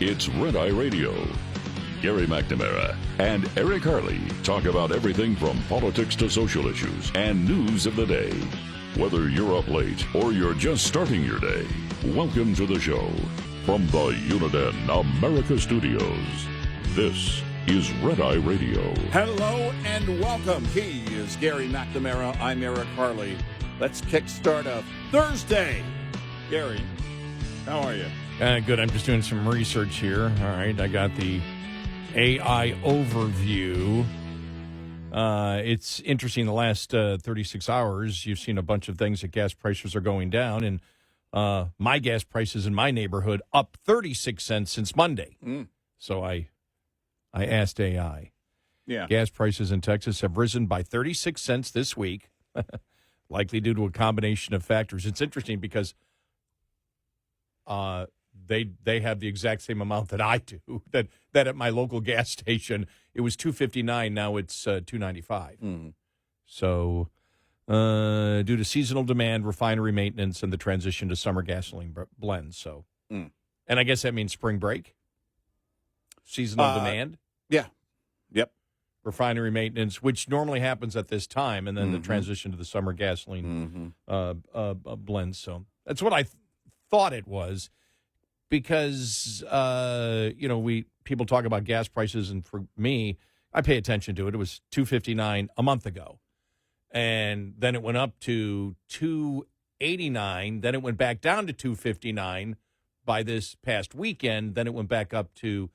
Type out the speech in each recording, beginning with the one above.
It's Red Eye Radio. Gary McNamara and Eric Harley talk about everything from politics to social issues and news of the day. Whether you're up late or you're just starting your day, welcome to the show. From the Uniden America Studios, this is Red Eye Radio. Hello and welcome. He is Gary McNamara. I'm Eric Harley. Let's kickstart a Thursday. Gary, how are you? Good. I'm just doing some research here. All right. I got the AI overview. It's interesting. The last 36 hours, you've seen a bunch of things that gas prices are going down. And my gas prices in my neighborhood up 36 cents since Monday. So I asked AI. Yeah. Gas prices in Texas have risen by 36 cents this week, likely due to a combination of factors. It's interesting because they have the exact same amount that I do. That at my local gas station it was $2.59. Now it's $2.95. So due to seasonal demand, refinery maintenance, and the transition to summer gasoline blends. So, and I guess that means spring break. Seasonal demand. Yeah. Yep. Refinery maintenance, which normally happens at this time, and then the transition to the summer gasoline blends. So that's what I thought it was, because people talk about gas prices, and for me, I pay attention to it. It was $2.59 a month ago, and then it went up to $2.89. Then it went back down to $2.59 by this past weekend. Then it went back up to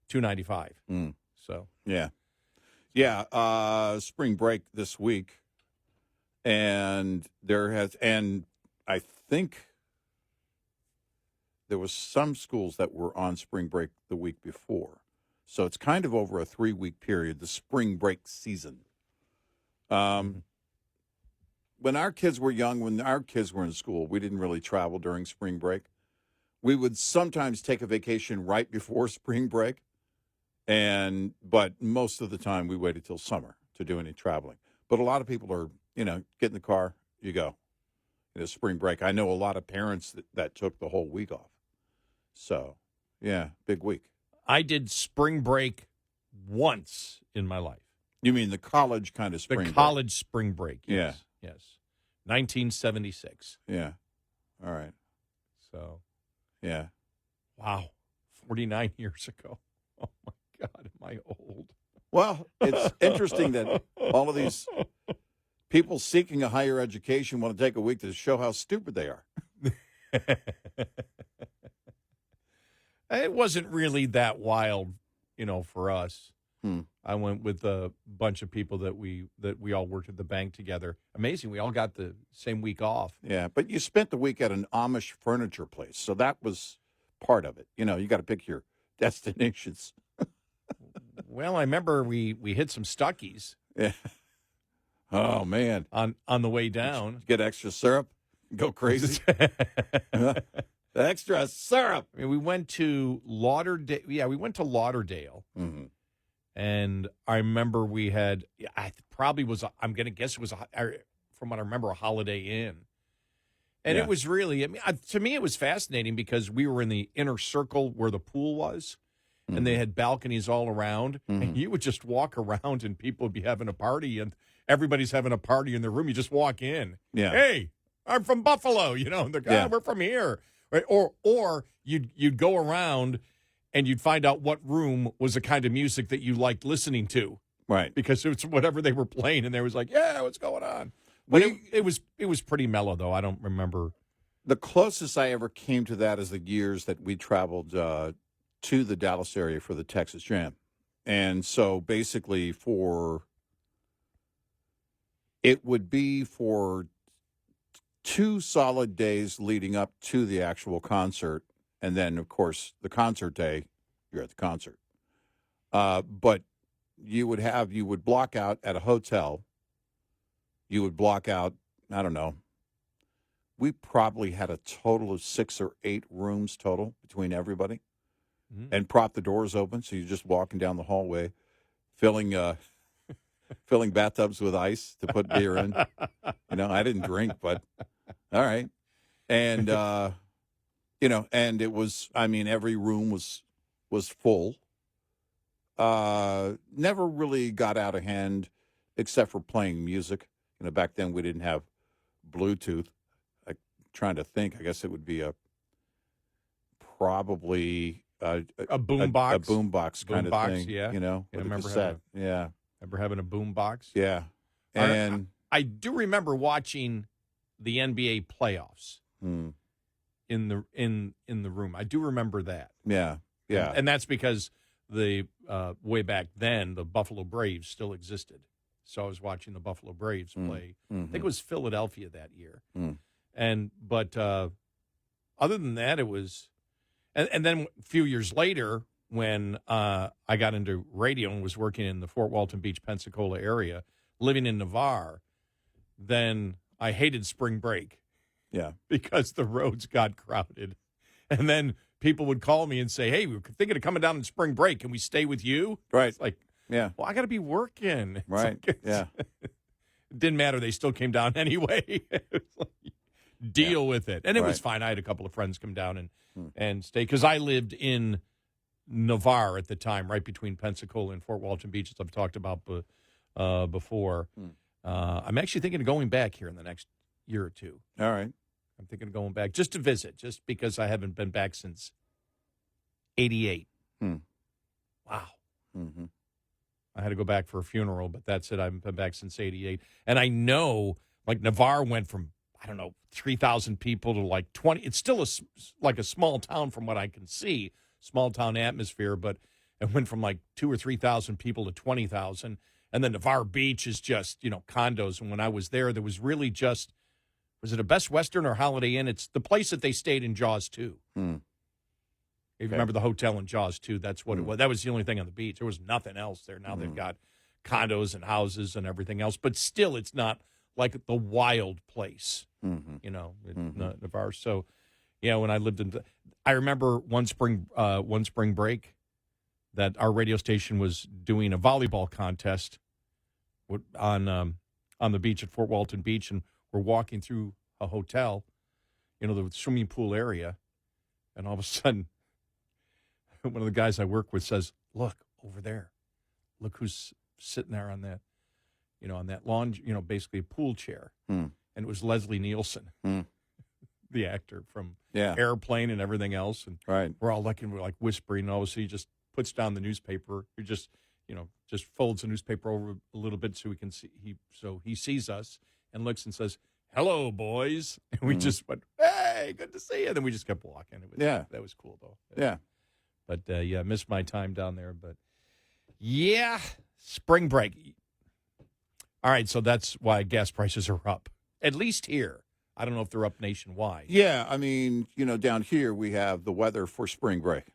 $2.95. So yeah. Spring break this week, and I think there was some schools that were on spring break the week before. So it's kind of over a 3-week period, the spring break season. When our kids were young, when our kids were in school, we didn't really travel during spring break. We would sometimes take a vacation right before spring break, but most of the time we waited till summer to do any traveling. But a lot of people are, get in the car, you go. Spring break. I know a lot of parents that took the whole week off. So, yeah, big week. I did spring break once in my life. You mean the college kind of spring break? The college spring break, yes. Yeah. Yes. 1976. Yeah. All right. So. Yeah. Wow. 49 years ago. Oh, my God, am I old? Well, it's interesting that all of these people seeking a higher education want to take a week to show how stupid they are. It wasn't really that wild, for us. I went with a bunch of people that we all worked at the bank together. Amazing, we all got the same week off. Yeah, but you spent the week at an Amish furniture place, so that was part of it. You got to pick your destinations. Well, I remember we hit some Stuckies. Yeah. Oh man! On the way down, get extra syrup, go crazy. Extra syrup. I mean, we went to Lauderdale. Yeah, we went to Lauderdale, and I remember we had. I'm going to guess it was from what I remember, a Holiday Inn, and it was really. I mean, to me, it was fascinating because we were in the inner circle where the pool was. And they had balconies all around, and you would just walk around, and people would be having a party, and everybody's having a party in their room. You just walk in. Yeah. Hey, I'm from Buffalo. And they're like, we're from here. Right? Or you'd go around, and you'd find out what room was the kind of music that you liked listening to. Right. Because it was whatever they were playing, and they was like, yeah, what's going on? But it was pretty mellow, though. I don't remember. The closest I ever came to that is the years that we traveled to the Dallas area for the Texas Jam. And so basically it would be for 2 solid days leading up to the actual concert. And then, of course, the concert day, you're at the concert. But you would block out at a hotel. You would block out, I don't know, we probably had a total of 6 or 8 rooms total between everybody. And prop the doors open, so you're just walking down the hallway, filling bathtubs with ice to put beer in. I didn't drink, but all right. And and it was, every room was was full. Never really got out of hand except for playing music. Back then we didn't have Bluetooth. I'm trying to think. I guess it would be probably a boom box. A boom box kind of thing. Yeah. With I a remember cassette. Remember having a boom box? Yeah. And I do remember watching the NBA playoffs in the room. I do remember that. Yeah. And that's because the way back then the Buffalo Braves still existed. So I was watching the Buffalo Braves play. I think it was Philadelphia that year. But other than that, it was, and then a few years later when I got into radio and was working in the Fort Walton Beach, Pensacola area, living in Navarre, then I hated spring break. Yeah. Because the roads got crowded. And then people would call me and say, hey, we're thinking of coming down in spring break. Can we stay with you? Right. It's like, yeah. Well, I got to be working. Right. Yeah. It didn't matter. They still came down anyway. It was like, deal with it. And it was fine. I had a couple of friends come down and stay because I lived in Navarre at the time, right between Pensacola and Fort Walton Beach, as I've talked about before. I'm actually thinking of going back here in the next year or two. All right. I'm thinking of going back just to visit, just because I haven't been back since 88. Wow. Mm-hmm. I had to go back for a funeral, but that's it. I haven't been back since 88. And I know, like, Navarre went from, 3,000 people to like 20. It's still like a small town from what I can see, small town atmosphere, but it went from like 2,000 or 3,000 people to 20,000. And then Navarre Beach is just, condos. And when I was there was it a Best Western or Holiday Inn? It's the place that they stayed in Jaws 2. If you remember the hotel in Jaws 2, that's what it was. That was the only thing on the beach. There was nothing else there. Now they've got condos and houses and everything else. But still, it's not like the wild place, Navarre. So, when I lived I remember one spring break that our radio station was doing a volleyball contest on the beach at Fort Walton Beach, and we're walking through a hotel, the swimming pool area, and all of a sudden, one of the guys I work with says, "Look over there, look who's sitting there on that, on that lawn, basically a pool chair." And it was Leslie Nielsen, the actor from Airplane and everything else. And we're all looking, we're like whispering, and all of a sudden he just puts down the newspaper. He just folds the newspaper over a little bit so we can see. He sees us and looks and says, "Hello, boys." And we just went, "Hey, good to see you." And then we just kept walking. That was cool, though. Yeah. But, I missed my time down there. But, spring break. All right, so that's why gas prices are up, at least here. I don't know if they're up nationwide. Yeah, down here we have the weather for spring break.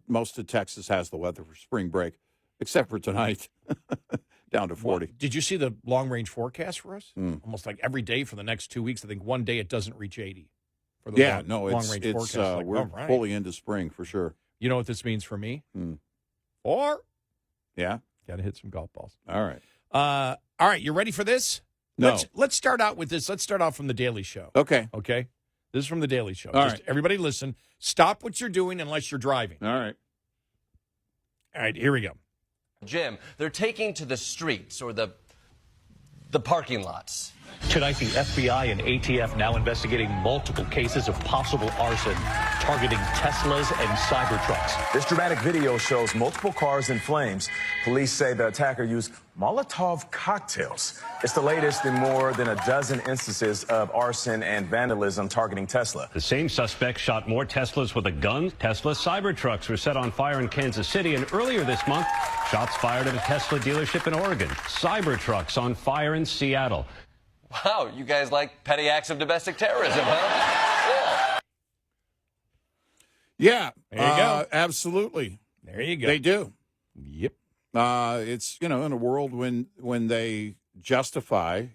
Most of Texas has the weather for spring break, except for tonight, down to 40. Well, did you see the long-range forecast for us? Almost like every day for the next 2 weeks. I think one day it doesn't reach 80. For the long-range forecast. We're fully into spring for sure. You know what this means for me? Or, got to hit some golf balls. All right. All right, you ready for this? No. Let's start out with this. Let's start off from The Daily Show. Okay. This is from The Daily Show. All right. Everybody listen. Stop what you're doing unless you're driving. All right. All right, here we go. Jim, they're taking to the streets or the parking lots. Tonight, the FBI and ATF now investigating multiple cases of possible arson targeting Teslas and Cybertrucks. This dramatic video shows multiple cars in flames. Police say the attacker used Molotov cocktails. It's the latest in more than a dozen instances of arson and vandalism targeting Tesla. The same suspect shot more Teslas with a gun. Tesla Cybertrucks were set on fire in Kansas City, and earlier this month, shots fired at a Tesla dealership in Oregon. Cybertrucks on fire in Seattle. Wow, you guys like petty acts of domestic terrorism, huh? Yeah. There you go. Absolutely. There you go. They do. Yep. It's, in a world when they justify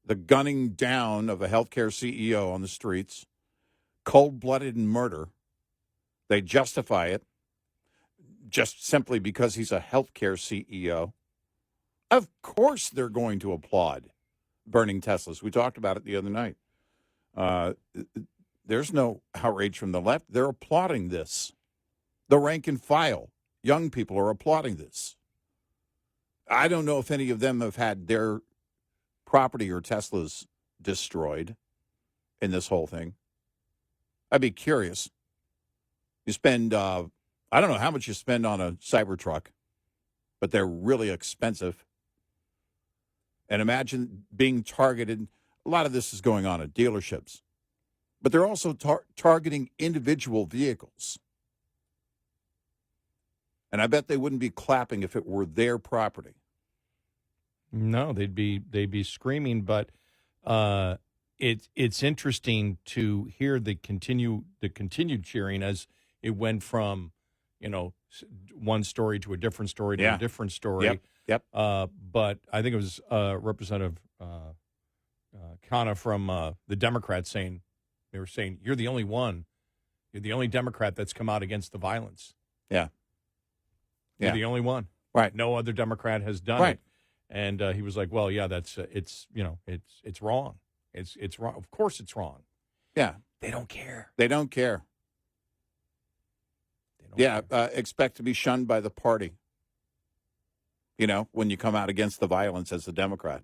the gunning down of a healthcare CEO on the streets, cold-blooded murder, they justify it just simply because he's a healthcare CEO. Of course they're going to applaud burning Teslas. We talked about it the other night. There's no outrage from the left. They're applauding this. The rank and file, young people are applauding this. I don't know if any of them have had their property or Teslas destroyed in this whole thing. I'd be curious. You spend, I don't know how much you spend on a Cybertruck, but they're really expensive. And imagine being targeted. A lot of this is going on at dealerships, but they're also targeting individual vehicles. And I bet they wouldn't be clapping if it were their property. No, they'd be screaming. But it's interesting to hear the continued cheering as it went from, one story to a different story to a different story. Yep. But I think it was Representative Kana from the Democrats saying, you're the only one. You're the only Democrat that's come out against the violence. Yeah. You're the only one. Right. No other Democrat has done it. And he was like, well, yeah, that's it's wrong. It's wrong. Of course it's wrong. Yeah. They don't care. They don't care. Expect to be shunned by the party. When you come out against the violence as a Democrat.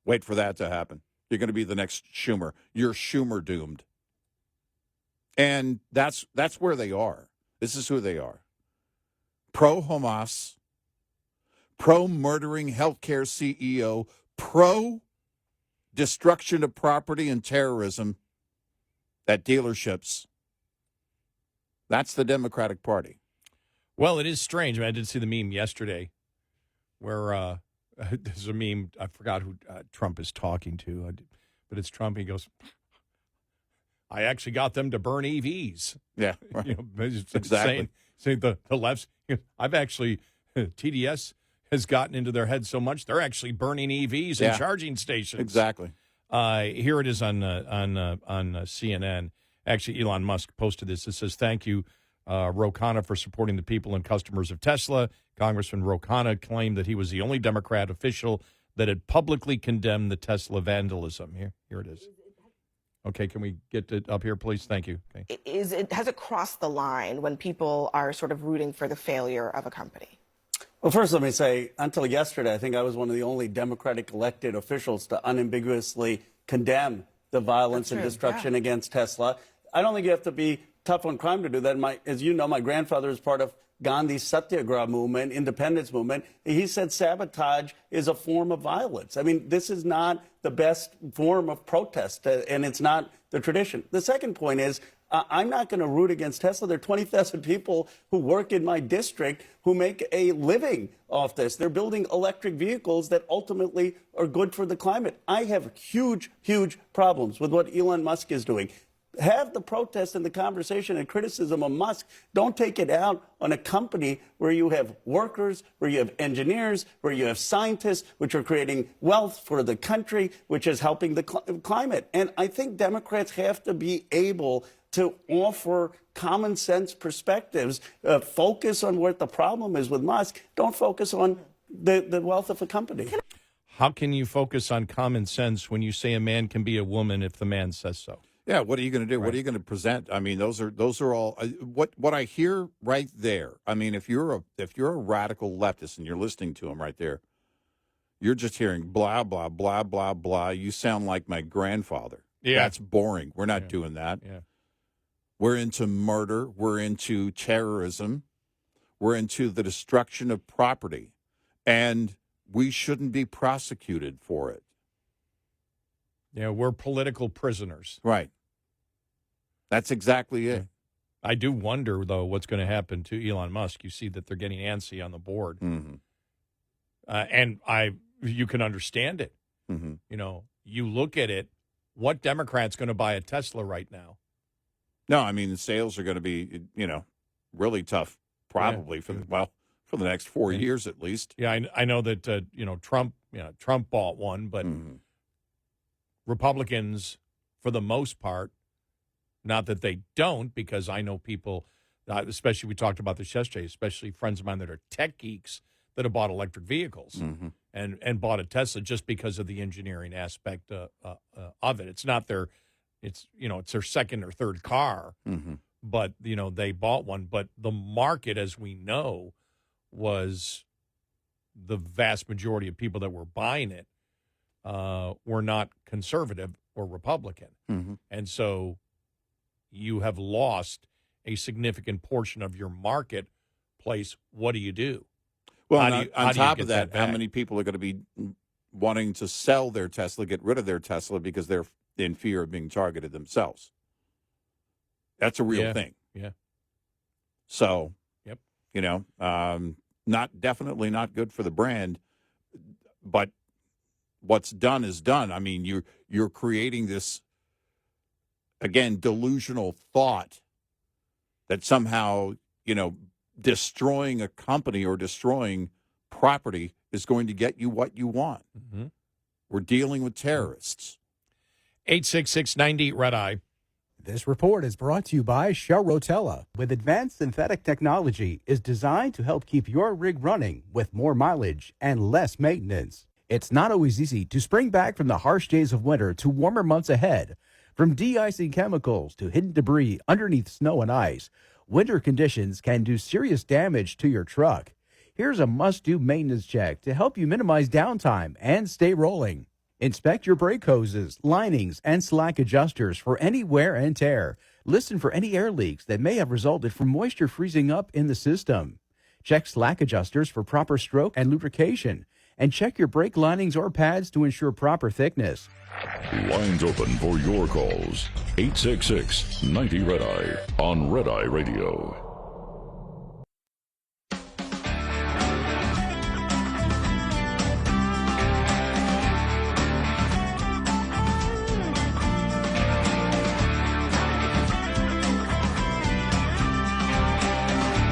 Wait for that to happen. You're going to be the next Schumer. You're Schumer doomed. And that's where they are. This is who they are. Pro-Hamas, pro-murdering healthcare CEO, pro-destruction of property and terrorism at dealerships. That's the Democratic Party. Well, it is strange. I did see the meme yesterday where there's a meme. I forgot who Trump is talking to, but it's Trump. He goes, I actually got them to burn EVs. Yeah, right. Exactly. Saying the left's, I've actually, TDS has gotten into their head so much, they're actually burning EVs and charging stations. Exactly. Here it is on CNN. Actually, Elon Musk posted this. It says, thank you, Ro Khanna, for supporting the people and customers of Tesla. Congressman Ro Khanna claimed that he was the only Democrat official that had publicly condemned the Tesla vandalism. Here it is. Okay, can we get it up here, please? Thank you. Okay. Has it crossed the line when people are sort of rooting for the failure of a company? Well, first, let me say, until yesterday, I think I was one of the only Democratic elected officials to unambiguously condemn the violence and destruction against Tesla. I don't think you have to be tough on crime to do that. As you know, my grandfather is part of Gandhi's Satyagraha movement, independence movement. He said sabotage is a form of violence. I mean, this is not the best form of protest, and it's not the tradition. The second point is, I'm not going to root against Tesla. There are 20,000 people who work in my district who make a living off this. They're building electric vehicles that ultimately are good for the climate. I have huge, huge problems with what Elon Musk is doing. Have the protest and the conversation and criticism of Musk. Don't take it out on a company where you have workers, where you have engineers, where you have scientists, which are creating wealth for the country, which is helping the climate. And I think Democrats have to be able to offer common sense perspectives, focus on what the problem is with Musk. Don't focus on the wealth of a company. How can you focus on common sense when you say a man can be a woman if the man says so? Yeah, what are you going to do? Right. What are you going to present? I mean, those are all what I hear right there. I mean, if you're a radical leftist and you're listening to him right there, you're just hearing blah blah blah blah blah. You sound like my grandfather. Yeah, that's boring. We're not doing that. Yeah, we're into murder. We're into terrorism. We're into the destruction of property, and we shouldn't be prosecuted for it. Yeah, we're political prisoners. Right. That's exactly it. I do wonder, though, what's going to happen to Elon Musk. You see that they're getting antsy on the board. Mm-hmm. And you can understand it. Mm-hmm. You look at it, what Democrat's going to buy a Tesla right now? No, I mean, the sales are going to be, really tough, probably for the next 4 years at least. Yeah, I know that, Trump bought one, but Republicans, for the most part, not that they don't, because I know people, especially we talked about this yesterday, especially friends of mine that are tech geeks that have bought electric vehicles and bought a Tesla just because of the engineering aspect of it. It's not it's their second or third car, but they bought one. But the market, as we know, was the vast majority of people that were buying it were not conservative or Republican. Mm-hmm. And so you have lost a significant portion of your marketplace. What do you do? Well, How do you on top get of that, that how back? many people are going to be wanting to sell their Tesla, get rid of their Tesla because they're in fear of being targeted themselves? That's a real thing. Yeah. So, Yep. definitely not good for the brand, but what's done is done. I mean, you're creating this, again, delusional thought that somehow, destroying a company or destroying property is going to get you what you want. Mm-hmm. We're dealing with terrorists. 866-90-RED-EYE. This report is brought to you by Shell Rotella. With advanced synthetic technology, is designed to help keep your rig running with more mileage and less maintenance. It's not always easy to spring back from the harsh days of winter to warmer months ahead. From de-icing chemicals to hidden debris underneath snow and ice, winter conditions can do serious damage to your truck. Here's a must-do maintenance check to help you minimize downtime and stay rolling. Inspect your brake hoses, linings, and slack adjusters for any wear and tear. Listen for any air leaks that may have resulted from moisture freezing up in the system. Check slack adjusters for proper stroke and lubrication. And check your brake linings or pads to ensure proper thickness. Lines open for your calls. 866-90-RED-EYE on Red Eye Radio.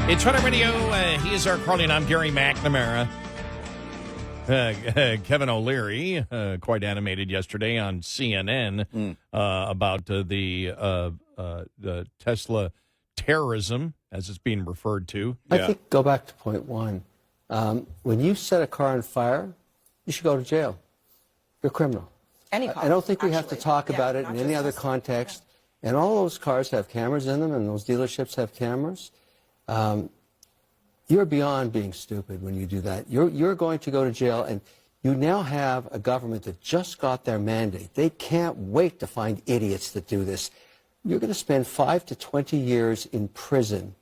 It's Red Eye Radio. He is our Carly, and I'm Gary McNamara. Kevin O'Leary, quite animated yesterday on CNN about the Tesla terrorism, as it's being referred to. I think go back to point one. When you set a car on fire, you should go to jail. You're a criminal. Any car, I don't think we have to actually. talk Yeah, about it not in any just other Tesla. context. And all those cars have cameras in them, and those dealerships have cameras. You're beyond being stupid when you do that. You're going to go to jail, and you now have a government that just got their mandate. They can't wait to find idiots that do this. You're going to spend 5 to 20 years in prison.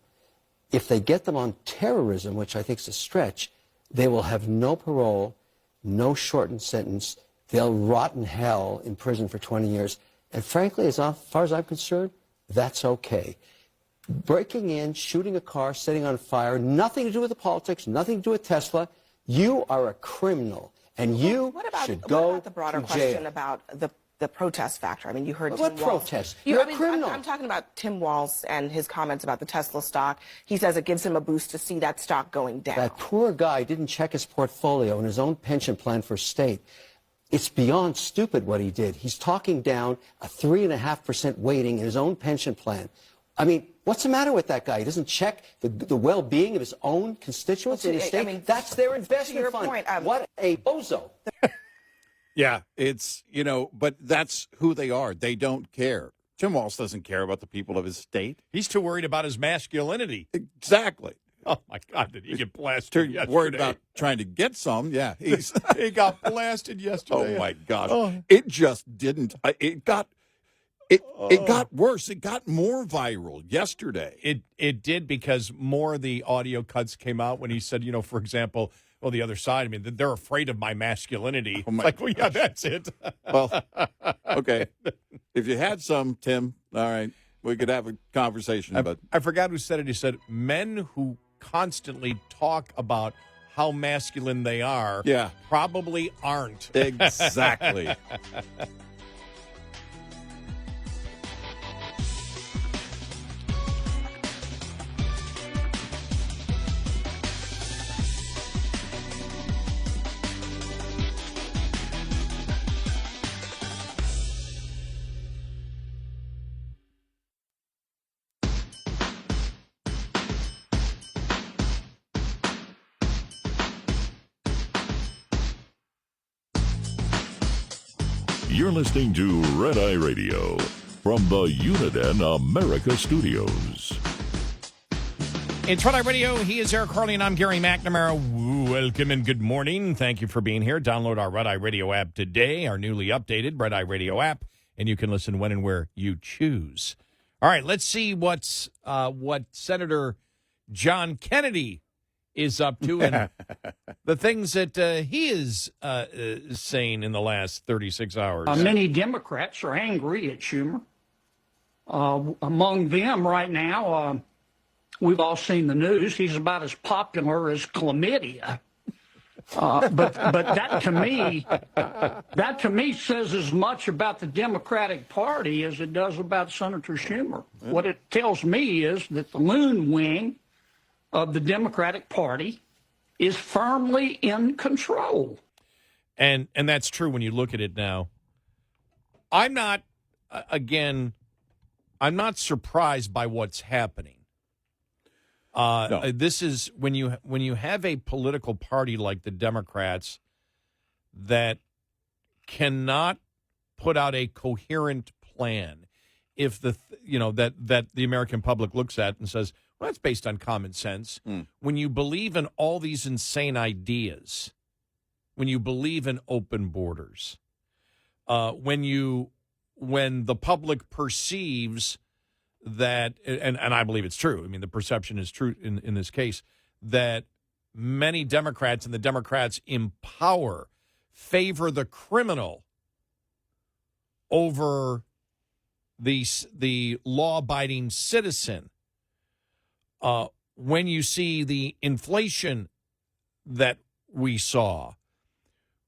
If they get them on terrorism, which I think is a stretch, they will have no parole, no shortened sentence. They'll rot in hell in prison for 20 years. And frankly, as far as I'm concerned, that's okay. Breaking in, shooting a car, setting on fire, nothing to do with the politics, nothing to do with Tesla. You are a criminal, and you should go What about the broader to question jail. about the protest factor? I mean, you heard What Tim Walz. protest? You- You're I a mean, criminal. I'm talking about Tim Walz and his comments about the Tesla stock. He says it gives him a boost to see that stock going down. That poor guy didn't check his portfolio and his own pension plan for state. It's beyond stupid what he did. He's talking down a 3.5% weighting in his own pension plan. I mean, what's the matter with that guy? He doesn't check the well-being of his own constituents in his state. I mean, that's their to investment your fund. point, What a bozo. Yeah, it's, but that's who they are. They don't care. Tim Walz doesn't care about the people of his state. He's too worried about his masculinity. Exactly. Oh, my God, did he get blasted yesterday? Worried about trying to get some. Yeah, he's. He got blasted yesterday. Oh my gosh! Oh. It just didn't. It got worse. It got more viral yesterday. It did, because more of the audio cuts came out when he said, for example, well, the other side, I mean, they're afraid of my masculinity. Oh my It's like, well, yeah, that's it. Well, okay. If you had some, Tim, all right, we could have a conversation. But I forgot who said it. He said, men who constantly talk about how masculine they are probably aren't. Exactly. You're listening to Red Eye Radio from the Uniden America Studios. It's Red Eye Radio. He is Eric Harley, and I'm Gary McNamara. Welcome and good morning. Thank you for being here. Download our Red Eye Radio app today, our newly updated Red Eye Radio app, and you can listen when and where you choose. All right, let's see what Senator John Kennedy is up to and the things that he is saying in the last 36 hours. Many Democrats are angry at Schumer. Among them right now, we've all seen the news. He's about as popular as chlamydia. But that to me says as much about the Democratic Party as it does about Senator Schumer. Yeah. What it tells me is that the loon wing of the Democratic Party is firmly in control. And that's true when you look at it now. I'm not surprised by what's happening. No. This is when you have a political party like the Democrats that cannot put out a coherent plan. If that the American public looks at and says, well, that's based on common sense. When you believe in all these insane ideas, when you believe in open borders, when the public perceives that, and I believe it's true, I mean, the perception is true in this case, that many Democrats and the Democrats in power favor the criminal over the law-abiding citizen. When you see the inflation that we saw,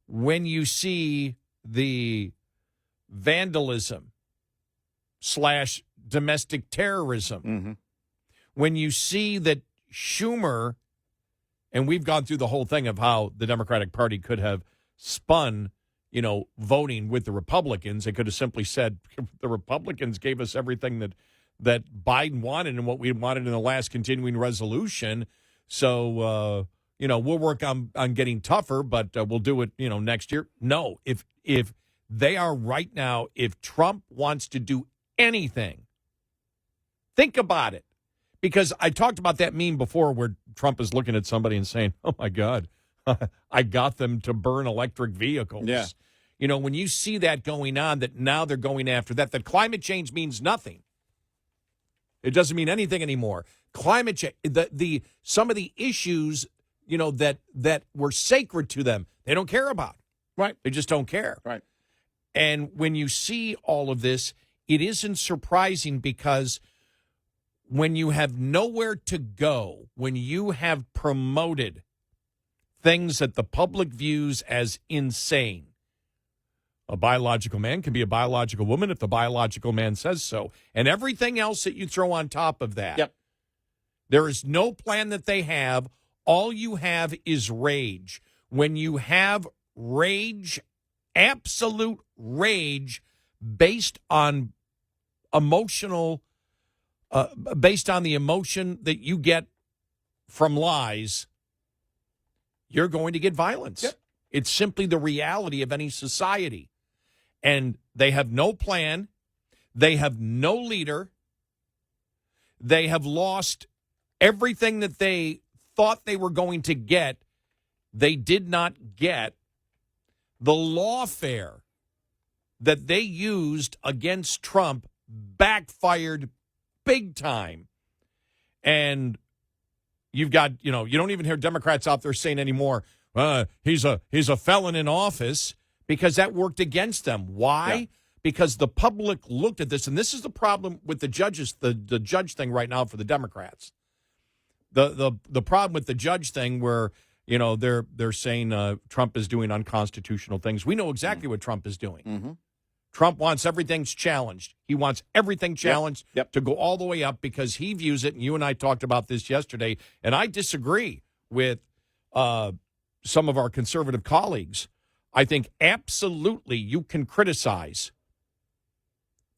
when you see the vandalism / domestic terrorism, when you see that Schumer, and we've gone through the whole thing of how the Democratic Party could have spun, voting with the Republicans. They could have simply said, the Republicans gave us everything that Biden wanted and what we wanted in the last continuing resolution. So, we'll work on getting tougher, but we'll do it, next year. No, if they are right now, if Trump wants to do anything, think about it. Because I talked about that meme before where Trump is looking at somebody and saying, oh, my God, I got them to burn electric vehicles. Yeah. When you see that going on, that now they're going after that climate change means nothing. It doesn't mean anything anymore. Climate change, some of the issues, that were sacred to them, they don't care about. Right. They just don't care. Right. And when you see all of this, it isn't surprising because when you have nowhere to go, when you have promoted things that the public views as insane, a biological man can be a biological woman if the biological man says so. And everything else that you throw on top of that. Yep. There is no plan that they have. All you have is rage. When you have rage, absolute rage based on based on the emotion that you get from lies, you're going to get violence. Yep. It's simply the reality of any society. And they have no plan. They have no leader. They have lost everything that they thought they were going to get. They did not get. The lawfare that they used against Trump backfired big time. And you've got, you don't even hear Democrats out there saying anymore, he's a felon in office, because that worked against them. Why? Yeah. Because the public looked at this, and this is the problem with the judges, the judge thing right now for the Democrats. The problem with the judge thing where, they're saying Trump is doing unconstitutional things. We know exactly what Trump is doing. Mm-hmm. Trump wants everything's challenged. He wants everything challenged to go all the way up because he views it, and you and I talked about this yesterday, and I disagree with some of our conservative colleagues. I think absolutely you can criticize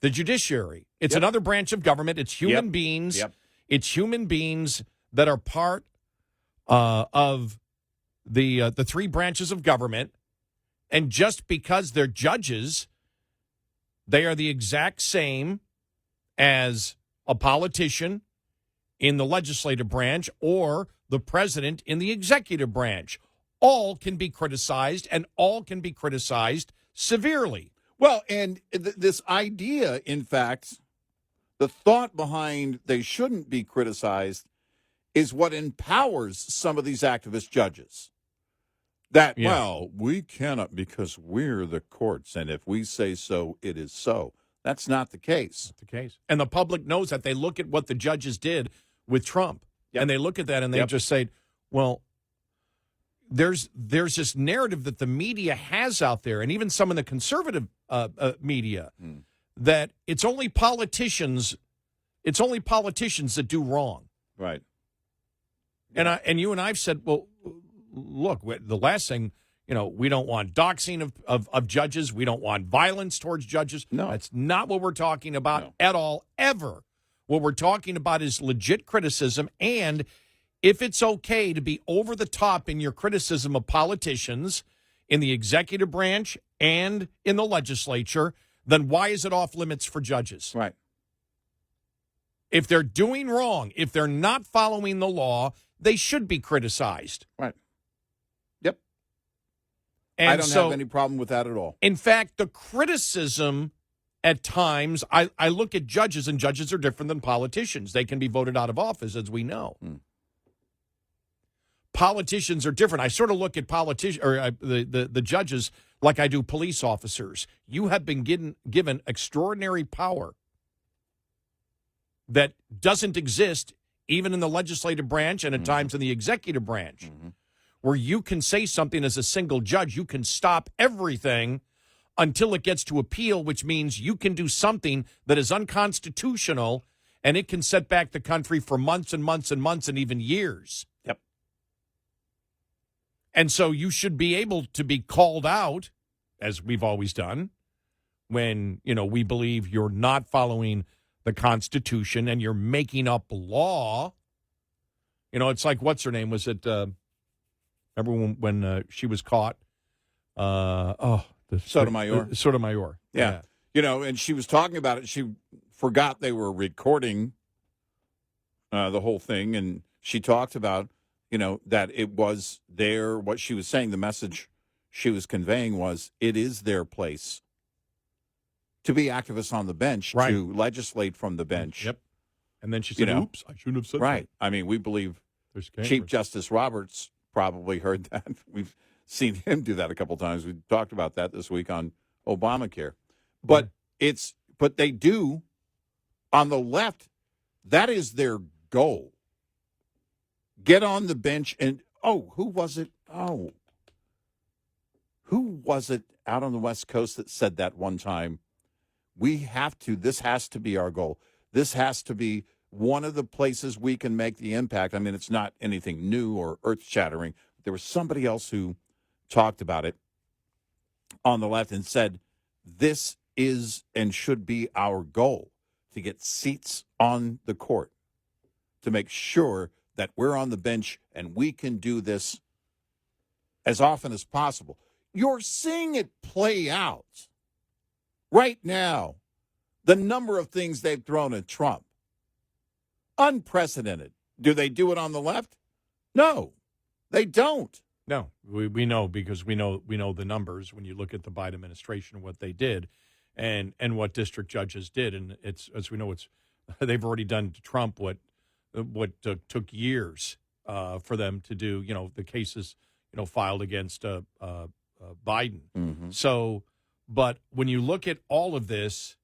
the judiciary. It's another branch of government. It's human beings. It's human beings that are part of the three branches of government. And just because they're judges, they are the exact same as a politician in the legislative branch or the president in the executive branch. All can be criticized, and all can be criticized severely. Well, and this idea, in fact, the thought behind they shouldn't be criticized is what empowers some of these activist judges. That, well, we cannot because we're the courts, and if we say so, it is so. That's not the case. Not the case. And the public knows that. They look at what the judges did with Trump, and they look at that and they just say, well, there's this narrative that the media has out there, and even some of the conservative media, that it's only politicians that do wrong. Right. And you and I've said, well, look, the last thing, we don't want doxing of judges. We don't want violence towards judges. No. That's not what we're talking about at all, ever. What we're talking about is legit criticism, and if it's okay to be over the top in your criticism of politicians in the executive branch and in the legislature, then why is it off limits for judges? Right. If they're doing wrong, if they're not following the law, they should be criticized. Right. Yep. And I don't have any problem with that at all. In fact, the criticism at times, I look at judges, and judges are different than politicians. They can be voted out of office, as we know. Politicians are different. I sort of look at the judges like I do police officers. You have been given extraordinary power that doesn't exist even in the legislative branch and at times in the executive branch, where you can say something as a single judge. You can stop everything until it gets to appeal, which means you can do something that is unconstitutional, and it can set back the country for months and months and months and even years. Yep. And so you should be able to be called out, as we've always done, when, we believe you're not following the Constitution and you're making up law. It's like, what's her name? Was it, remember when she was caught? Sotomayor. Sotomayor. Yeah. And she was talking about it. She forgot they were recording the whole thing, and she talked about, that it was what she was saying, the message she was conveying was, it is their place to be activists on the bench, to legislate from the bench. Yep. And then she said, oops, I shouldn't have said that. Right. I mean, we believe Chief Justice Roberts probably heard that. We've seen him do that a couple times. We talked about that this week on Obamacare. But but they do, on the left, that is their goal. Get on the bench and, who was it? Who was it out on the West Coast that said that one time? This has to be our goal. This has to be one of the places we can make the impact. I mean, it's not anything new or earth-shattering. There was somebody else who talked about it on the left and said, this is and should be our goal, to get seats on the court, to make sure that we're on the bench and we can do this as often as possible. You're seeing it play out right now. The number of things they've thrown at Trump, unprecedented. Do they do it on the left? No, they don't. No, we know, because we know the numbers when you look at the Biden administration, what they did, and what district judges did, and it's, as we know, they've already done to Trump what took years for them to do. The cases filed against Biden. Mm-hmm. So, but when you look at all of this,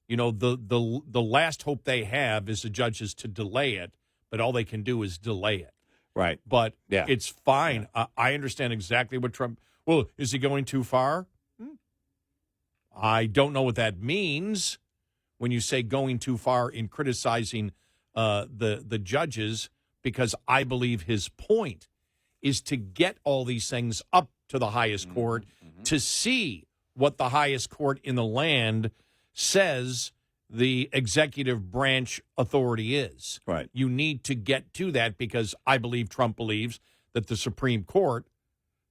the last hope they have is the judges to delay it, but all they can do is delay it. Right. But it's fine. Yeah. I understand exactly what Trump... Well, is he going too far? I don't know what that means when you say going too far in criticizing the judges, because I believe his point is to get all these things up to the highest court, to see what the highest court in the land says the executive branch authority is. Right. You need to get to that, because I believe Trump believes that the Supreme Court,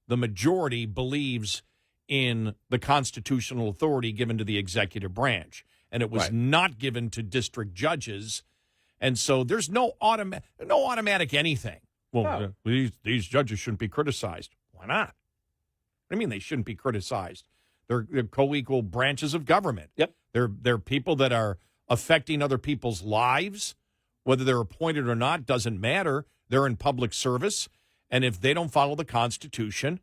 the majority, believes in the constitutional authority given to the executive branch. and it was Right. not given to district judges. And so there's no automatic anything. Well, these judges shouldn't be criticized. Why not? I mean, they shouldn't be criticized. They're co-equal branches of government. Yep. They're people that are affecting other people's lives. Whether they're appointed or not doesn't matter. They're in public service. And if they don't follow the Constitution,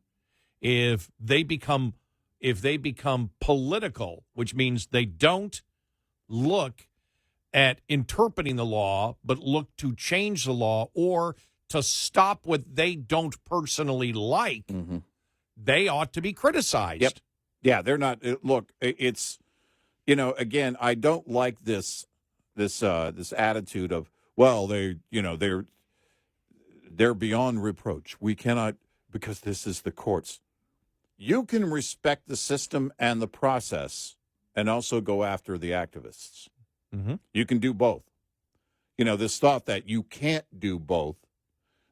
if they become political, which means they don't look at interpreting the law, but look to change the law or to stop what they don't personally like, they ought to be criticized. Yep. Yeah, they're not. Look, it's, again, I don't like this attitude of, well, they're beyond reproach. We cannot, because this is the courts. You can respect the system and the process and also go after the activists. Mm-hmm. You can do both. This thought that you can't do both,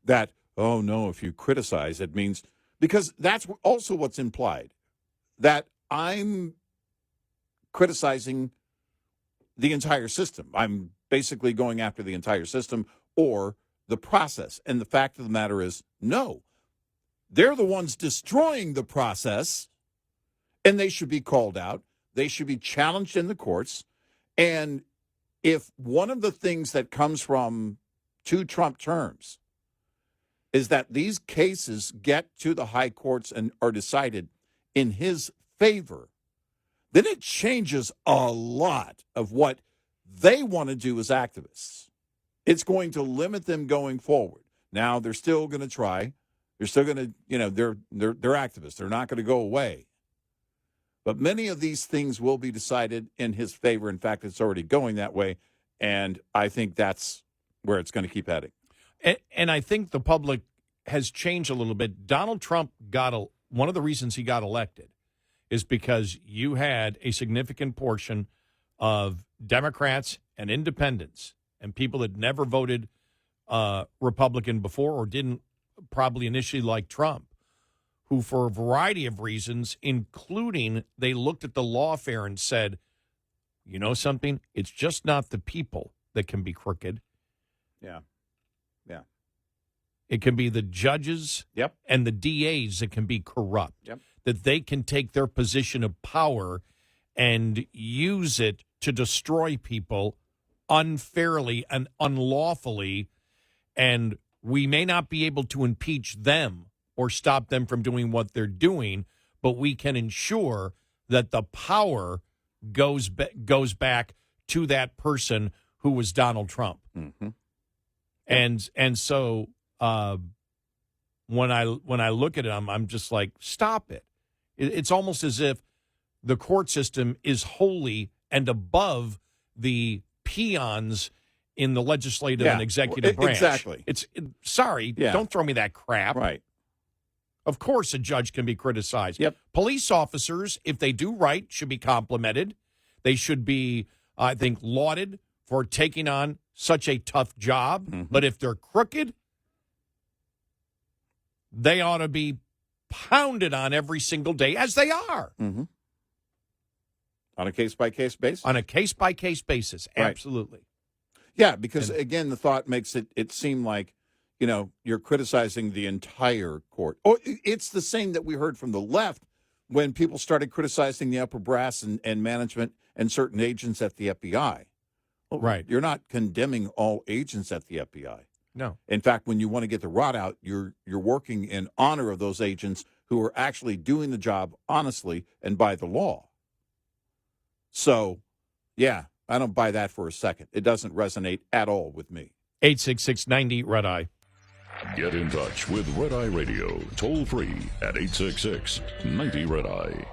that, oh, no, if you criticize, it means, because that's also what's implied, that I'm criticizing the entire system. I'm basically going after the entire system or the process. And the fact of the matter is, no. They're the ones destroying the process, and they should be called out. They should be challenged in the courts. And if one of the things that comes from 2 Trump terms is that these cases get to the high courts and are decided in his favor, then it changes a lot of what they want to do as activists. It's going to limit them going forward. Now, they're still going to try. They're still going to, they're activists. They're not going to go away. But many of these things will be decided in his favor. In fact, it's already going that way. And I think that's where it's going to keep heading. And I think the public has changed a little bit. Donald Trump one of the reasons he got elected is because you had a significant portion of Democrats and independents and people that never voted Republican before or didn't probably initially like Trump, who for a variety of reasons, including they looked at the lawfare and said, you know something? It's just not the people that can be crooked. Yeah. Yeah. It can be the judges and the DAs that can be corrupt. Yep. That they can take their position of power and use it to destroy people unfairly and unlawfully. And we may not be able to impeach them or stop them from doing what they're doing, but we can ensure that the power goes back to that person who was Donald Trump. Mm-hmm. And so when I look at him, I'm just like, stop it. It's almost as if the court system is holy and above the peons in the legislative and executive branch. Exactly. Don't throw me that crap. Right. Of course a judge can be criticized. Yep. Police officers, if they do right, should be complimented. They should be, I think, lauded for taking on such a tough job. Mm-hmm. But if they're crooked, they ought to be pounded on every single day, as they are. Mm-hmm. On a case-by-case basis? On a case-by-case basis, Right. Absolutely. Yeah, because, again, the thought makes it seem like, you're criticizing the entire court. Oh, it's the same that we heard from the left when people started criticizing the upper brass and management and certain agents at the FBI. Well, right. You're not condemning all agents at the FBI. No. In fact, when you want to get the rot out, you're working in honor of those agents who are actually doing the job honestly and by the law. So, yeah, I don't buy that for a second. It doesn't resonate at all with me. 866-90 Red Eye. Get in touch with Red Eye Radio, toll free at 866-90 Red Eye.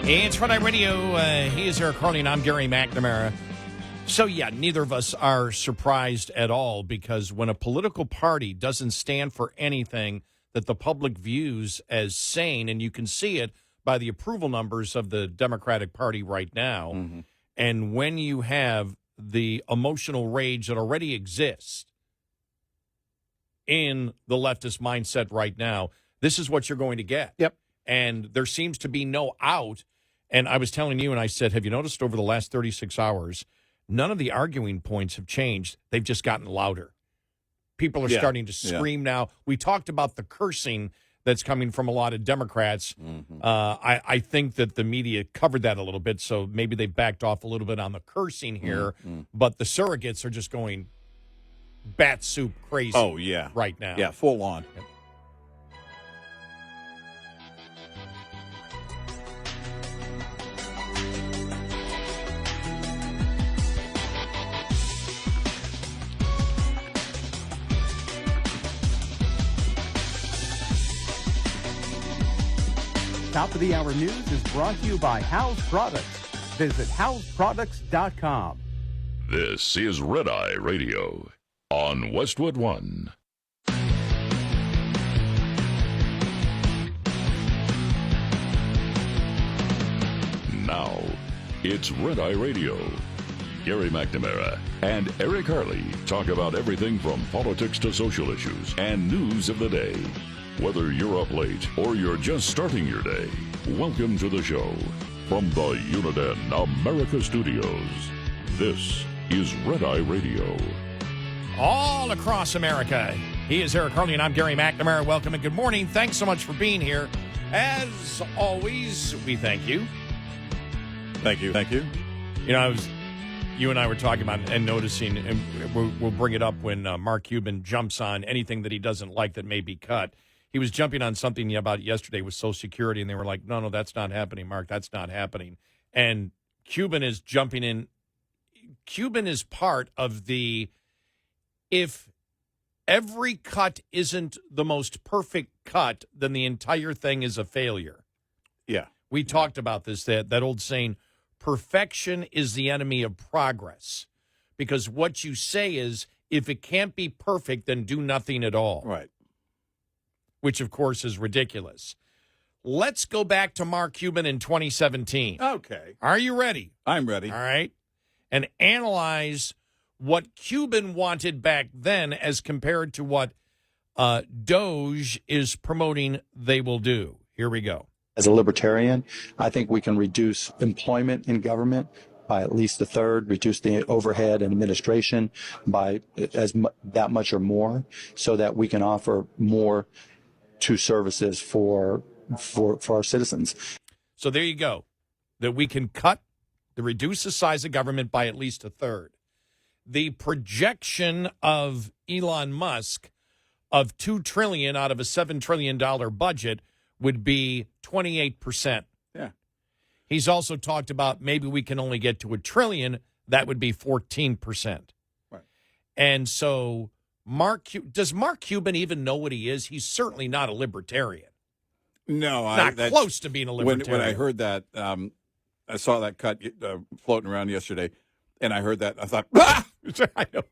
It's Red Eye Radio. He is Eric Harley, and I'm Gary McNamara. So, yeah, neither of us are surprised at all, because when a political party doesn't stand for anything that the public views as sane, and you can see it by the approval numbers of the Democratic Party right now, And when you have the emotional rage that already exists in the leftist mindset right now, this is what you're going to get. Yep. And there seems to be no out. And I was telling you, and I said, have you noticed over the last 36 hours, none of the arguing points have changed. They've just gotten louder. People are starting to scream now. We talked about the cursing that's coming from a lot of Democrats. I think that the media covered that a little bit, so maybe they backed off a little bit on the cursing here. But the surrogates are just going bat soup crazy. Oh, yeah. Right now. Yeah, full on. Yep. Top of the Hour News is brought to you by House Products. Visit houseproducts.com. This is Red Eye Radio on Westwood One. Now, it's Red Eye Radio. Gary McNamara and Eric Harley talk about everything from politics to social issues and news of the day. Whether you're up late or you're just starting your day, welcome to the show. From the Uniden America Studios, this is Red Eye Radio. All across America, he is Eric Harley, and I'm Gary McNamara. Welcome and good morning. Thanks so much for being here. As always, we thank you. Thank you. Thank you. You know, you and I were talking about and noticing, and we'll bring it up when Mark Cuban jumps on anything that he doesn't like that may be cut. He was jumping on something about yesterday with Social Security, and they were like, no, that's not happening, Mark. That's not happening. And Cuban is jumping in. Cuban is part of the, if every cut isn't the most perfect cut, then the entire thing is a failure. Yeah. We talked about this, that old saying, perfection is the enemy of progress. Because what you say is, if it can't be perfect, then do nothing at all. Right. Which, of course, is ridiculous. Let's go back to Mark Cuban in 2017. Okay. Are you ready? I'm ready. All right. And analyze what Cuban wanted back then as compared to what DOGE is promoting they will do. Here we go. As a libertarian, I think we can reduce employment in government by at least a third, reduce the overhead and administration by that much or more, so that we can offer more to services for our citizens. So there you go. That we can reduce the size of government by at least a third. The projection of Elon Musk of $2 trillion out of a $7 trillion budget would be 28%. Yeah. He's also talked about maybe we can only get to $1 trillion. That would be 14%. Right. And so does Mark Cuban even know what he is? He's certainly not a libertarian. No, not close to being a libertarian. When I heard that, I saw that cut floating around yesterday, and I heard that, I thought, ah! I know.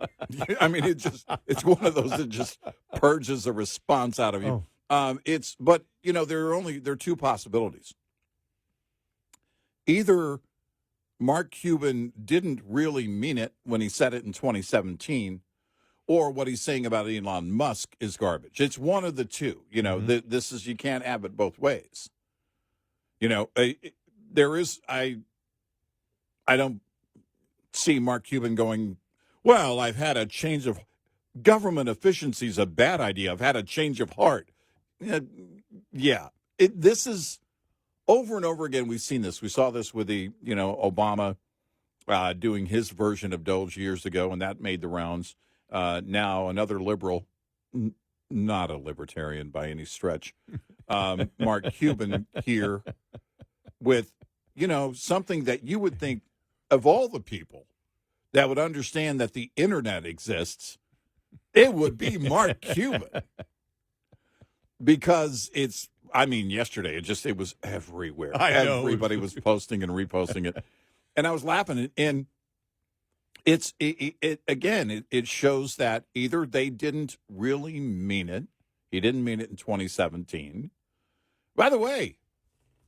I mean, it's one of those that just purges a response out of you. Oh. But you know, there are two possibilities. Either Mark Cuban didn't really mean it when he said it in 2017, or what he's saying about Elon Musk is garbage. It's one of the two. You know, this is, you can't have it both ways. You know, I don't see Mark Cuban going, well, I've had a change of government efficiency is a bad idea. I've had a change of heart. Yeah, this is over and over again. We've seen this. We saw this with Obama doing his version of DOGE years ago, and that made the rounds. Now another liberal, not a libertarian by any stretch, Mark Cuban here with, something that you would think of all the people that would understand that the internet exists, it would be Mark Cuban. Because yesterday it was everywhere. Everybody was posting and reposting it. And I was laughing, and it shows that either they didn't really mean it. He didn't mean it in 2017. By the way,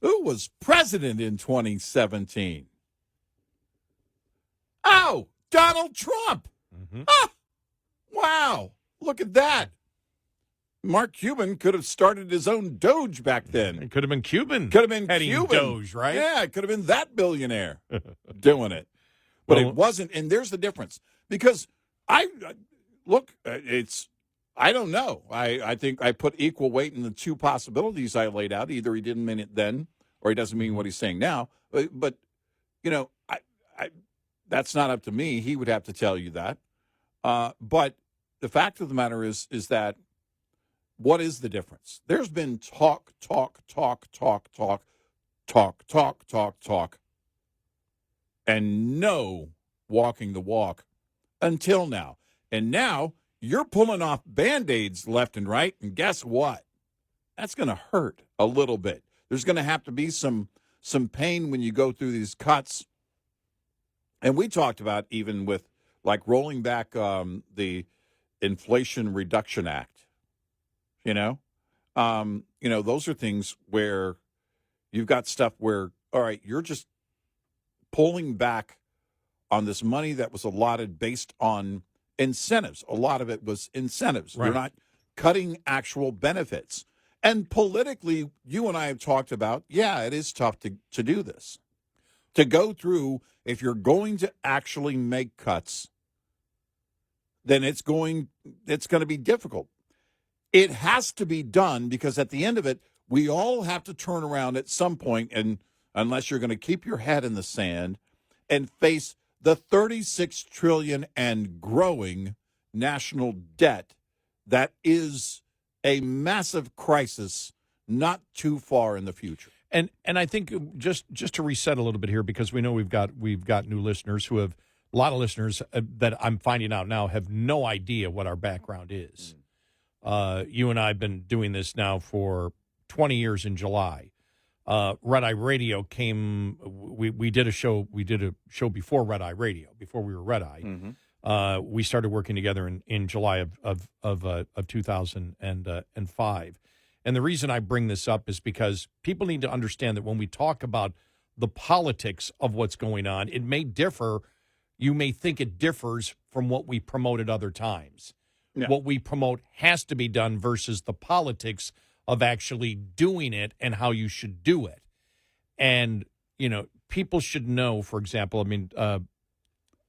who was president in 2017? Wow, Donald Trump. Ah, wow, look at that. Mark Cuban could have started his own DOGE back then. It could have been Cuban. Could have been heading Cuban. DOGE, right? Yeah, it could have been that billionaire doing it. But it wasn't, and there's the difference. Because I don't know. I think I put equal weight in the two possibilities I laid out. Either he didn't mean it then, or he doesn't mean what he's saying now. But you know, I that's not up to me. He would have to tell you that. But the fact of the matter is that what is the difference? There's been talk, and no walking the walk until now. And now you're pulling off Band-Aids left and right, and guess what? That's going to hurt a little bit. There's going to have to be some pain when you go through these cuts. And we talked about even with like rolling back the Inflation Reduction Act. Those are things where you've got stuff where, all right, you're just pulling back on this money that was allotted based on incentives. A lot of it was incentives. Right. You're not cutting actual benefits. And politically, you and I have talked about, it is tough to do this. To go through, if you're going to actually make cuts, then it's going to be difficult. It has to be done because at the end of it, we all have to turn around at some point, and unless you're going to keep your head in the sand and face the $36 trillion and growing national debt that is a massive crisis not too far in the future. And I think just to reset a little bit here, because we know we've got new listeners who have a lot of listeners that I'm finding out now have no idea what our background is. You and I have been doing this now for 20 years in July. Red Eye Radio came. We did a show before Red Eye Radio, before we were Red Eye. Mm-hmm. We started working together in July of 2005. And the reason I bring this up is because people need to understand that when we talk about the politics of what's going on, it may differ. You may think it differs from what we promote at other times. Yeah. What we promote has to be done versus the politics of actually doing it and how you should do it. And, people should know, for example,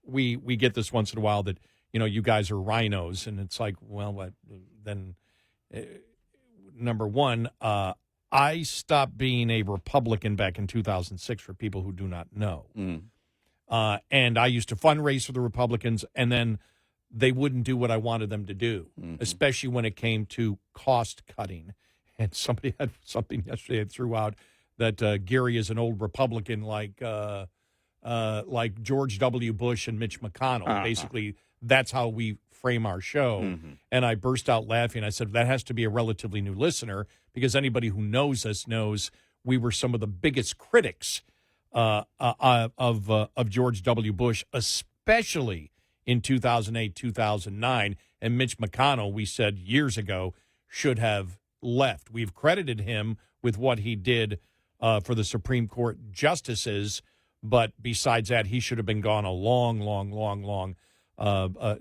we get this once in a while that, you guys are rhinos. And it's like, well, what, then, number one, I stopped being a Republican back in 2006 for people who do not know. And I used to fundraise for the Republicans, and then they wouldn't do what I wanted them to do, especially when it came to cost cutting. And somebody had something yesterday that threw out that Gary is an old Republican like George W. Bush and Mitch McConnell. Basically, that's how we frame our show. And I burst out laughing. I said, that has to be a relatively new listener, because anybody who knows us knows we were some of the biggest critics of George W. Bush, especially in 2008, 2009. And Mitch McConnell, we said years ago, should have left. We've credited him with what he did for the Supreme Court justices, but besides that, he should have been gone a long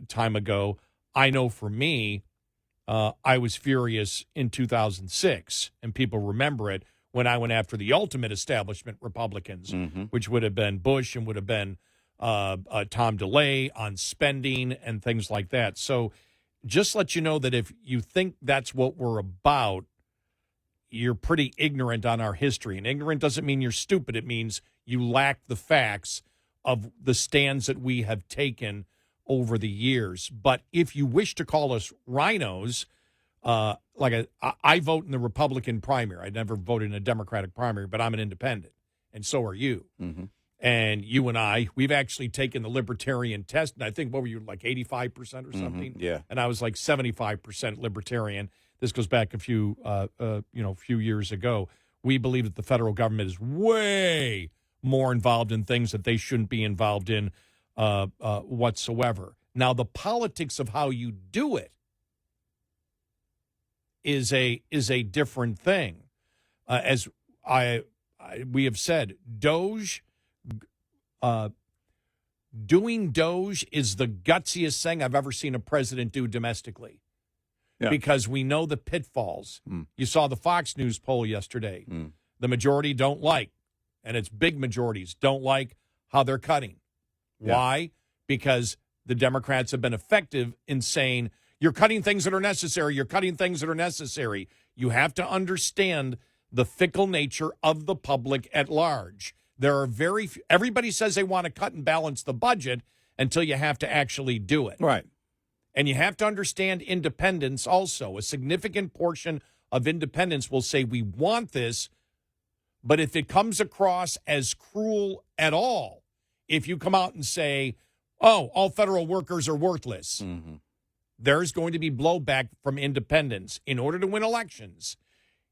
time ago. I know for me, I was furious in 2006, and people remember it, when I went after the ultimate establishment Republicans, which would have been Bush and would have been Tom DeLay on spending and things like that. So just let you know that if you think that's what we're about, you're pretty ignorant on our history. And ignorant doesn't mean you're stupid. It means you lack the facts of the stands that we have taken over the years. But if you wish to call us rhinos, I vote in the Republican primary. I never voted in a Democratic primary, but I'm an independent, and so are you. And you and I, we've actually taken the libertarian test, and I think, what were you, like 85% or something? Yeah. And I was like 75% libertarian. This goes back a few years ago. We believe that the federal government is way more involved in things that they shouldn't be involved in whatsoever. Now, the politics of how you do it is a different thing. As we have said, DOGE doing DOGE is the gutsiest thing I've ever seen a president do domestically. Yeah. Because we know the pitfalls. You saw the Fox News poll yesterday. The majority don't like, and it's big majorities, don't like how they're cutting. Yeah. Why? Because the Democrats have been effective in saying, you're cutting things that are necessary. You're cutting things that are necessary. You have to understand the fickle nature of the public at large. There are very few, everybody says they want to cut and balance the budget until you have to actually do it. Right. And you have to understand independence also. A significant portion of independents will say, we want this, but if it comes across as cruel at all, if you come out and say, oh, all federal workers are worthless, there's going to be blowback from independents. In order to win elections,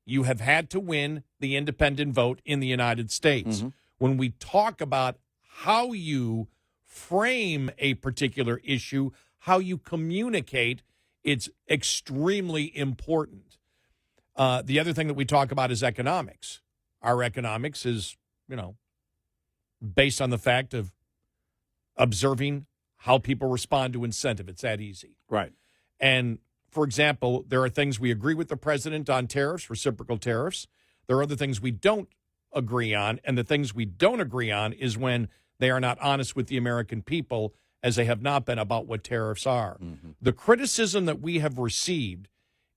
you have had to win the independent vote in the United States. When we talk about how you frame a particular issue, how you communicate, it's extremely important. The other thing that we talk about is economics. Our economics is, based on the fact of observing how people respond to incentive. It's that easy. Right. And, for example, there are things we agree with the president on tariffs, reciprocal tariffs. There are other things we don't agree on, and the things we don't agree on is when they are not honest with the American people, as they have not been about what tariffs are. The criticism that we have received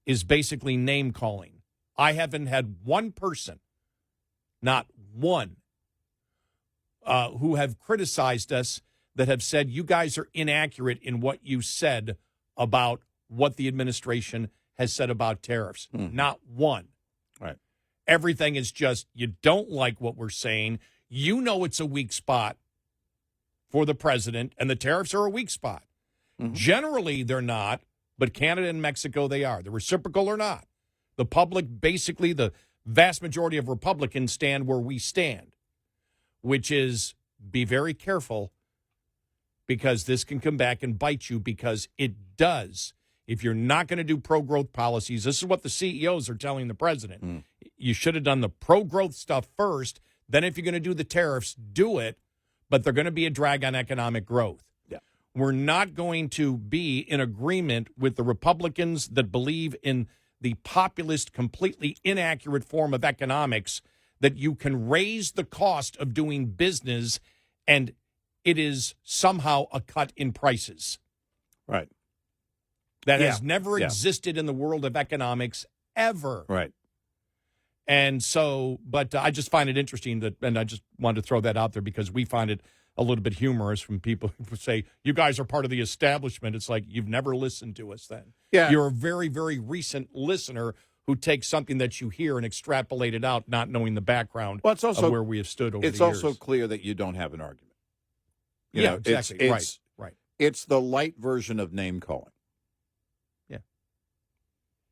is basically name-calling. I haven't had one person, not one, who have criticized us that have said, you guys are inaccurate in what you said about what the administration has said about tariffs. Not one. Right. Everything is just, you don't like what we're saying. You know it's a weak spot for the president, and the tariffs are a weak spot. Generally, they're not, but Canada and Mexico, they are. The reciprocal or not. The public, basically, the vast majority of Republicans stand where we stand, which is be very careful, because this can come back and bite you, because it does. If you're not going to do pro-growth policies, this is what the CEOs are telling the president. You should have done the pro-growth stuff first. Then if you're going to do the tariffs, do it. But they're going to be a drag on economic growth. Yeah. We're not going to be in agreement with the Republicans that believe in the populist, completely inaccurate form of economics, that you can raise the cost of doing business and it is somehow a cut in prices. Right. That has never existed in the world of economics ever. Right. And so, but I just find it interesting that, and I just wanted to throw that out there because we find it a little bit humorous from people who say, you guys are part of the establishment. It's like, you've never listened to us then. Yeah. You're a very, very recent listener who takes something that you hear and extrapolate it out, not knowing the background Well, it's also, of where we have stood over the years. It's also clear that you don't have an argument. You know, exactly. Right. It's the light version of name calling. Yeah.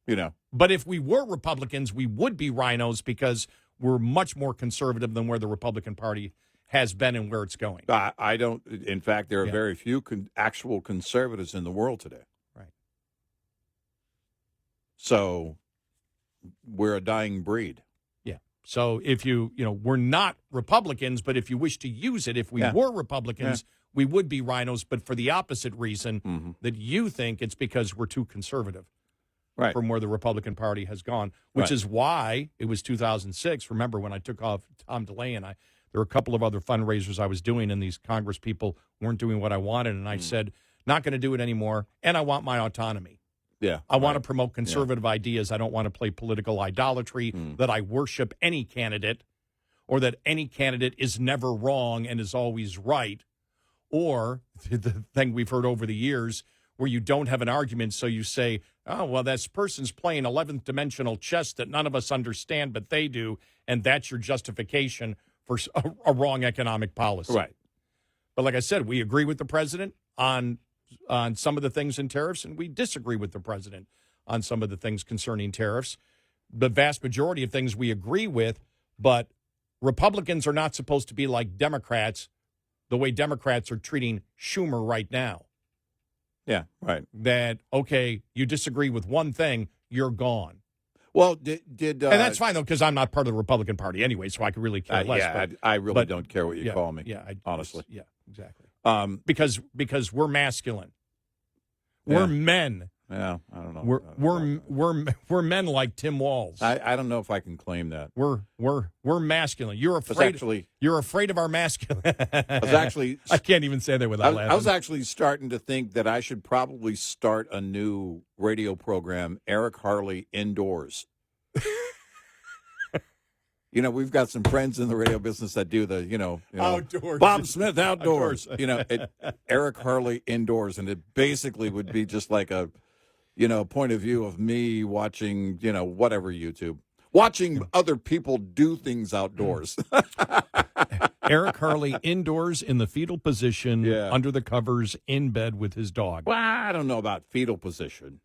You know. But if we were Republicans, we would be rhinos because we're much more conservative than where the Republican Party has been and where it's going. I don't. In fact, there are very few actual conservatives in the world today. Right. So we're a dying breed. Yeah. So if we're not Republicans, but if you wish to use it, if we were Republicans, we would be rhinos, but for the opposite reason that you think it's because we're too conservative. Right. From where the Republican Party has gone, which is why it was 2006. Remember when I took off Tom DeLay and there were a couple of other fundraisers I was doing, and these Congress people weren't doing what I wanted, and I said, not going to do it anymore, and I want my autonomy. Yeah, I want to promote conservative ideas. I don't want to play political idolatry, that I worship any candidate, or that any candidate is never wrong and is always right, or the thing we've heard over the years where you don't have an argument, so you say, oh, well, this person's playing 11th dimensional chess that none of us understand, but they do, and that's your justification for a wrong economic policy. Right. But like I said, we agree with the president on some of the things in tariffs, and we disagree with the president on some of the things concerning tariffs. The vast majority of things we agree with, but Republicans are not supposed to be like Democrats, the way Democrats are treating Schumer right now. Yeah, right. That, okay, you disagree with one thing, you're gone. Well, did and that's fine, though, because I'm not part of the Republican Party anyway, so I could really care less. I really don't care what you call me, Yeah, honestly. Yeah, exactly. Because we're masculine. We're men. Yeah, I don't know. We're men like Tim Walz. I don't know if I can claim that. We're masculine. You're afraid of our masculine. I can't even say that without laughing. I was actually starting to think that I should probably start a new radio program, Eric Harley Indoors. We've got some friends in the radio business that do the, outdoors. Bob Smith Outdoors. Eric Harley Indoors, and it basically would be just like a point of view of me watching, whatever YouTube, watching other people do things outdoors. Eric Harley indoors in the fetal position, under the covers, in bed with his dog. Well, I don't know about fetal position.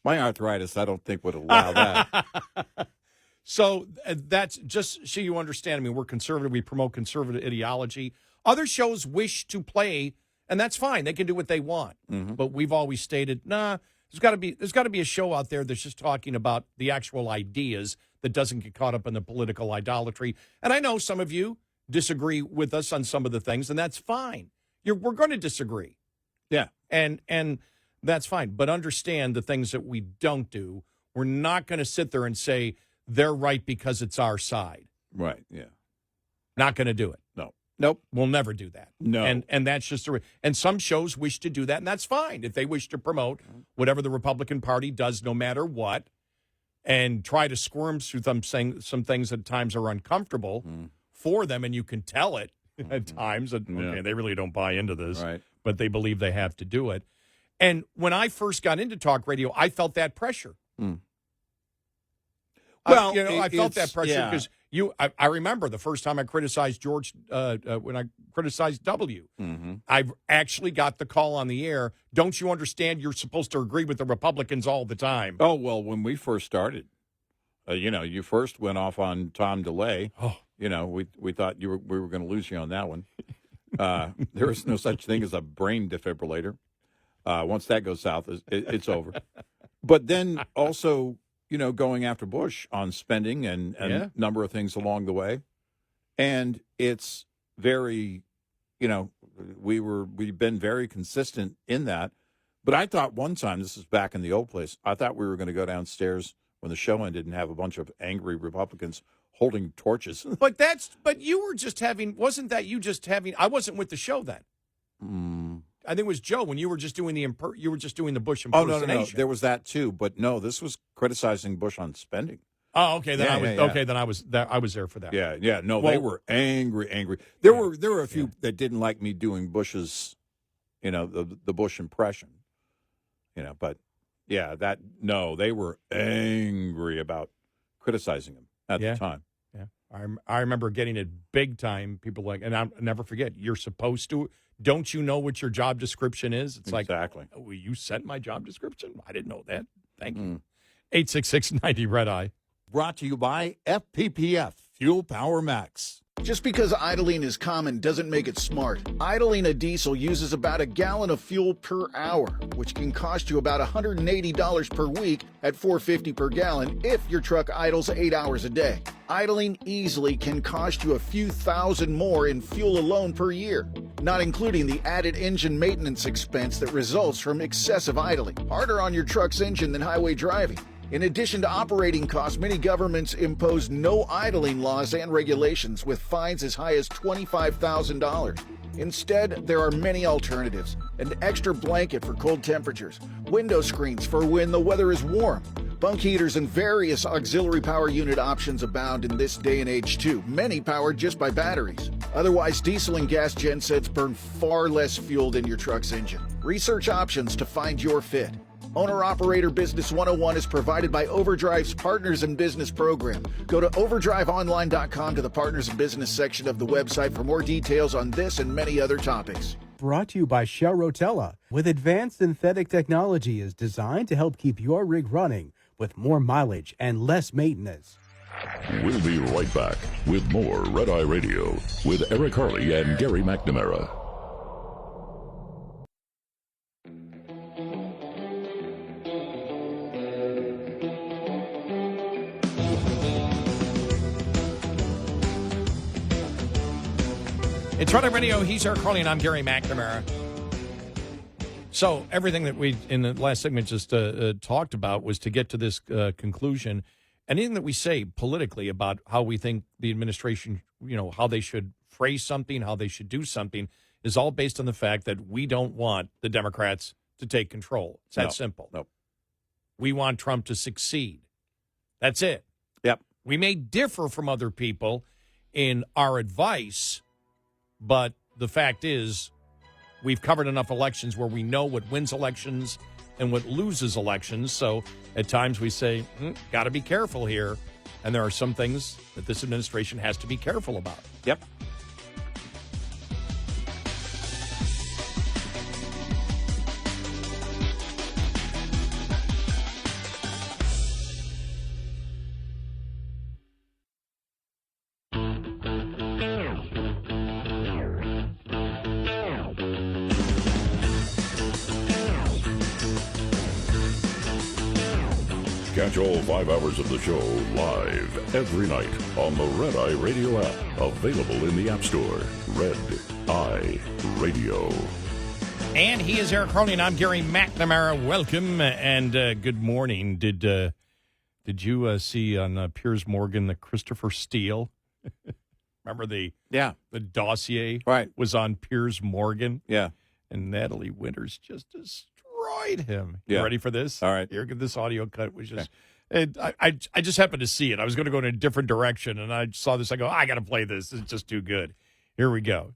My arthritis, I don't think would allow that. So that's just so you understand. I mean, we're conservative. We promote conservative ideology. Other shows wish to play, and that's fine. They can do what they want. Mm-hmm. But we've always stated, there's got to be a show out there that's just talking about the actual ideas that doesn't get caught up in the political idolatry. And I know some of you disagree with us on some of the things, and that's fine. We're going to disagree. Yeah. And that's fine. But understand the things that we don't do. We're not going to sit there and say they're right because it's our side. Right, yeah. Not going to do it. No. Nope. We'll never do that. No. And that's just and some shows wish to do that, and that's fine. If they wish to promote whatever the Republican Party does no matter what and try to squirm through them saying some things at times are uncomfortable for them, and you can tell it at times that they really don't buy into this, right, but they believe they have to do it. And when I first got into talk radio, I felt that pressure. Well, I felt that pressure because I remember the first time I criticized George when I criticized W. I actually got the call on the air. Don't you understand? You're supposed to agree with the Republicans all the time. Oh well, when we first started, you first went off on Tom DeLay. Oh, we thought we were going to lose you on that one. There is no such thing as a brain defibrillator. Once that goes south, it's over. But then also, going after Bush on spending and number of things along the way. And it's very, we've been very consistent in that. But I thought one time, this is back in the old place, I thought we were going to go downstairs when the show ended and have a bunch of angry Republicans holding torches. But you were just wasn't that you just having, I wasn't with the show then. I think it was Joe when you were just doing the Bush impersonation. Oh no, there was that too, but no, this was criticizing Bush on spending. Oh, okay, then I was there for that. Yeah. No, they were angry. There were a few that didn't like me doing Bush's, the Bush impression. But they were angry about criticizing him at the time. Yeah, I remember getting it big time. People and I'll never forget. You're supposed to. Don't you know what your job description is? It's exactly. Like, oh, you sent my job description? I didn't know that. Thank you. 866-90 Red Eye. Brought to you by FPPF, Fuel Power Max. Just because idling is common doesn't make it smart. Idling a diesel uses about a gallon of fuel per hour, which can cost you about $180 per week at $4.50 per gallon if your truck idles 8 hours a day. Idling easily can cost you a few thousand more in fuel alone per year, not including the added engine maintenance expense that results from excessive idling. Harder on your truck's engine than highway driving. In addition to operating costs, many governments impose no idling laws and regulations with fines as high as $25,000. Instead, there are many alternatives. An extra blanket for cold temperatures, window screens for when the weather is warm, bunk heaters, and various auxiliary power unit options abound in this day and age too, many powered just by batteries. Otherwise, diesel and gas gensets burn far less fuel than your truck's engine. Research options to find your fit. Owner-Operator Business 101 is provided by Overdrive's Partners in Business program. Go to overdriveonline.com to the Partners in Business section of the website for more details on this and many other topics. Brought to you by Shell Rotella. With advanced synthetic technology is designed to help keep your rig running with more mileage and less maintenance. We'll be right back with more Red Eye Radio with Eric Harley and Gary McNamara. It's Running Radio. He's Eric Harley, and I'm Gary McNamara. So everything that we, in the last segment, just talked about was to get to this conclusion. Anything that we say politically about how we think the administration, how they should phrase something, how they should do something, is all based on the fact that we don't want the Democrats to take control. It's that simple. Nope. We want Trump to succeed. That's it. Yep. We may differ from other people in our advice, but the fact is we've covered enough elections where we know what wins elections and what loses elections. So at times we say, got to be careful here. And there are some things that this administration has to be careful about. Yep. Catch all 5 hours of the show live every night on the Red Eye Radio app. Available in the App Store. Red Eye Radio. And he is Eric Harley, and I'm Gary McNamara. Welcome and good morning. Did you see on Piers Morgan the Christopher Steele? Remember the dossier was on Piers Morgan? Yeah. And Natalie Winters just destroyed him. Yeah. You ready for this? All right. Here, this audio cut was just... I just happened to see it. I was going to go in a different direction, and I saw this. I go, I got to play this. It's just too good. Here we go.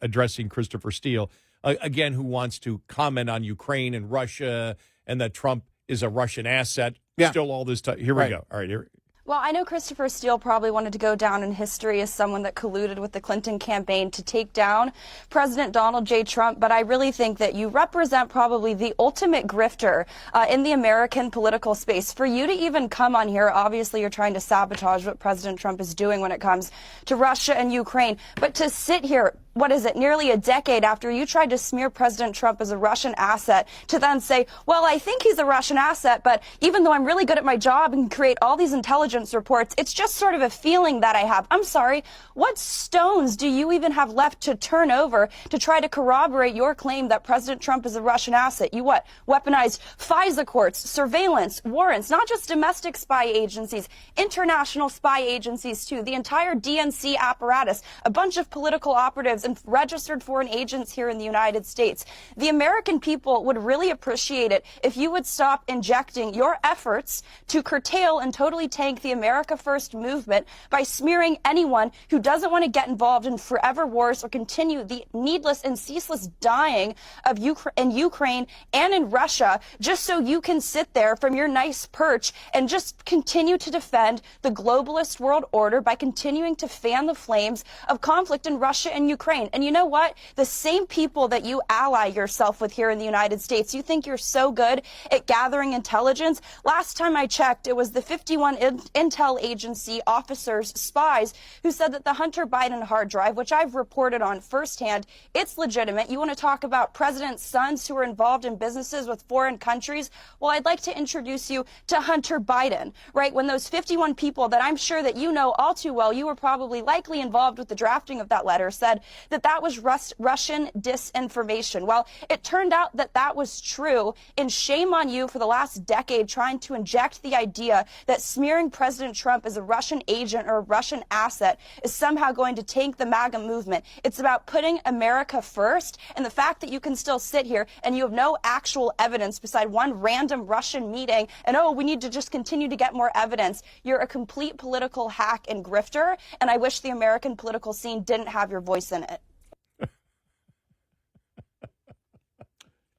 Addressing Christopher Steele, again, who wants to comment on Ukraine and Russia and that Trump is a Russian asset. Yeah. Still all this time. Here we go. All right, here. Well, I know Christopher Steele probably wanted to go down in history as someone that colluded with the Clinton campaign to take down President Donald J. Trump, but I really think that you represent probably the ultimate grifter in the American political space. For you to even come on here, obviously you're trying to sabotage what President Trump is doing when it comes to Russia and Ukraine, but to sit here, what is it, nearly a decade after you tried to smear President Trump as a Russian asset, to then say, well, I think he's a Russian asset, but even though I'm really good at my job and create all these intelligence reports, it's just sort of a feeling that I have. I'm sorry, what stones do you even have left to turn over to try to corroborate your claim that President Trump is a Russian asset? You what? Weaponized FISA courts, surveillance, warrants, not just domestic spy agencies, international spy agencies too, the entire DNC apparatus, a bunch of political operatives and registered foreign agents here in the United States. The American people would really appreciate it if you would stop injecting your efforts to curtail and totally tank the America First movement by smearing anyone who doesn't want to get involved in forever wars or continue the needless and ceaseless dying of Ukraine and in Russia, just so you can sit there from your nice perch and just continue to defend the globalist world order by continuing to fan the flames of conflict in Russia and Ukraine. And you know what? The same people that you ally yourself with here in the United States, you think you're so good at gathering intelligence. Last time I checked, it was the 51 intel agency officers, spies, who said that the Hunter Biden hard drive, which I've reported on firsthand, it's legitimate. You want to talk about president's sons who are involved in businesses with foreign countries? Well, I'd like to introduce you to Hunter Biden, right? When those 51 people that I'm sure that you know all too well, you were probably likely involved with the drafting of that letter, said that was Russian disinformation. Well, it turned out that that was true, and shame on you for the last decade trying to inject the idea that smearing President Trump as a Russian agent or a Russian asset is somehow going to tank the MAGA movement. It's about putting America first, and the fact that you can still sit here and you have no actual evidence beside one random Russian meeting, and we need to just continue to get more evidence. You're a complete political hack and grifter, and I wish the American political scene didn't have your voice in it.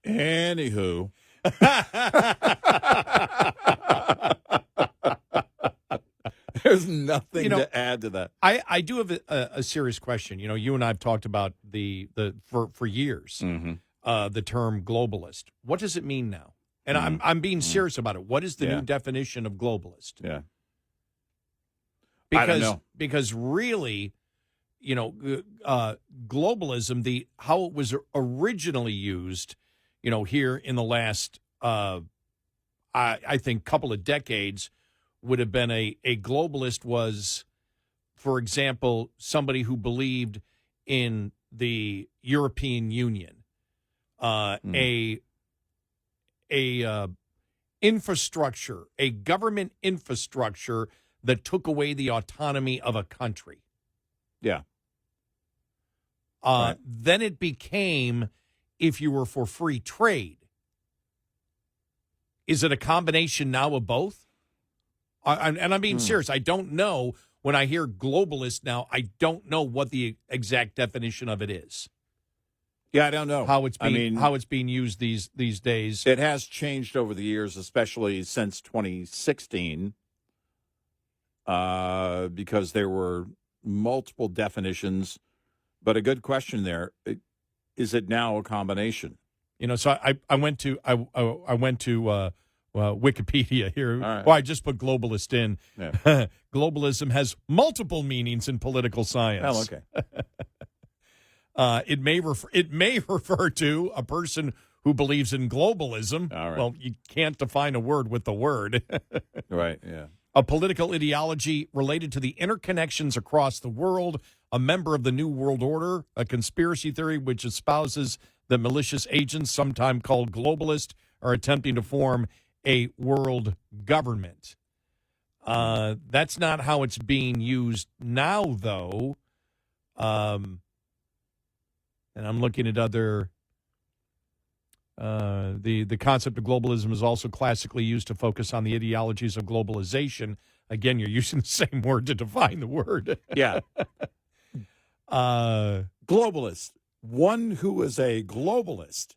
Anywho. There's nothing to add to that. I do have a serious question. You and I have talked about for years, the term globalist. What does it mean now? And I'm being serious about it. What is the new definition of globalist? Yeah. Because, I don't know. Because really, globalism, how it was originally used, here in the last, I think, couple of decades, would have been a globalist was, for example, somebody who believed in the European Union, a infrastructure, a government infrastructure that took away the autonomy of a country. Yeah. Then it became, if you were for free trade. Is it a combination now of both? And I'm being serious. I don't know. When I hear globalist now, I don't know what the exact definition of it is. Yeah, I don't know how it's being used these days. It has changed over the years, especially since 2016, because there were multiple definitions. But a good question there: is it now a combination? You know, so I went to Wikipedia here. Right. Well, I just put globalist in. Yeah. Globalism has multiple meanings in political science. Oh, okay. It may refer to a person who believes in globalism. All right. Well, you can't define a word with the word. Right, yeah. A political ideology related to the interconnections across the world, a member of the New World Order, a conspiracy theory which espouses that malicious agents, sometimes called globalists, are attempting to form a world government. That's not how it's being used now, though. And I'm looking at other. The concept of globalism is also classically used to focus on the ideologies of globalization. Again, you're using the same word to define the word. Yeah. Globalist. One who is a globalist.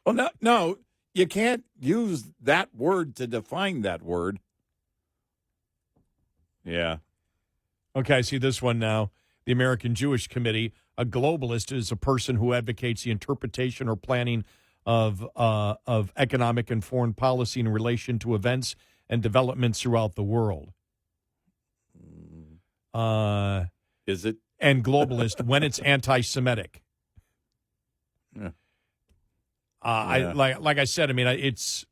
Well, no, you can't use that word to define that word. Yeah. Okay, I see this one now. The American Jewish Committee. A globalist is a person who advocates the interpretation or planning of economic and foreign policy in relation to events and developments throughout the world. Is it? And globalist when it's anti-Semitic. Yeah. Like I said, I mean, it's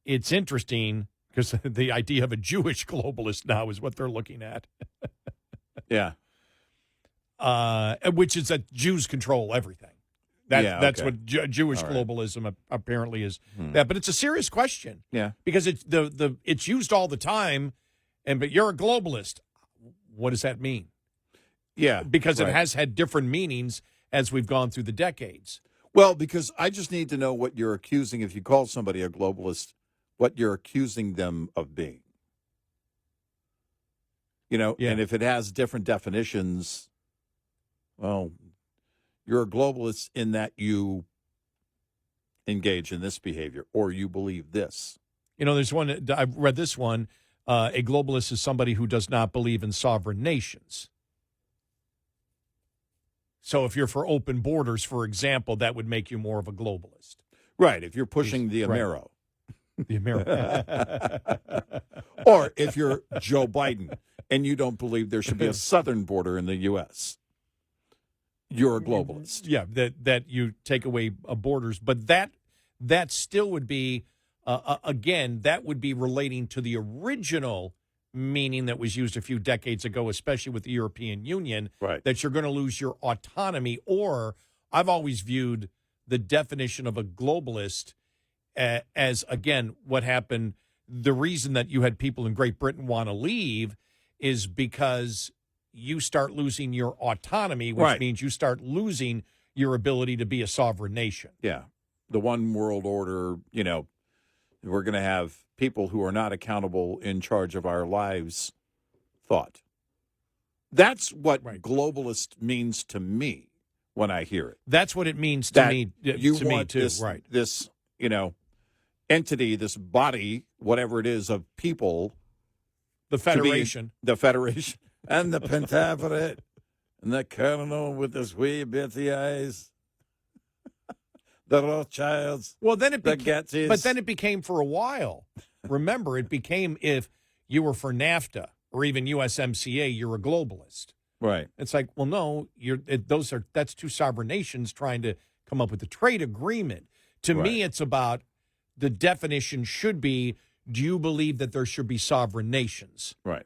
interesting because the idea of a Jewish globalist now is what they're looking at. Yeah. Which is that Jews control everything. That's okay. what Jewish All right. globalism apparently is. Yeah, but it's a serious question. Yeah. Because it's used all the time, but you're a globalist. What does that mean? Yeah. Because right. it has had different meanings as we've gone through the decades. Well, because I just need to know what you're accusing, if you call somebody a globalist, what you're accusing them of being. You know, Yeah. and if it has different definitions, well, you're a globalist in that you engage in this behavior or you believe this. You know, there's one, I've read this one. A globalist is somebody who does not believe in sovereign nations. So if you're for open borders, for example, that would make you more of a globalist. Right, if you're pushing the Right. Amero. The American. Or if you're Joe Biden and you don't believe there should be a southern border in the U.S., you're a globalist. Yeah, that you take away borders. But that still would be, again, that would be relating to the original meaning that was used a few decades ago, especially with the European Union, Right. that you're going to lose your autonomy. Or I've always viewed the definition of a globalist as, again, what happened. The reason that you had people in Great Britain want to leave is because you start losing your autonomy, which Right. means you start losing your ability to be a sovereign nation. Yeah. The one world order, you know, we're going to have people who are not accountable in charge of our lives thought. That's what globalist means to me when I hear it. That's what it means to That me. you to want me too. this, Right. this, you know, entity, this body, whatever it is of people. The Federation. The Federation. And the Pentaveret. And the Colonel with his wee bitty eyes. The Rothschilds. Well, then it the became, Getzys. but then it became for a while. Remember, it became if you were for NAFTA or even USMCA, you're a globalist. Right. It's like, well, no, that's two sovereign nations trying to come up with a trade agreement. To me, it's about the definition should be: do you believe that there should be sovereign nations? Right.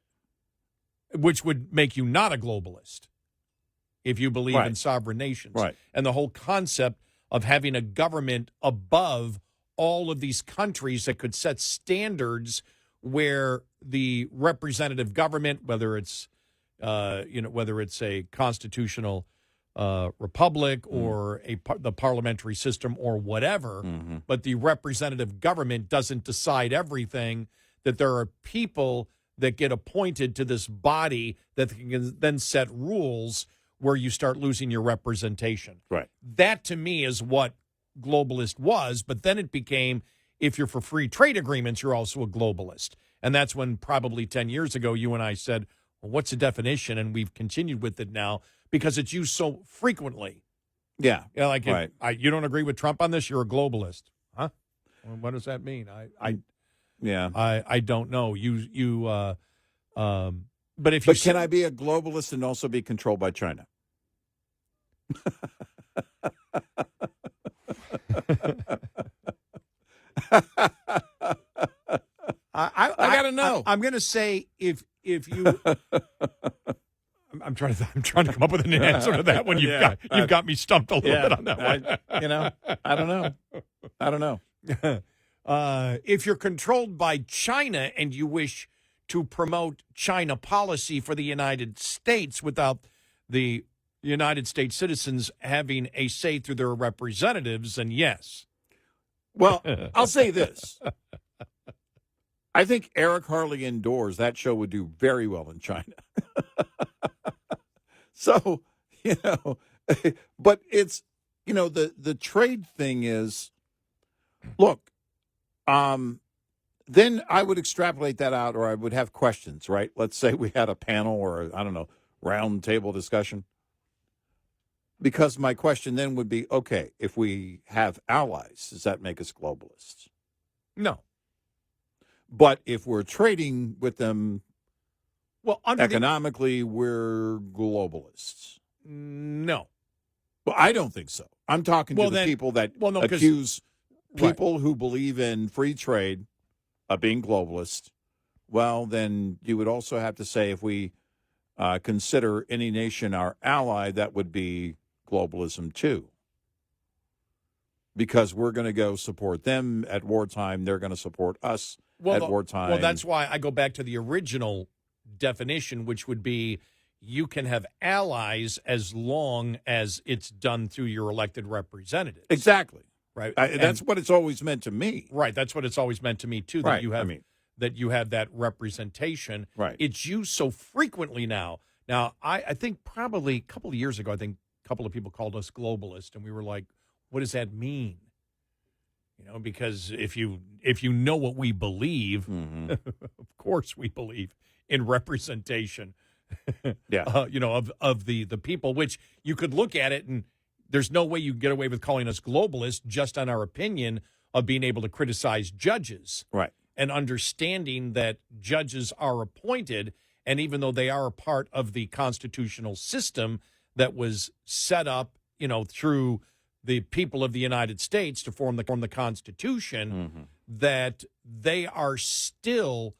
which would make you not a globalist if you believe in sovereign nations. Right. And the whole concept of having a government above all of these countries that could set standards where the representative government, whether it's whether it's a constitutional republic or the parliamentary system or whatever, but the representative government doesn't decide everything, that there are people that get appointed to this body that can then set rules where you start losing your representation. Right. That, to me, is what globalist was, but then it became, if you're for free trade agreements, you're also a globalist. And that's when probably 10 years ago you and I said, well, what's the definition? And we've continued with it now because it's used so frequently. Yeah. You know, like, you don't agree with Trump on this, you're a globalist. Huh? Well, what does that mean? I don't know. But if you can I be a globalist and also be controlled by China? I gotta know. I'm gonna say if you. I'm trying to come up with an answer to that one. You've got me stumped a little bit on that one. I don't know. If you're controlled by China and you wish to promote China policy for the United States without the United States citizens having a say through their representatives, then yes. Well, I'll say this. I think Eric Harley Indoors, that show would do very well in China. So, but it's, the trade thing is, look, then I would extrapolate that out, or I would have questions, right? Let's say we had a panel or, round table discussion. Because my question then would be, okay, if we have allies, does that make us globalists? No. But if we're trading with them, well, economically, we're globalists. No. Well, I don't think so. I'm talking to the people that accuse people who believe in free trade of being globalist. Well, then you would also have to say if we consider any nation our ally, that would be globalism too. Because we're going to go support them at wartime. They're going to support us at wartime. Well, that's why I go back to the original definition, which would be you can have allies as long as it's done through your elected representatives. Exactly. Right. That's what it's always meant to me. Right. That's what it's always meant to me, too, that you have that you have that representation. Right. It's used so frequently now. Now, I think probably a couple of years ago, a couple of people called us globalist, and we were like, what does that mean? Because if you know what we believe, of course we believe in representation. Yeah. Of the people, which you could look at it and there's no way you can get away with calling us globalists just on our opinion of being able to criticize judges. Right. And understanding that judges are appointed, and even though they are a part of the constitutional system that was set up, through the people of the United States to form the Constitution, that they are still,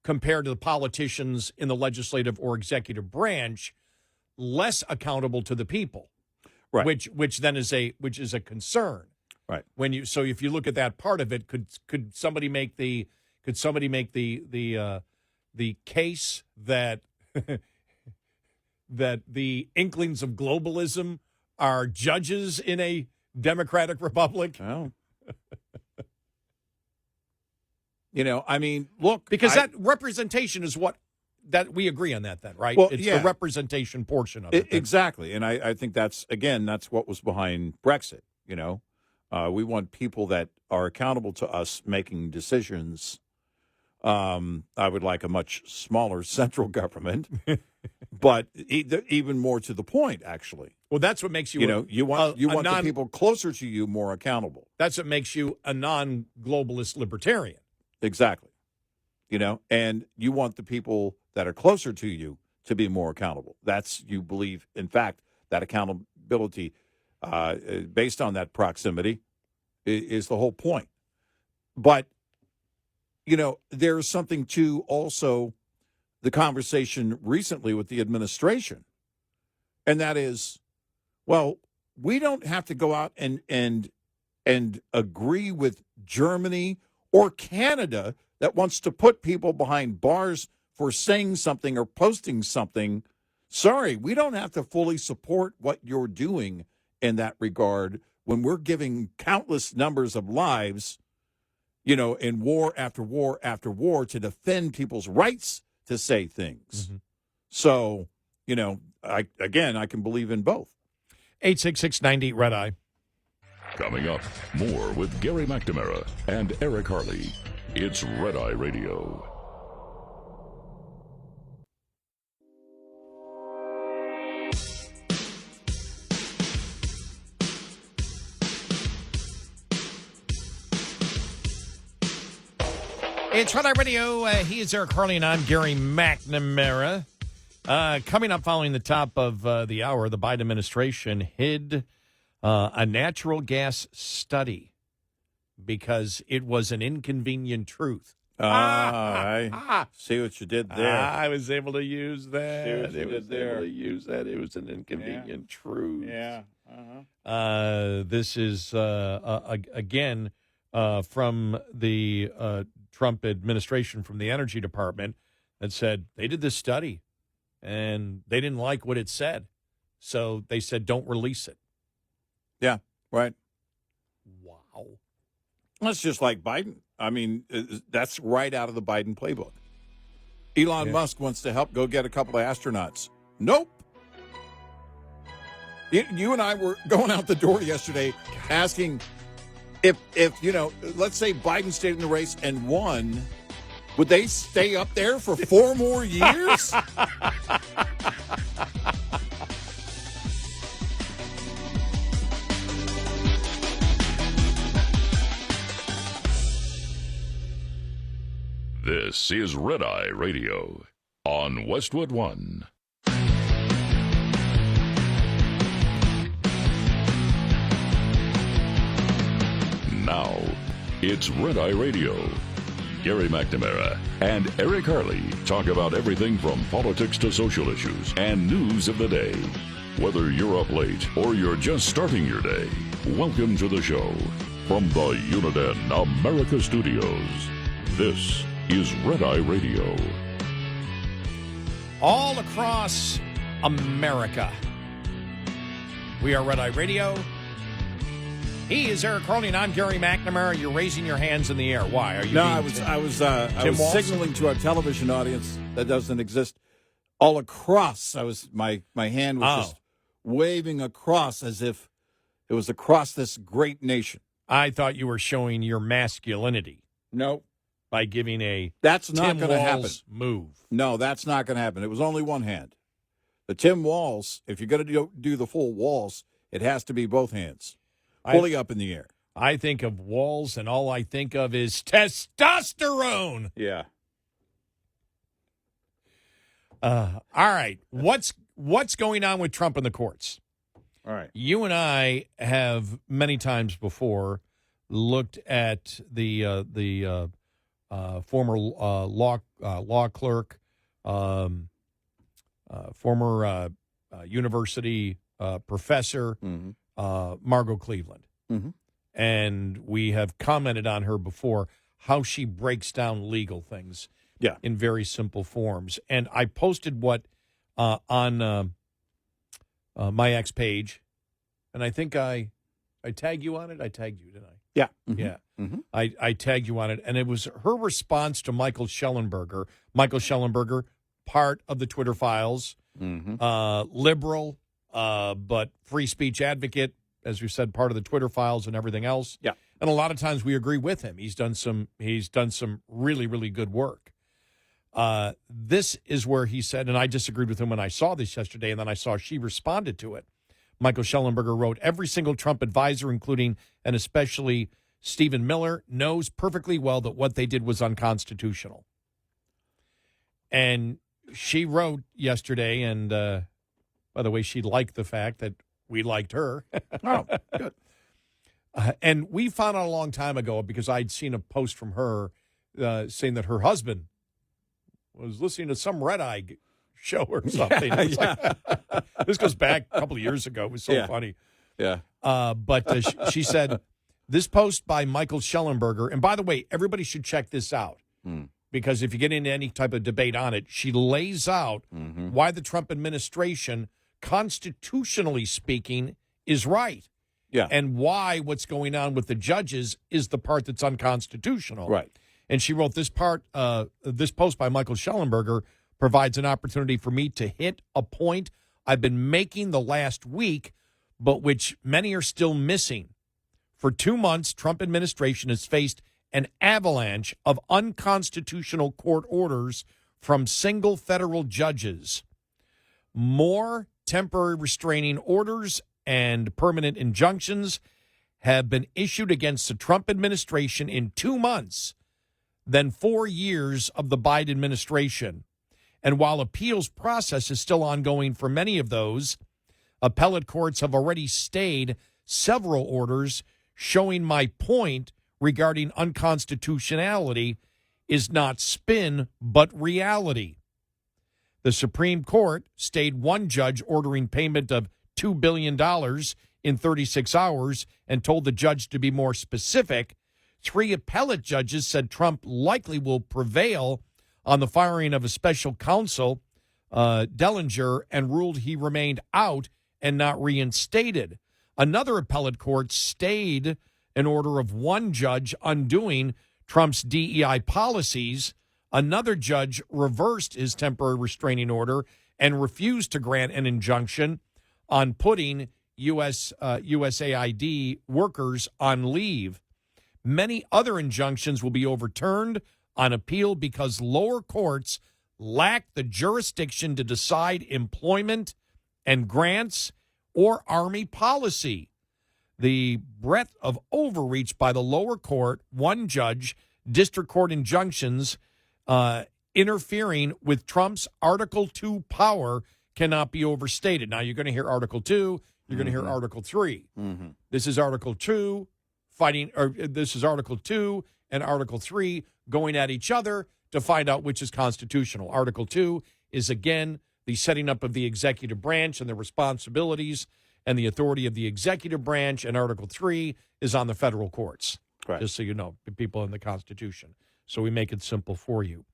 compared to the politicians in the legislative or executive branch, less accountable to the people. Right. Which then is a concern. Right. If you look at that part of it, could somebody make the case that that the inklings of globalism are judges in a democratic republic? Oh. Look, because that representation is that we agree on that then, right? Well, it's the representation portion of it. Exactly. And I think that's what was behind Brexit. We want people that are accountable to us making decisions. I would like a much smaller central government, but even more to the point, actually. Well, that's what makes you, you want the people closer to you more accountable. That's what makes you a non-globalist libertarian. Exactly. And you want the people that are closer to you to be more accountable. You believe, in fact, that accountability based on that proximity is the whole point. But, there's something to also the conversation recently with the administration, and that is, well, we don't have to go out and agree with Germany or Canada that wants to put people behind bars for saying something or posting something. Sorry, we don't have to fully support what you're doing in that regard when we're giving countless numbers of lives, in war after war after war to defend people's rights to say things. Mm-hmm. So, I can believe in both. 866-98 Red Eye. Coming up, more with Gary McNamara and Eric Harley. It's Red Eye Radio. It's Red Eye Radio. He is Eric Harley, and I'm Gary McNamara. Coming up following the top of the hour, the Biden administration hid a natural gas study because it was an inconvenient truth. I see what you did there. I was able to use that. See what you did there. It was an inconvenient truth. Yeah. This is, again, from the Trump administration, from the Energy Department, that said they did this study and they didn't like what it said. So they said, don't release it. Yeah, right. Wow. That's just like Biden. I mean, that's right out of the Biden playbook. Elon Musk wants to help go get a couple of astronauts. Nope. You and I were going out the door yesterday asking if let's say Biden stayed in the race and won, would they stay up there for 4 more years? This is Red Eye Radio on Westwood One. Now, it's Red Eye Radio. Gary McNamara and Eric Harley talk about everything from politics to social issues and news of the day. Whether you're up late or you're just starting your day, welcome to the show. From the Uniden America Studios, this is Red Eye Radio. All across America, we are Red Eye Radio. He is Eric Harley, and I'm Gary McNamara. You're raising your hands in the air. Why? Are you? No, I was Walz? signaling to our television audience that doesn't exist all across. My hand was just waving across as if it was across this great nation. I thought you were showing your masculinity. No. By giving a that's not Tim going to happen. Move. No, that's not going to happen. It was only one hand. The Tim Walz, if you're going to do the full Walz, it has to be both hands. Fully up in the air. I think of Walz, and all I think of is testosterone. Yeah. All right. What's going on with Trump in the courts? All right. You and I have many times before looked at the former law clerk, former university professor, Margot Cleveland. Mm-hmm. And we have commented on her before, how she breaks down legal things in very simple forms. And I posted what on my X page, and I think I tagged you on it. I tagged you, didn't I? Yeah. Mm-hmm. Yeah. Mm-hmm. I tagged you on it, and it was her response to Michael Schellenberger. Michael Schellenberger, part of the Twitter files, liberal, but free speech advocate, as we said, part of the Twitter files and everything else. Yeah. And a lot of times we agree with him. He's done some really, really good work. This is where he said, and I disagreed with him when I saw this yesterday, and then I saw she responded to it. Michael Schellenberger wrote, every single Trump advisor, including and especially Stephen Miller, knows perfectly well that what they did was unconstitutional. And she wrote yesterday, and by the way, she liked the fact that we liked her. Oh, good. And we found out a long time ago, because I'd seen a post from her saying that her husband was listening to some red-eye show or something. This goes back a couple of years ago. It was so funny. Yeah. But she said, this post by Michael Schellenberger, and by the way, everybody should check this out, because if you get into any type of debate on it, she lays out why the Trump administration, constitutionally speaking, is right. Yeah. And why what's going on with the judges is the part that's unconstitutional. Right. And she wrote this post by Michael Schellenberger provides an opportunity for me to hit a point I've been making the last week, but which many are still missing. For 2 months, Trump administration has faced an avalanche of unconstitutional court orders from single federal judges. More temporary restraining orders and permanent injunctions have been issued against the Trump administration in 2 months than 4 years of the Biden administration. And while appeals process is still ongoing for many of those, appellate courts have already stayed several orders showing my point regarding unconstitutionality is not spin, but reality. The Supreme Court stayed one judge ordering payment of $2 billion in 36 hours and told the judge to be more specific. 3 appellate judges said Trump likely will prevail on the firing of a special counsel, Dellinger, and ruled he remained out and not reinstated. Another appellate court stayed an order of one judge undoing Trump's DEI policies. Another judge reversed his temporary restraining order and refused to grant an injunction on putting USAID workers on leave. Many other injunctions will be overturned on appeal because lower courts lack the jurisdiction to decide employment and grants or Army policy. The breadth of overreach by the lower court, one judge, district court injunctions interfering with Trump's Article 2 power cannot be overstated. Now, you're going to hear Article 2, you're going to hear Article 3. This is Article 2 this is Article 2 and Article 3 going at each other to find out which is constitutional. Article 2 is, again, the setting up of the executive branch and the responsibilities and the authority of the executive branch, and Article 3 is on the federal courts, just so you know, the people in the Constitution. So we make it simple for you.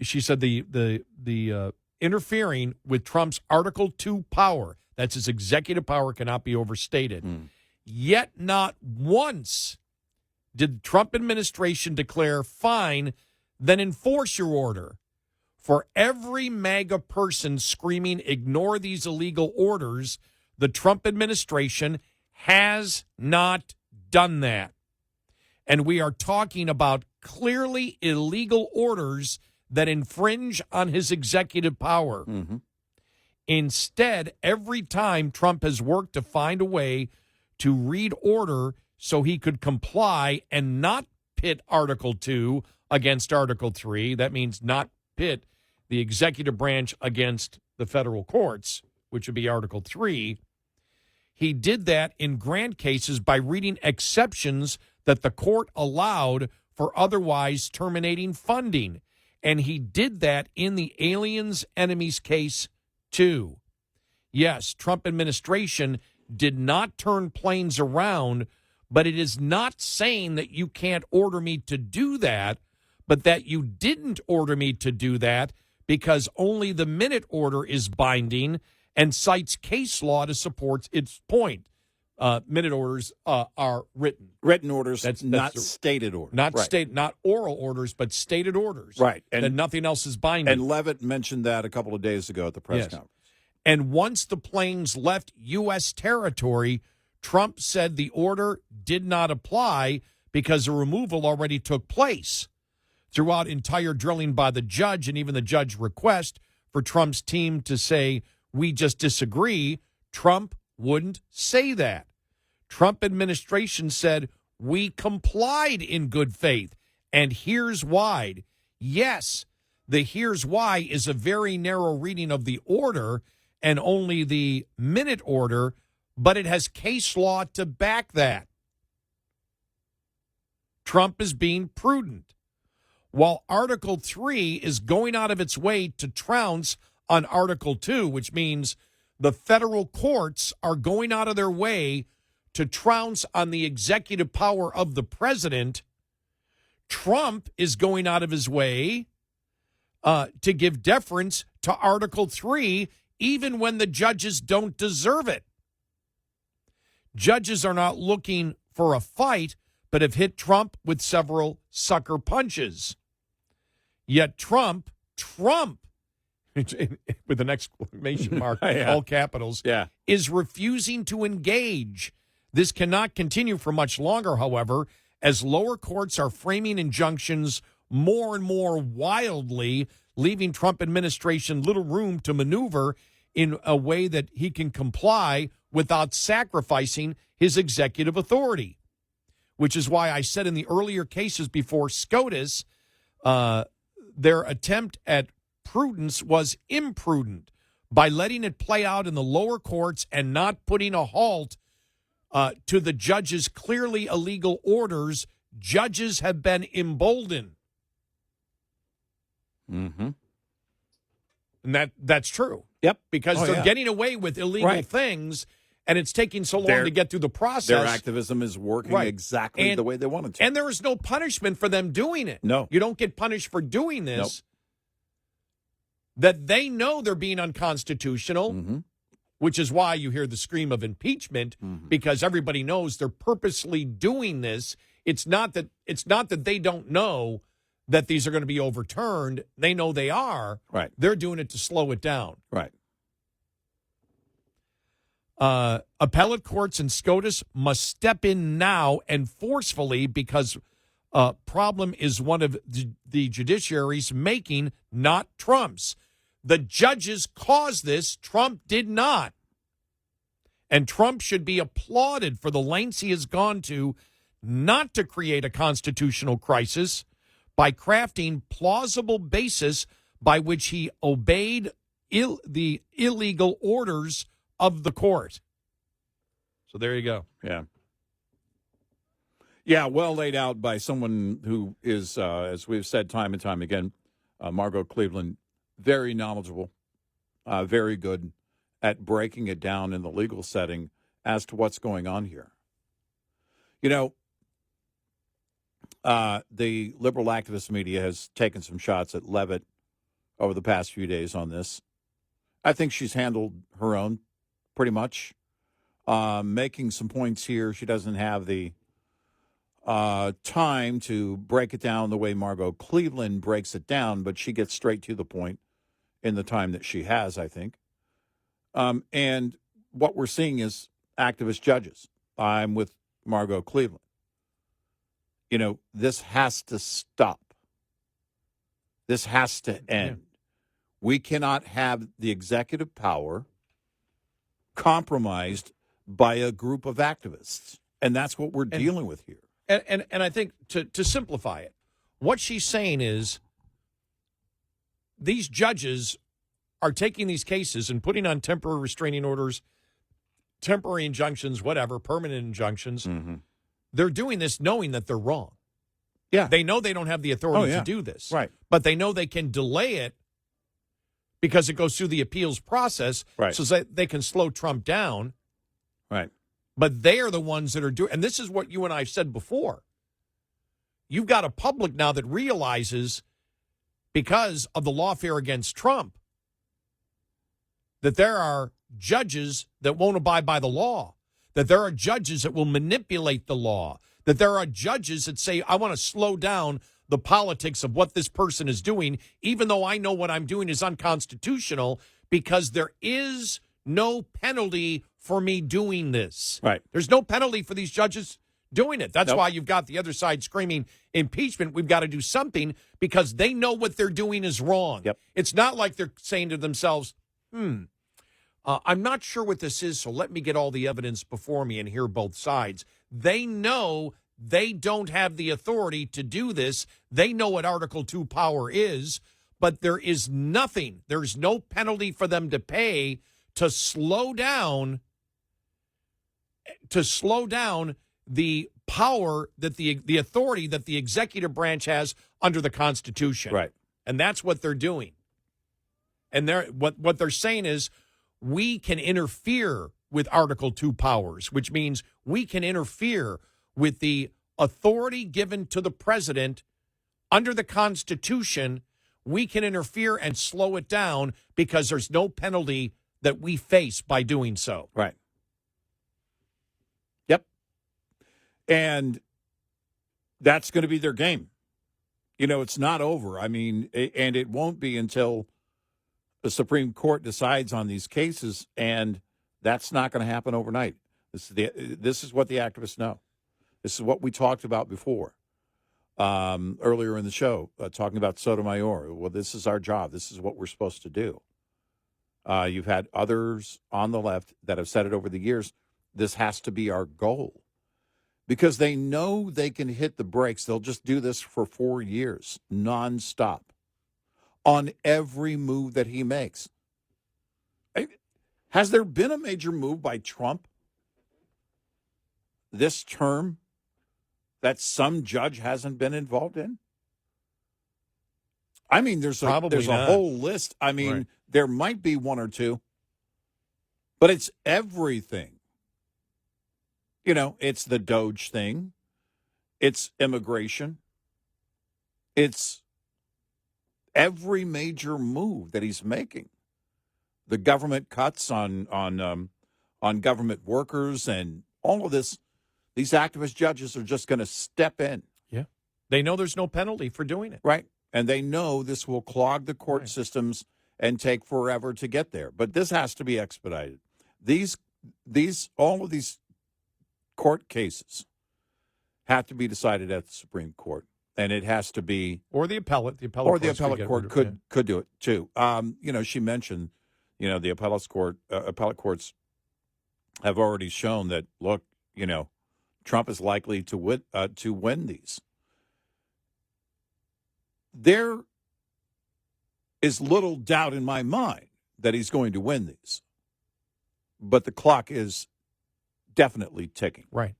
She said the interfering with Trump's Article 2 power, that's his executive power, cannot be overstated. Yet not once did the Trump administration declare, fine, then enforce your order. For every MAGA person screaming, ignore these illegal orders, the Trump administration has not done that. And we are talking about clearly illegal orders that infringe on his executive power. Instead, every time Trump has worked to find a way to read order so he could comply and not pit Article 2 against Article 3, that means not pit the executive branch against the federal courts, which would be Article 3, he did that in grant cases by reading exceptions that the court allowed for otherwise terminating funding. And he did that in the aliens enemies case, too. Yes, Trump administration did not turn planes around, but it is not saying that you can't order me to do that, but that you didn't order me to do that because only the minute order is binding and cites case law to support its point. Minute orders are written. Written orders, that's not stated orders. Not oral orders, but stated orders. Right. And nothing else is binding. And Levitt mentioned that a couple of days ago at the press conference. And once the planes left U.S. territory, Trump said the order did not apply because the removal already took place. Throughout entire drilling by the judge and even the judge request for Trump's team to say, we just disagree, Trump wouldn't say that. Trump administration said, we complied in good faith, and here's why. Yes, the here's why is a very narrow reading of the order and only the minute order, but it has case law to back that. Trump is being prudent. while Article 3 is going out of its way to trounce on Article 2, which means the federal courts are going out of their way to trounce on the executive power of the president. Trump is going out of his way to give deference to Article 3, even when the judges don't deserve it. Judges are not looking for a fight, but have hit Trump with several sucker punches. Yet Trump, with an exclamation mark, all capitals, is refusing to engage. This cannot continue for much longer, however, as lower courts are framing injunctions more and more wildly, leaving Trump administration little room to maneuver in a way that he can comply without sacrificing his executive authority, which is why I said in the earlier cases before SCOTUS, their attempt at prudence was imprudent by letting it play out in the lower courts and not putting a halt to the judges' clearly illegal orders. Judges have been emboldened. Mm-hmm. And that's true. Yep. Because they're getting away with illegal things, and it's taking so long to get through the process. Their activism is working exactly the way they wanted to. And there is no punishment for them doing it. No. You don't get punished for doing this. That they know they're being unconstitutional, which is why you hear the scream of impeachment, because everybody knows they're purposely doing this. It's not that they don't know that these are going to be overturned. They know they are. Right. They're doing it to slow it down. Right. Appellate courts and SCOTUS must step in now and forcefully, because problem is one of the judiciary's making, not Trump's. The judges caused this. Trump did not. And Trump should be applauded for the lengths he has gone to not to create a constitutional crisis by crafting plausible basis by which he obeyed the illegal orders of the court. So there you go. Yeah. Yeah, well laid out by someone who is, as we've said time and time again, Margot Cleveland, very knowledgeable, very good at breaking it down in the legal setting as to what's going on here. You know, the liberal activist media has taken some shots at Leavitt over the past few days on this. I think she's handled her own pretty much, making some points here. She doesn't have the time to break it down the way Margot Cleveland breaks it down, but she gets straight to the point in the time that she has, I think. And what we're seeing is activist judges. I'm with Margot Cleveland. You know, this has to stop. This has to end. Yeah. We cannot have the executive power compromised by a group of activists. And that's what we're dealing with here. And I think to simplify it, what she's saying is these judges are taking these cases and putting on temporary restraining orders, temporary injunctions, whatever, permanent injunctions. Mm-hmm. They're doing this knowing that they're wrong. Yeah. They know they don't have the authority to do this. Right. But they know they can delay it because it goes through the appeals process. Right. So they can slow Trump down. Right. But they are the ones that are doing, and this is what you and I have said before. You've got a public now that realizes, because of the lawfare against Trump, that there are judges that won't abide by the law, that there are judges that will manipulate the law, that there are judges that say, I want to slow down the politics of what this person is doing, even though I know what I'm doing is unconstitutional, because there is no penalty for me doing this. Right. There's no penalty for these judges doing it. That's why you've got the other side screaming impeachment. We've got to do something, because they know what they're doing is wrong. Yep. It's not like they're saying to themselves, I'm not sure what this is, so let me get all the evidence before me and hear both sides. They know they don't have the authority to do this. They know what Article 2 power is, but there is nothing. There's no penalty for them to pay to slow down the power that the authority that the executive branch has under the Constitution. Right. And that's what they're doing. And what they're saying is we can interfere with Article 2 powers, which means we can interfere with the authority given to the president under the Constitution. We can interfere and slow it down because there's no penalty that we face by doing so. Right. Yep. And that's going to be their game. You know, it's not over. I mean, and it won't be until the Supreme Court decides on these cases, and that's not going to happen overnight. This is what the activists know. This is what we talked about before, earlier in the show, talking about Sotomayor. Well, this is our job. This is what we're supposed to do. You've had others on the left that have said it over the years. This has to be our goal. Because they know they can hit the brakes. They'll just do this for 4 years, nonstop, on every move that he makes. Has there been a major move by Trump this term that some judge hasn't been involved in? I mean, there's a whole list. I mean, right. There might be one or two, but it's everything. You know, it's the DOGE thing. It's immigration. It's every major move that he's making. The government cuts on government workers and all of this. These activist judges are just going to step in. Yeah. They know there's no penalty for doing it. Right. And they know this will clog the court systems and take forever to get there. But this has to be expedited. All of these court cases have to be decided at the Supreme Court, and it has to be the appellate court could do it too. She mentioned, the appellate courts have already shown that, look, Trump is likely to win these. There is little doubt in my mind that he's going to win these, but the clock is definitely ticking. Right.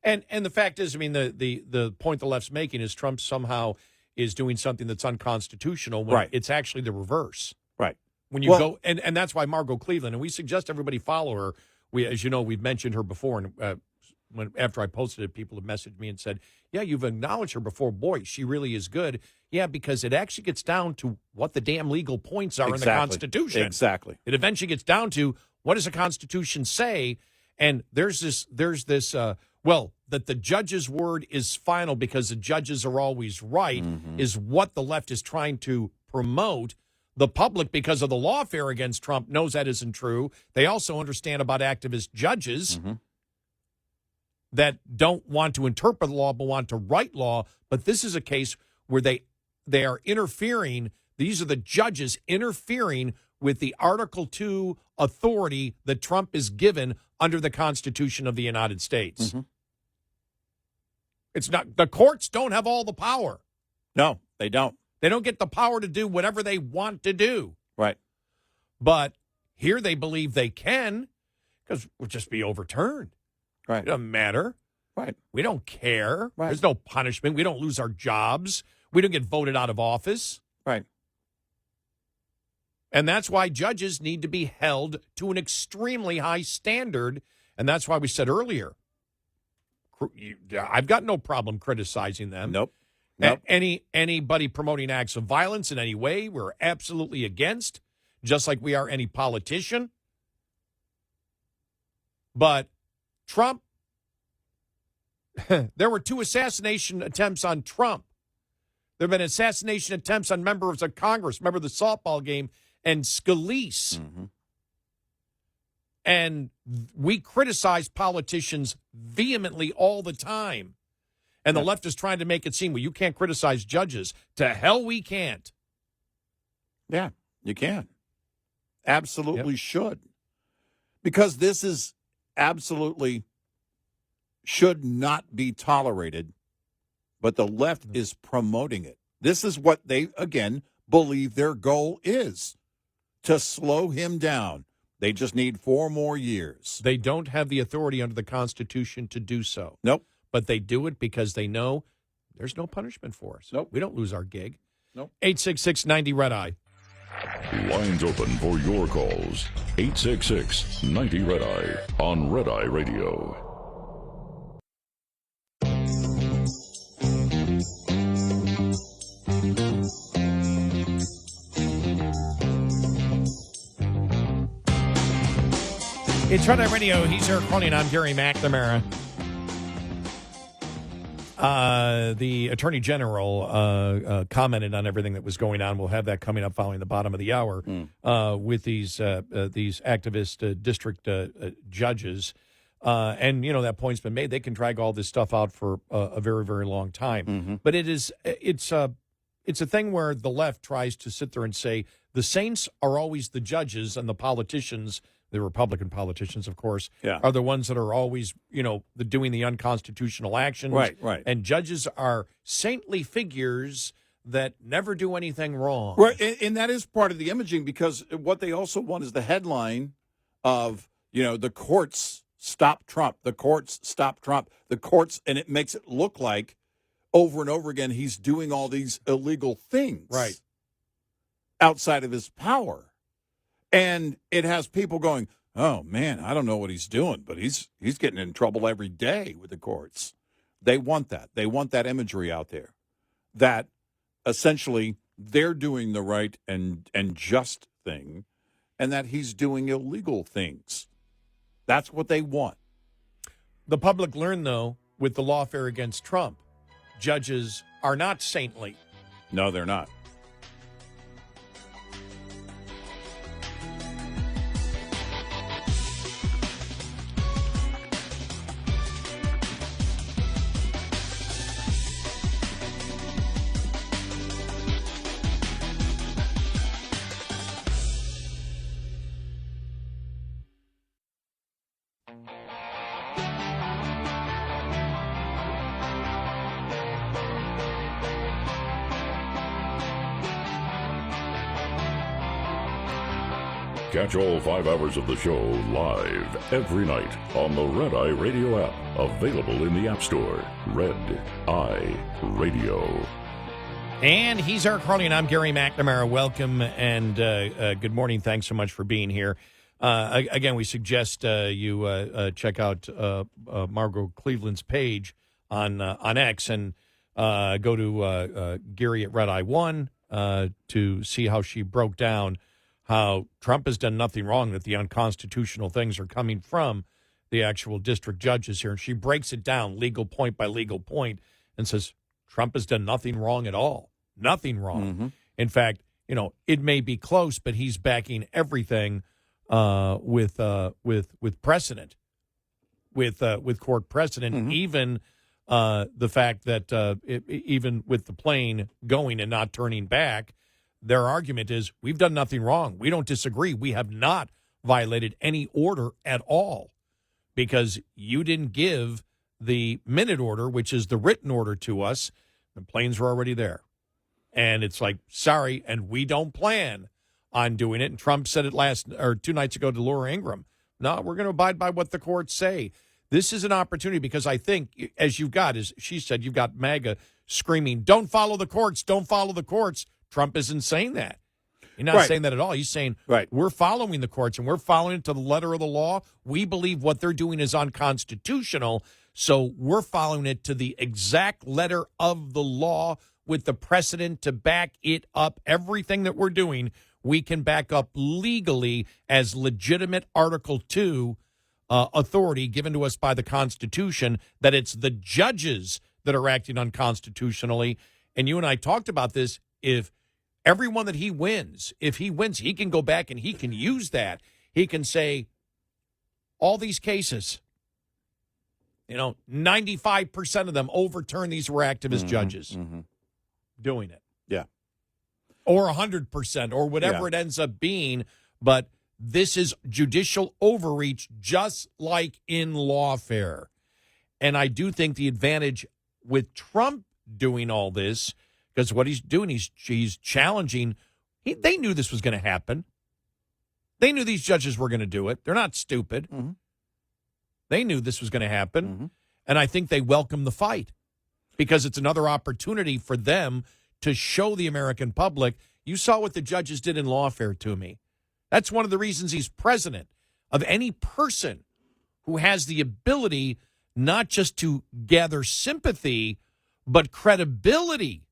And the fact is, I mean, the point the left's making is Trump somehow is doing something that's unconstitutional when it's actually the reverse. Right. When you go, and that's why Margot Cleveland, and we suggest everybody follow her. As you know, we've mentioned her before, and after I posted it, people have messaged me and said, yeah, you've acknowledged her before. Boy, she really is good. Yeah, because it actually gets down to what the damn legal points are in the Constitution. Exactly. It eventually gets down to what does the Constitution say? And there's this, that the judge's word is final because the judges are always right, is what the left is trying to promote. The public, because of the lawfare against Trump, knows that isn't true. They also understand about activist judges that don't want to interpret the law but want to write law. But this is a case where they are interfering. These are the judges interfering with the Article 2 authority that Trump is given under the Constitution of the United States. It's not, the courts don't have all the power. No, they don't. They don't get the power to do whatever they want to do. Right. But here they believe they can because we'll just be overturned. Right. It doesn't matter. Right. We don't care. Right. There's no punishment. We don't lose our jobs. We don't get voted out of office. Right. And that's why judges need to be held to an extremely high standard. And that's why we said earlier, I've got no problem criticizing them. Nope. Anybody promoting acts of violence in any way, we're absolutely against, just like we are any politician. But Trump, there were 2 assassination attempts on Trump. There have been assassination attempts on members of Congress, remember the softball game, and Scalise. And we criticize politicians vehemently all the time. And the left is trying to make it seem, well, you can't criticize judges. To hell we can't. Yeah, you can. Absolutely should. Because this is absolutely should not be tolerated, but the left is promoting it. This is what they, again, believe their goal is, to slow him down. They just need 4 more years. They don't have the authority under the Constitution to do so. Nope. But they do it because they know there's no punishment for us. Nope. We don't lose our gig. Nope. 866-90-RED-EYE. Lines open for your calls. 866-90-RED-EYE on Red Eye Radio. It's Red Eye Radio. He's Eric Harley, and I'm Gary McNamara. The Attorney General commented on everything that was going on. We'll have that coming up following the bottom of the hour with these activist district judges. And, you know, that point's been made. They can drag all this stuff out for a very, very long time. But it's a thing where the left tries to sit there and say the saints are always the judges and the politicians, the Republican politicians, of course, are the ones that are always, you know, doing the unconstitutional actions. Right. And judges are saintly figures that never do anything wrong. Right, and that is part of the imaging, because what they also want is the headline of, you know, the courts stop Trump, the courts stop Trump, the courts, and it makes it look like over and over again he's doing all these illegal things outside of his power. And it has people going, oh, man, I don't know what he's doing, but he's getting in trouble every day with the courts. They want that. They want that imagery out there, that essentially they're doing the right and just thing, and that he's doing illegal things. That's what they want. The public learned, though, with the lawfare against Trump, judges are not saintly. No, they're not. Catch all 5 hours of the show live every night on the Red Eye Radio app, available in the App Store. Red Eye Radio. And he's Eric Harley, and I'm Gary McNamara. Welcome and good morning. Thanks so much for being here. Again, we suggest you check out Margot Cleveland's page on X and go to Gary at Red Eye 1 to see how she broke down how Trump has done nothing wrong, that the unconstitutional things are coming from the actual district judges here. And she breaks it down legal point by legal point and says Trump has done nothing wrong at all. Nothing wrong. In fact, you know, it may be close, but he's backing everything with precedent, with court precedent, even the fact that even with the plane going and not turning back, their argument is we've done nothing wrong. We don't disagree. We have not violated any order at all because you didn't give the minute order, which is the written order, to us. The planes were already there. And it's like, sorry, and we don't plan on doing it. And Trump said it 2 nights ago to Laura Ingraham. No, we're going to abide by what the courts say. This is an opportunity because I think, as you've got, as she said, you've got MAGA screaming, don't follow the courts, don't follow the courts. Trump isn't saying that. He's not saying that at all. He's saying, we're following the courts and we're following it to the letter of the law. We believe what they're doing is unconstitutional, so we're following it to the exact letter of the law with the precedent to back it up. Everything that we're doing, we can back up legally as legitimate Article 2 authority given to us by the Constitution, that it's the judges that are acting unconstitutionally. And you and I talked about this. If everyone that he wins, he can go back and he can use that. He can say, all these cases, 95% of them overturn. These were activist judges doing it. Yeah. Or 100% or whatever it ends up being. But this is judicial overreach, just like in lawfare. And I do think the advantage with Trump doing all this, because what he's doing, he's challenging. They knew this was going to happen. They knew these judges were going to do it. They're not stupid. They knew this was going to happen. And I think they welcome the fight because it's another opportunity for them to show the American public. You saw what the judges did in lawfare to me. That's one of the reasons he's president. Of any person who has the ability not just to gather sympathy, but credibility.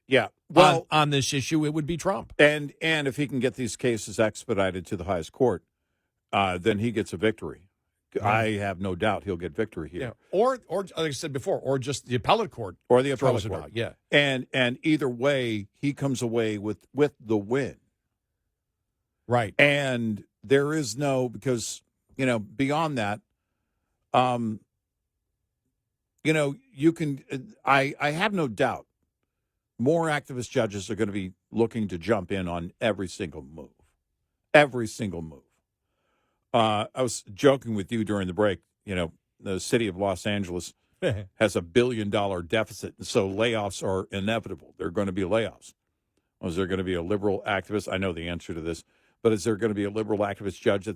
Yeah, well, on this issue, it would be Trump. And if he can get these cases expedited to the highest court, then he gets a victory. I have no doubt he'll get victory here. Yeah. Or like I said before, or just the appellate court. Or the appellate throws it court. out. Yeah. And either way, he comes away with the win. Right. And there is no, because, beyond that, you can, I have no doubt more activist judges are going to be looking to jump in on every single move. Every single move. I was joking with you during the break. The city of Los Angeles has $1 billion deficit, and so layoffs are inevitable. There are going to be layoffs. Is there going to be a liberal activist? I know the answer to this, but is there going to be a liberal activist judge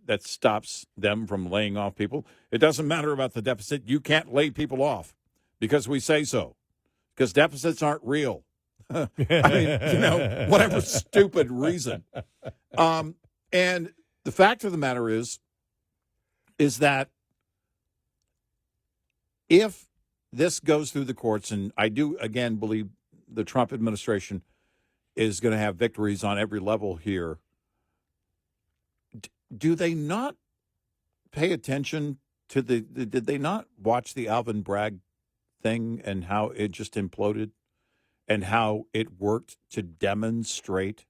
that stops them from laying off people? It doesn't matter about the deficit. You can't lay people off because we say so, because deficits aren't real. I mean, whatever stupid reason. And the fact of the matter is that if this goes through the courts, and I do, again, believe the Trump administration is going to have victories on every level here, do they not pay attention to did they not watch the Alvin Bragg thing and how it just imploded and how it worked to demonstrate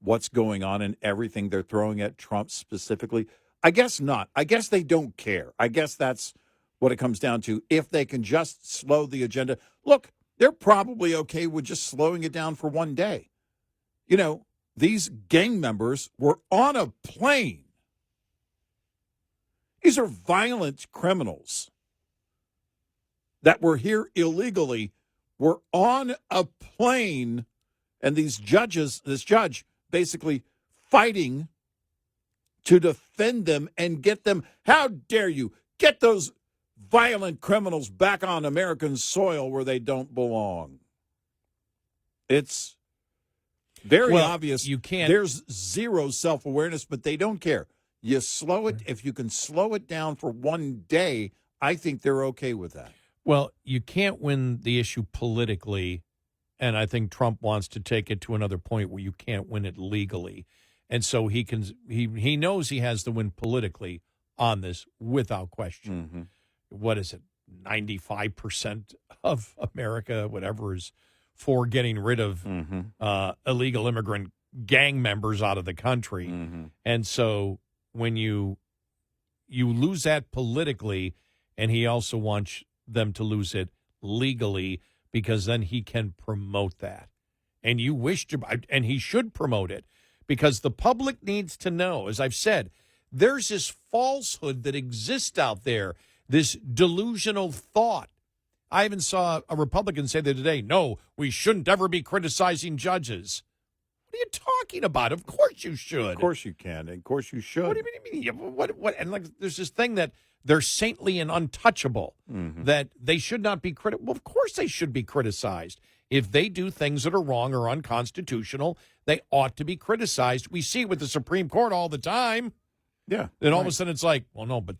what's going on and everything they're throwing at Trump specifically? I guess not. I guess they don't care. I guess that's what it comes down to. If they can just slow the agenda. Look, they're probably okay with just slowing it down for one day. These gang members were on a plane. These are violent criminals that were here illegally, were on a plane, and this judge basically fighting to defend them and get them. How dare you get those violent criminals back on American soil where they don't belong? It's very obvious. You can't. There's zero self-awareness, but they don't care. You slow it. If you can slow it down for one day, I think they're okay with that. Well, you can't win the issue politically, and I think Trump wants to take it to another point where you can't win it legally. And so he knows he has to win politically on this without question. Mm-hmm. What is it? 95% of America, whatever, is for getting rid of illegal immigrant gang members out of the country. Mm-hmm. And so when you lose that politically, and he also wants them to lose it legally, because then he can promote that. And and he should promote it, because the public needs to know, as I've said, there's this falsehood that exists out there, this delusional thought. I even saw a Republican say that today, no, we shouldn't ever be criticizing judges. What are you talking about? Of course you should. Of course you can. Of course you should. What do you mean? What? And there's this thing that they're saintly and untouchable, that they should not be critical. Well, of course they should be criticized. If they do things that are wrong or unconstitutional, they ought to be criticized. We see it with the Supreme Court all the time. Yeah. Then all of a sudden it's like, well, no, but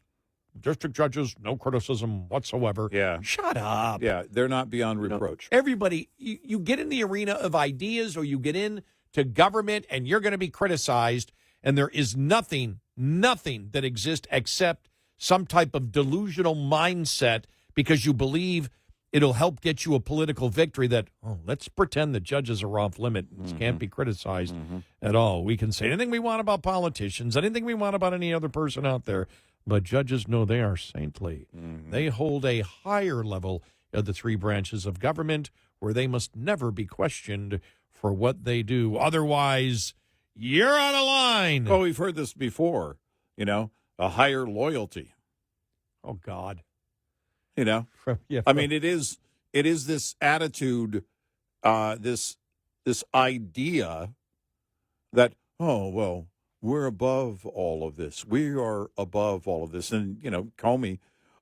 district judges, no criticism whatsoever. Yeah. Shut up. Yeah, they're not beyond reproach. Everybody, you get in the arena of ideas, or you get into government, and you're going to be criticized, and there is nothing that exists except some type of delusional mindset, because you believe it'll help get you a political victory, that, let's pretend that judges are off limit and can't be criticized at all. We can say anything we want about politicians, anything we want about any other person out there, but judges know they are saintly. They hold a higher level of the three branches of government, where they must never be questioned for what they do. Otherwise, you're out of line. Oh, we've heard this before, a higher loyalty. Oh, God. I mean, it is this attitude, this idea that, we're above all of this. We are above all of this. And, Comey,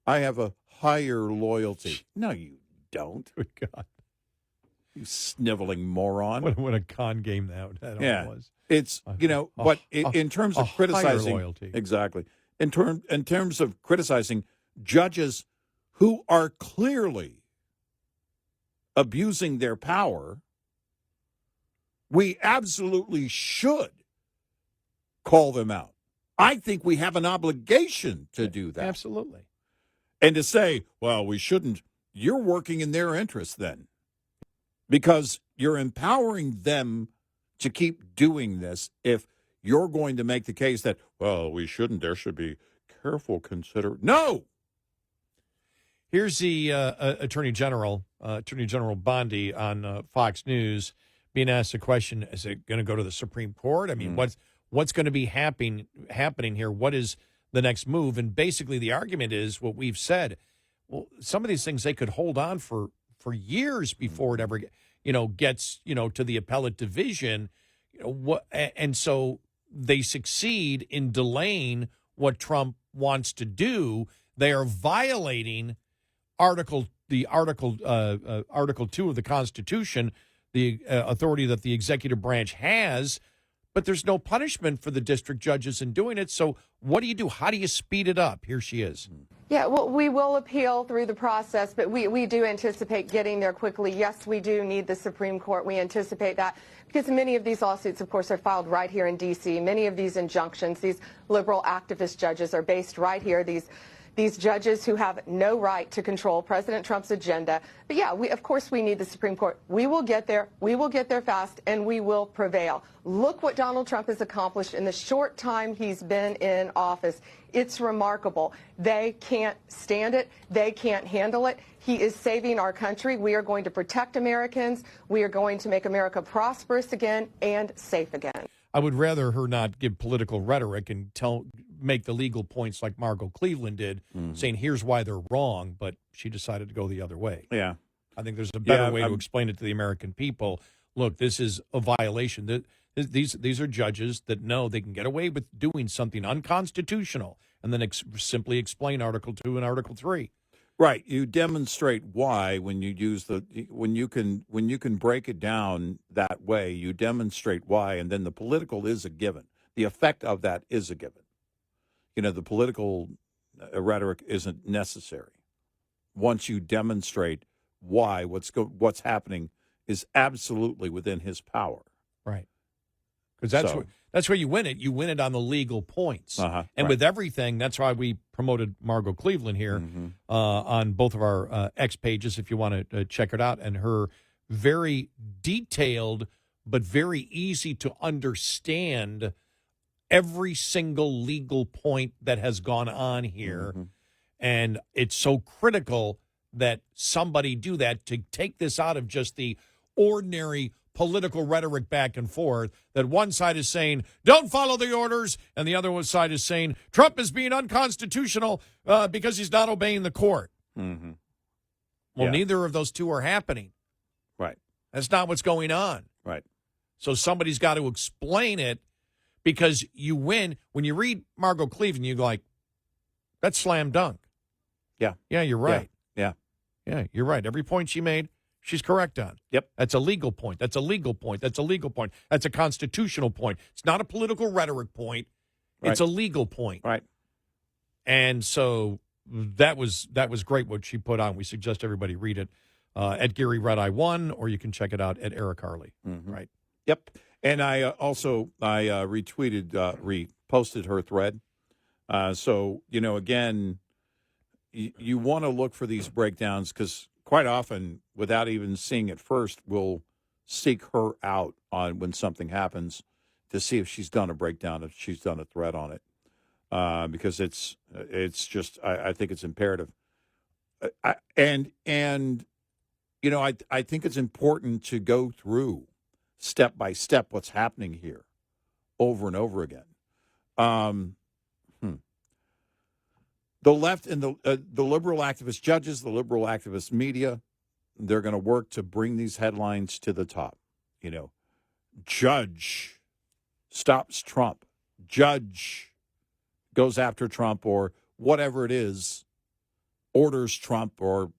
I have a higher loyalty. No, you don't. Good God. You sniveling moron. What a con game that all was. It's, but in terms of criticizing. Loyalty. Exactly. In terms of criticizing judges who are clearly abusing their power, we absolutely should call them out. I think we have an obligation to do that. Absolutely. And to say, well, we shouldn't, you're working in their interest then, because you're empowering them to keep doing this. If you're going to make the case that, well, we shouldn't, there should be careful No! Here's the Attorney General Bondi on Fox News being asked the question, is it going to go to the Supreme Court? I mean, what's going to be happening here? What is the next move? And basically the argument is what we've said. Well, some of these things they could hold on for years before it ever gets to the appellate division. And so they succeed in delaying what Trump wants to do. They are violating Article 2 of the Constitution, the authority that the executive branch has, but there's no punishment for the district judges in doing it. So what do you do? How do you speed it up? Here she is. Yeah, well, we will appeal through the process, but we do anticipate getting there quickly. Yes, we do need the Supreme Court. We anticipate that because many of these lawsuits, of course, are filed right here in D.C. Many of these injunctions, these liberal activist judges are based right here. These judges who have no right to control President Trump's agenda. But yeah, of course we need the Supreme Court. We will get there. We will get there fast, and we will prevail. Look what Donald Trump has accomplished in the short time he's been in office. It's remarkable. They can't stand it. They can't handle it. He is saving our country. We are going to protect Americans. We are going to make America prosperous again and safe again. I would rather her not give political rhetoric and make the legal points like Margot Cleveland did, saying here's why they're wrong, but she decided to go the other way. Yeah. I think there's a better way to explain it to the American people. Look, this is a violation. These are judges that know they can get away with doing something unconstitutional and then simply explain Article 2 and Article 3. Right. You demonstrate why when you use when you can break it down that way, you demonstrate why, and then the political is a given. The effect of that is a given. The political rhetoric isn't necessary. Once you demonstrate why what's happening is absolutely within his power. Right. Because that's where you win it. You win it on the legal points. And with everything, that's why we promoted Margot Cleveland here on both of our X pages, if you want to check it out. And her very detailed but very easy to understand every single legal point that has gone on here. And it's so critical that somebody do that to take this out of just the ordinary political rhetoric back and forth, that one side is saying, don't follow the orders, and the other side is saying, Trump is being unconstitutional because he's not obeying the court. Well, neither of those two are happening. Right. That's not what's going on. Right. So somebody's got to explain it, because you win. When you read Margot Cleveland, you're like, that's slam dunk. Yeah. Yeah, you're right. Yeah. Yeah, you're right. Every point she made, she's correct on. Yep. That's a legal point. That's a legal point. That's a legal point. That's a constitutional point. It's not a political rhetoric point. Right. It's a legal point. Right. And so that was great what she put on. We suggest everybody read it at Gary Red Eye 1, or you can check it out at Eric Harley. Right. Yep. And I reposted her thread. So, again, you want to look for these breakdowns, because quite often, without even seeing it first, we'll seek her out on when something happens to see if she's done a breakdown, if she's done a thread on it, because it's just, I think it's imperative. I think it's important to go through step by step what's happening here over and over again. The left and the liberal activist judges, the liberal activist media, they're going to work to bring these headlines to the top. Judge stops Trump. Judge goes after Trump, or whatever it is, orders Trump, or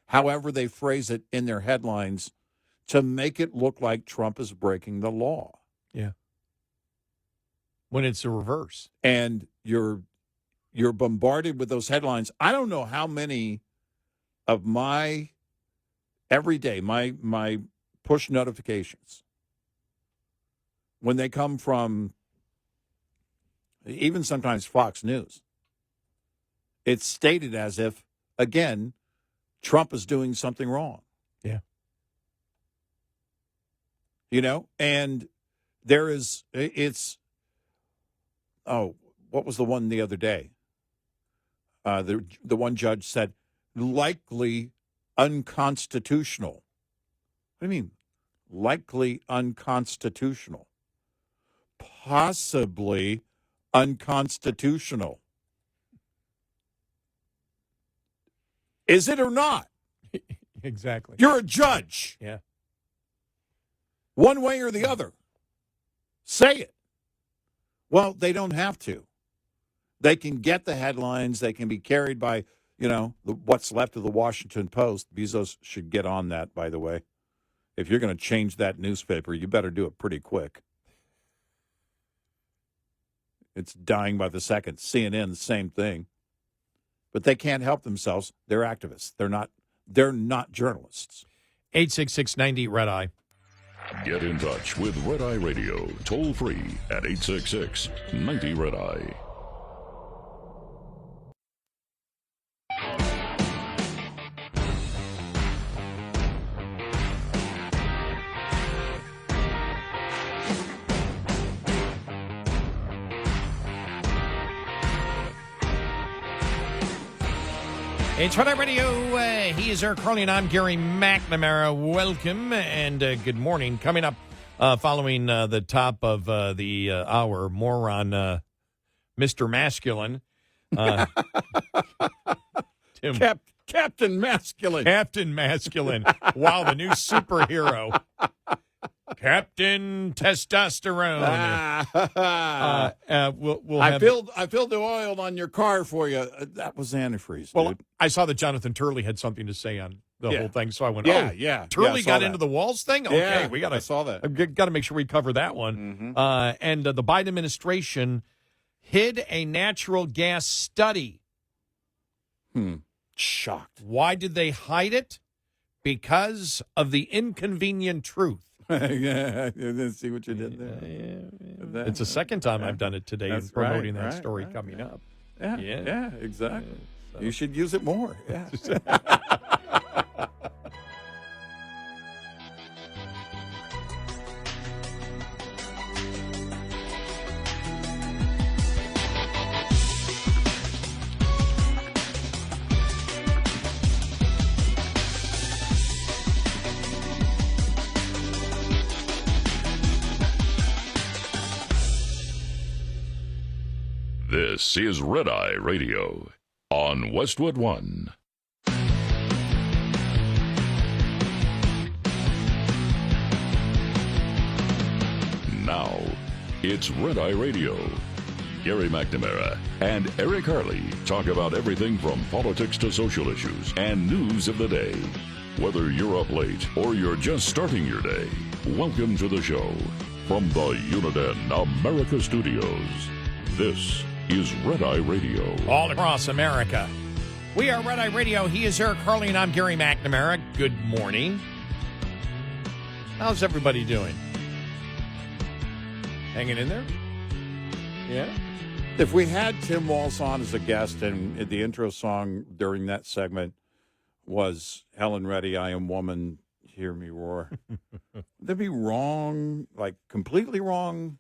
however they phrase it in their headlines, to make it look like Trump is breaking the law. Yeah. When it's the reverse. And you're bombarded with those headlines. I don't know how many of my every day, my push notifications, when they come from even sometimes Fox News, it's stated as if, again, Trump is doing something wrong. Yeah. You know, and what was the one the other day? The one judge said, likely unconstitutional. What do you mean? Likely unconstitutional. Possibly unconstitutional. Is it or not? Exactly. You're a judge. Yeah. One way or the other. Say it. Well, they don't have to. They can get the headlines. They can be carried by, what's left of the Washington Post. Bezos should get on that, by the way. If you're going to change that newspaper, you better do it pretty quick. It's dying by the second. CNN, the same thing. But they can't help themselves. They're activists. They're not journalists. 866-90-RED-EYE. Get in touch with Red Eye Radio, toll free at 866-90-RED-EYE. It's Red Eye Radio. He is Eric Harley, and I'm Gary McNamara. Welcome and good morning. Coming up following the top of the hour, more on Mr. Masculine. Tim. Captain Masculine. Captain Masculine. Wow, the new superhero. Captain Testosterone. We'll I have filled the oil on your car for you. That was antifreeze, Well, dude. I saw that Jonathan Turley had something to say on the whole thing, so I went, Yeah. Turley I saw got that. into the Walz thing? Okay, Yeah, I saw that. Got to make sure we cover that one. And the Biden administration hid a natural gas study. Shocked. Why did they hide it? Because of the inconvenient truth. Yeah, see what you did there. It's the second time I've done it today, That's promoting right, that story coming up. Yeah, exactly. You should use it more. Yeah. This is Red Eye Radio on Westwood One. Now, it's Red Eye Radio. Gary McNamara and Eric Harley talk about everything from politics to social issues and news of the day. Whether you're up late or you're just starting your day, welcome to the show. From the Uniden America Studios, this is Red Eye Radio. All across America. We are Red Eye Radio. He is Eric Harley, and I'm Gary McNamara. Good morning. How's everybody doing? Hanging in there? Yeah? If we had Tim Walz on as a guest and the intro song during that segment was Helen Reddy, I Am Woman, Hear Me Roar, that'd be wrong, like completely wrong,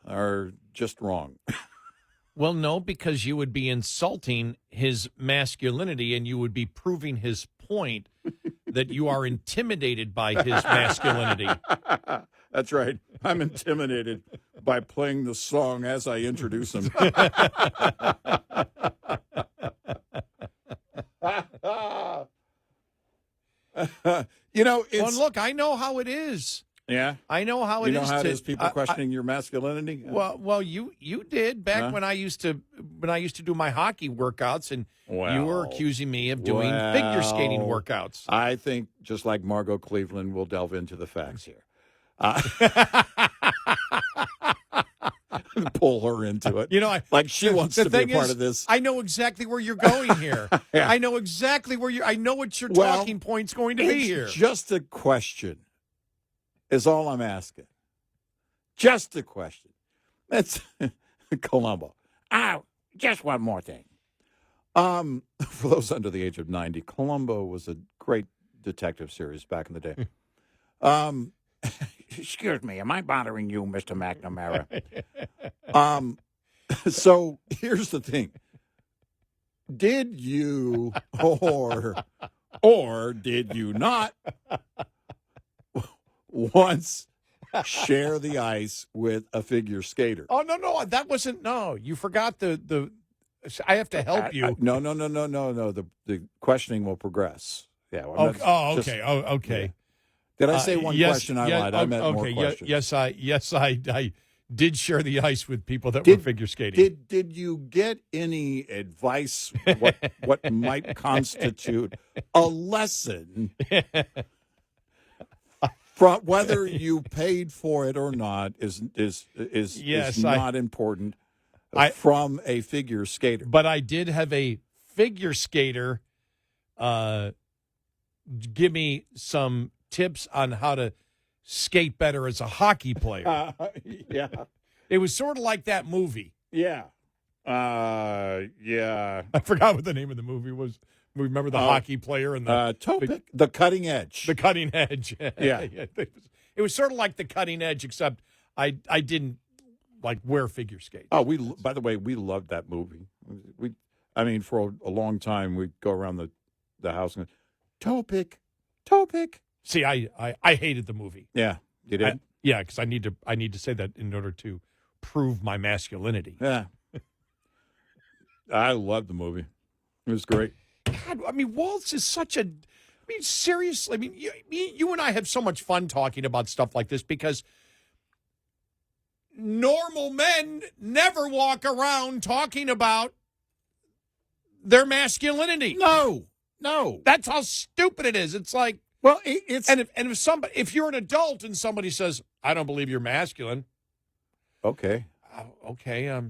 or just wrong? Well, no, because you would be insulting his masculinity and you would be proving his point that you are intimidated by his masculinity. That's right. I'm intimidated by playing the song as I introduce him. Well, look, I know how it is. Yeah, I know how it is. You know how it to, is. People questioning your masculinity. Well, you did back when I used to do my hockey workouts, and you were accusing me of doing figure skating workouts. I think just like Margot Cleveland, we'll delve into the facts here. Pull her into it. You know, like she wants to be a part of this. I know exactly where you're going here. Yeah. I know exactly where I know what your talking point's going to be here. Just a question is all I'm asking. Just a question. That's Columbo. Just one more thing. For those under the age of 90, Columbo was a great detective series back in the day. Excuse me, am I bothering you, Mr. McNamara? So here's the thing. Did you or did you not once share the ice with a figure skater? Oh, no, that wasn't, no. You forgot the I have to help you. No. The questioning will progress. Yeah. Okay. Yeah. Did I say one question? I lied. I meant more questions. Yes, I did share the ice with people that were figure skating. Did you get any advice what might constitute a lesson from whether you paid for it or not is not important from a figure skater. But I did have a figure skater give me some tips on how to skate better as a hockey player. Yeah. It was sort of like that movie. Yeah. Yeah. I forgot what the name of the movie was. Remember the hockey player and the Cutting Edge. The Cutting Edge. Yeah. It was sort of like the Cutting Edge, except I didn't like wear figure skates. Oh, by the way, we loved that movie. For a long time we'd go around the house and go, toe pick. See, I hated the movie. Yeah, you did? Yeah, because I need to say that in order to prove my masculinity. Yeah. I loved the movie. It was great. God, Walz is such a... seriously, you and I have so much fun talking about stuff like this because normal men never walk around talking about their masculinity. No. That's how stupid it is. It's like... Well, it's... And if you're an adult and somebody says, I don't believe you're masculine. Okay. Okay.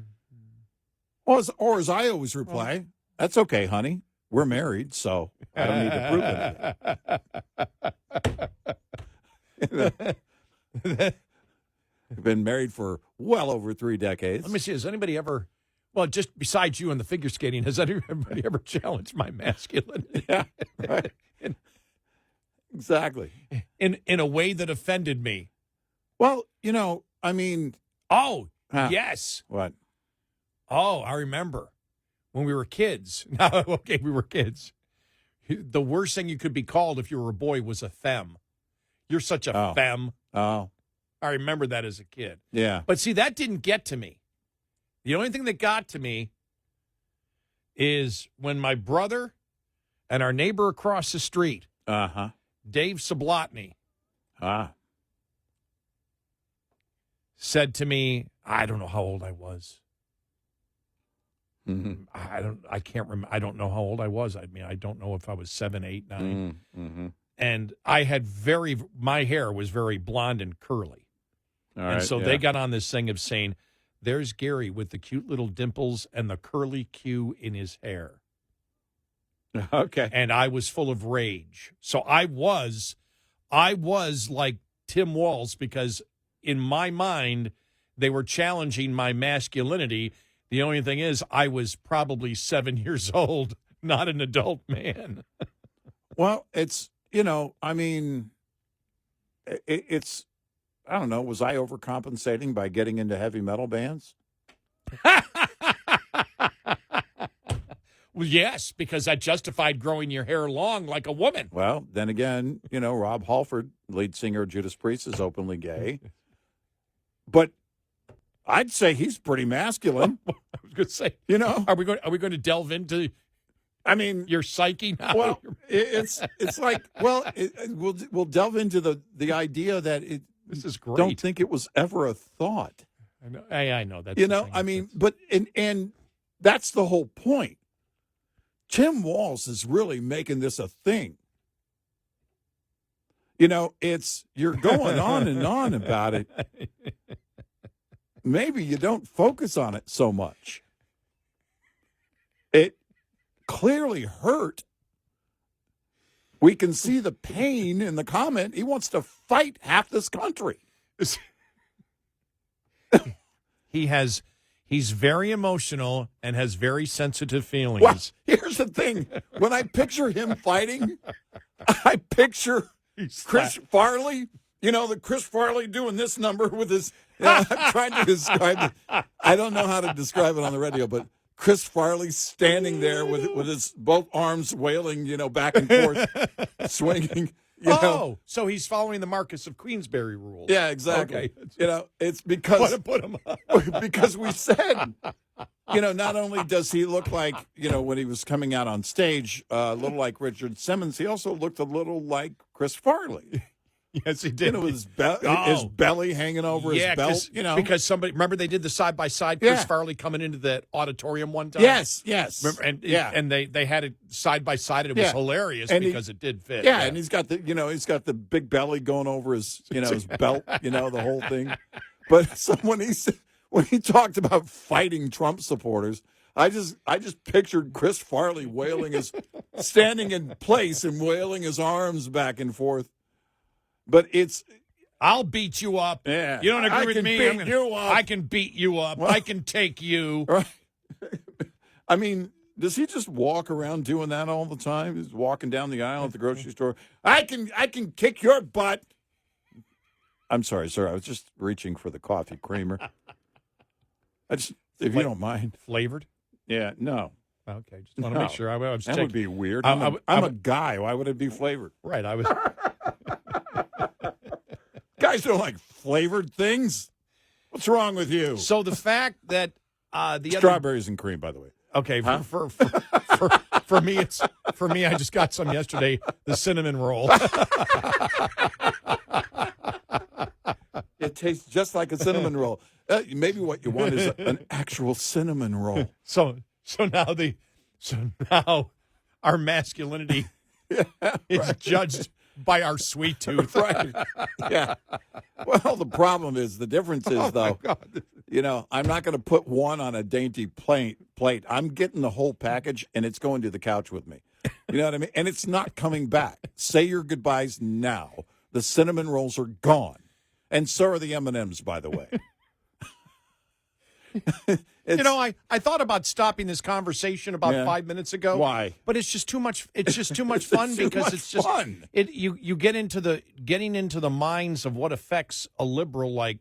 Or as I always reply, that's okay, honey. We're married, so I don't need to prove anything. We've been married for well over 3 decades. Let me see. Has anybody ever... Well, just besides you and the figure skating, has anybody ever challenged my masculinity? Yeah, right. Exactly. In a way that offended me. Well, yes. What? Oh, I remember when we were kids. No, okay, we were kids. The worst thing you could be called if you were a boy was a femme. You're such a femme. Oh. I remember that as a kid. Yeah. But see, that didn't get to me. The only thing that got to me is when my brother and our neighbor across the street, Dave Sublotny, said to me, I don't know how old I was. Mm-hmm. I can't remember. I don't know how old I was. I don't know if I was 7, 8, 9. Mm-hmm. And I had my hair was very blonde and curly. So they got on this thing of saying, there's Gary with the cute little dimples and the curly Q in his hair. Okay. And I was full of rage. So I was like Tim Walz because in my mind, they were challenging my masculinity. The only thing is I was probably 7 years old, not an adult man. Well, it's, it's, I don't know, was I overcompensating by getting into heavy metal bands? Well, yes, because that justified growing your hair long like a woman. Well, then again, Rob Halford, lead singer of Judas Priest, is openly gay. But I'd say he's pretty masculine. I was going to say, are we going to delve into your psyche now? Well, it's like, we'll delve into the idea that This is great. don't think it was ever a thought. I know. I know. That's You the know, thing. I mean, but and that's the whole point. Tim Walz is really making this a thing. You know, you're going on and on about it. Maybe you don't focus on it so much. It clearly hurt. We can see the pain in the comment. He wants to fight half this country. He's very emotional and has very sensitive feelings. Well, here's the thing. When I picture him fighting, I picture Chris Farley, you know, the Chris Farley doing this number with his, I'm trying to describe it. I don't know how to describe it on the radio, but Chris Farley standing there with his both arms wailing, you know, back and forth, swinging. You know. So he's following the Marquess of Queensberry rule. Yeah, exactly. Okay. You know, it's because Put him up. because we said, you know, not only does he look like, you know, when he was coming out on stage, a little like Richard Simmons, he also looked a little like Chris Farley. Yes, he did. You know, with his belly hanging over his belt. You know, because somebody remember they did the side by side. Chris Farley coming into the auditorium one time. Yes. Remember, and they had it side by side, and it was hilarious because it did fit. Yeah, and he's got the big belly going over his his belt. You know, the whole thing. But when he talked about fighting Trump supporters, I just pictured Chris Farley standing in place and wailing his arms back and forth. But I'll beat you up. Yeah. You don't agree with me? I can beat you up. Well, I can take you. Right. I mean, does he just walk around doing that all the time? He's walking down the aisle at the grocery store. I can kick your butt. I'm sorry, sir. I was just reaching for the coffee creamer. If you don't mind. Flavored? Yeah, no. Okay, just want to make sure. I was that checking. would be weird. I'm a guy. Why would it be flavored? Right. I was. Guys don't like flavored things. What's wrong with you? So the fact that strawberries and cream, by the way. Okay, huh? for me, I just got some yesterday. The cinnamon roll. It tastes just like a cinnamon roll. Maybe what you want is an actual cinnamon roll. So now our masculinity is judged by our sweet tooth. Right. Yeah. Well, the problem is, the difference is, though, you know, I'm not going to put one on a dainty plate. I'm getting the whole package, and it's going to the couch with me. You know what I mean? And it's not coming back. Say your goodbyes now. The cinnamon rolls are gone. And so are the M&Ms, by the way. You know, I thought about stopping this conversation about 5 minutes ago. Why? But it's just too much. It's just too much fun because it's just fun. You get into getting into the minds of what affects a liberal like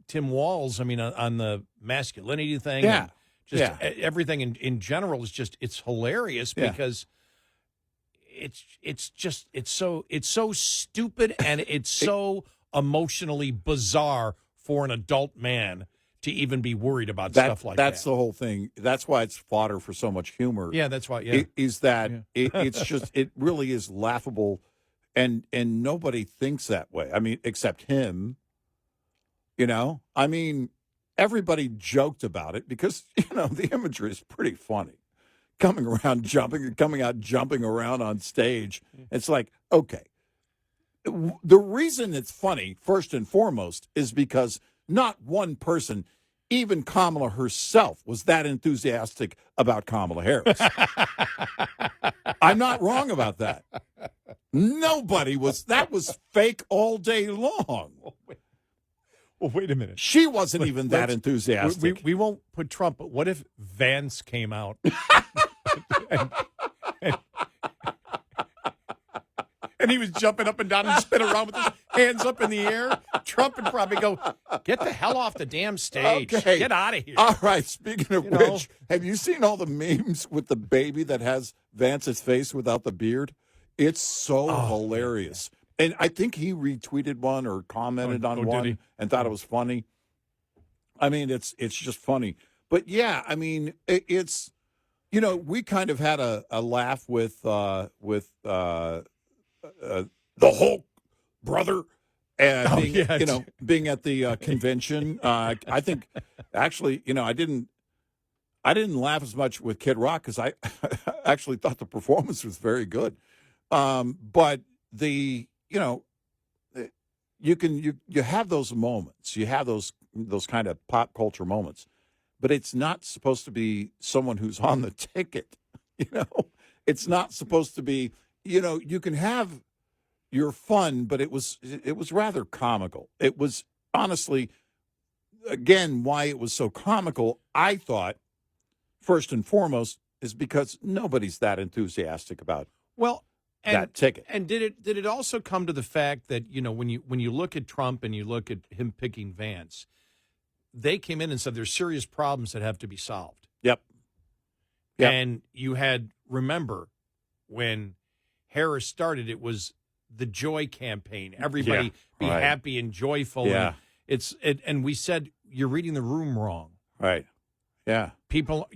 Tim Walz. I mean, on the masculinity thing. Yeah. And just everything in general is just, it's hilarious because it's so stupid and it's so emotionally bizarre for an adult man to even be worried about stuff like that. That's the whole thing. That's why it's fodder for so much humor. Yeah, that's why. Yeah, it's just, it really is laughable, and nobody thinks that way. I mean, except him. You know, I mean, everybody joked about it because, you know, the imagery is pretty funny. Coming out jumping around on stage. It's like, okay. The reason it's funny, first and foremost, is because not one person, even Kamala herself, was that enthusiastic about Kamala Harris. I'm not wrong about that. Nobody was. That was fake all day long. Well, wait a minute. She wasn't even that enthusiastic. We won't put Trump, but what if Vance came out? And he was jumping up and down and spinning around with his hands up in the air. Trump would probably go, "Get the hell off the damn stage. Okay. Get out of here." All right, speaking of which, have you seen all the memes with the baby that has Vance's face without the beard? It's so hilarious. And I think he retweeted one or commented on one and thought it was funny. I mean, it's just funny. But, yeah, I mean, it's, you know, we kind of had a laugh with the Hulk brother being at the convention. I think, actually, I didn't laugh as much with Kid Rock because I actually thought the performance was very good. But you have those moments. You have those kind of pop culture moments, but it's not supposed to be someone who's on the ticket. It's not supposed to be. You can have your fun, but it was rather comical. It was honestly, again, why it was so comical. I thought, first and foremost, is because nobody's that enthusiastic about that ticket. And did it also come to the fact that when you look at Trump and you look at him picking Vance, they came in and said there's serious problems that have to be solved. Yep. And you had, remember, when Harris started, it was the joy campaign. Everybody be happy and joyful. Yeah. And we said you're reading the room wrong. Right. Yeah. People,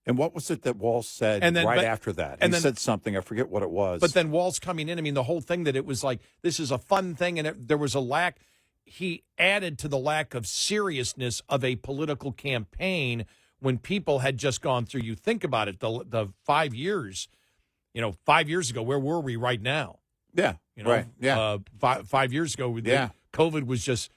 And what was it that Walz said after that? He said something. I forget what it was. But then Walz coming in, I mean, the whole thing that it was like, this is a fun thing, and there was a lack. He added to the lack of seriousness of a political campaign when people had just gone through. You think about it, the 5 years, 5 years ago, where were we right now? Yeah. Right. Yeah. 5 years ago, COVID was just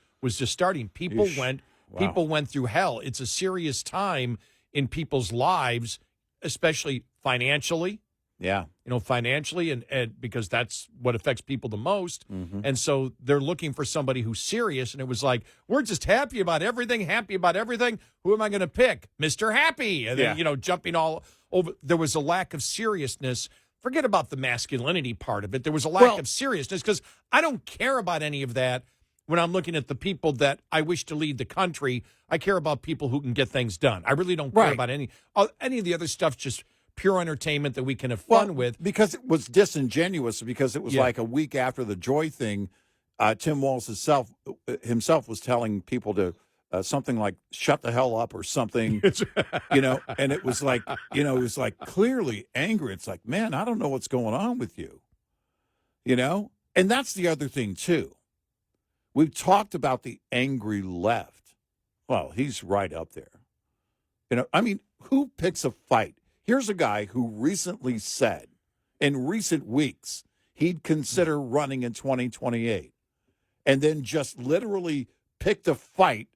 starting. People went through hell. It's a serious time in people's lives, especially financially. Yeah. Financially, and because that's what affects people the most. Mm-hmm. And so they're looking for somebody who's serious. And it was like, we're just happy about everything. Who am I going to pick? Mr. Happy. And then, jumping all over. There was a lack of seriousness. Forget about the masculinity part of it. There was a lack of seriousness because I don't care about any of that. When I'm looking at the people that I wish to lead the country, I care about people who can get things done. I really don't care about any of the other stuff, just pure entertainment that we can have fun with. Because it was disingenuous, because it was like a week after the Joy thing, Tim Walz himself was telling people to something like shut the hell up or something, and it was like, it was like clearly angry. It's like, man, I don't know what's going on with you, And that's the other thing, too. We've talked about the angry left. Well, he's right up there. I mean, who picks a fight? Here's a guy who recently said, in recent weeks, he'd consider running in 2028, and then just literally picked a fight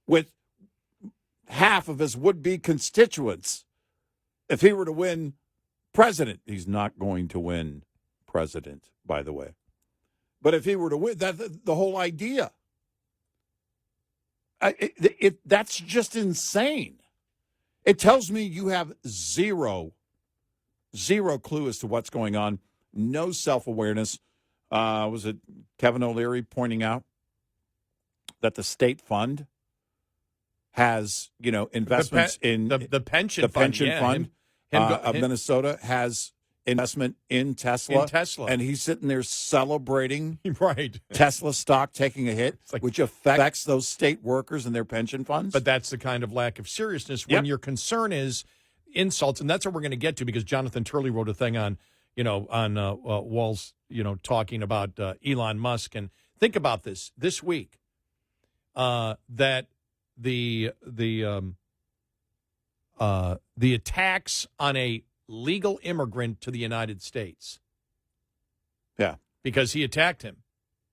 with half of his would-be constituents if he were to win president. He's not going to win president, by the way. But if he were to win, that's the whole idea. That's just insane. It tells me you have zero clue as to what's going on, no self-awareness. Was it Kevin O'Leary pointing out that the state fund has, investments in the pension fund of Minnesota has investment in Tesla. And he's sitting there celebrating Tesla stock taking a hit, which affects those state workers and their pension funds. But that's the kind of lack of seriousness when your concern is insults. And that's what we're going to get to, because Jonathan Turley wrote a thing on Walz, talking about Elon Musk. And think about this week, that the attacks on a legal immigrant to the United States. Yeah. Because he attacked him.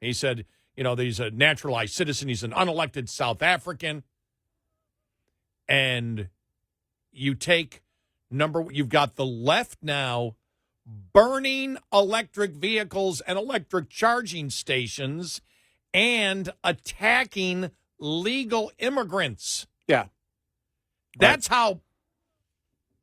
He said, that he's a naturalized citizen. He's an unelected South African. And you've got the left now burning electric vehicles and electric charging stations and attacking legal immigrants. Yeah. That's how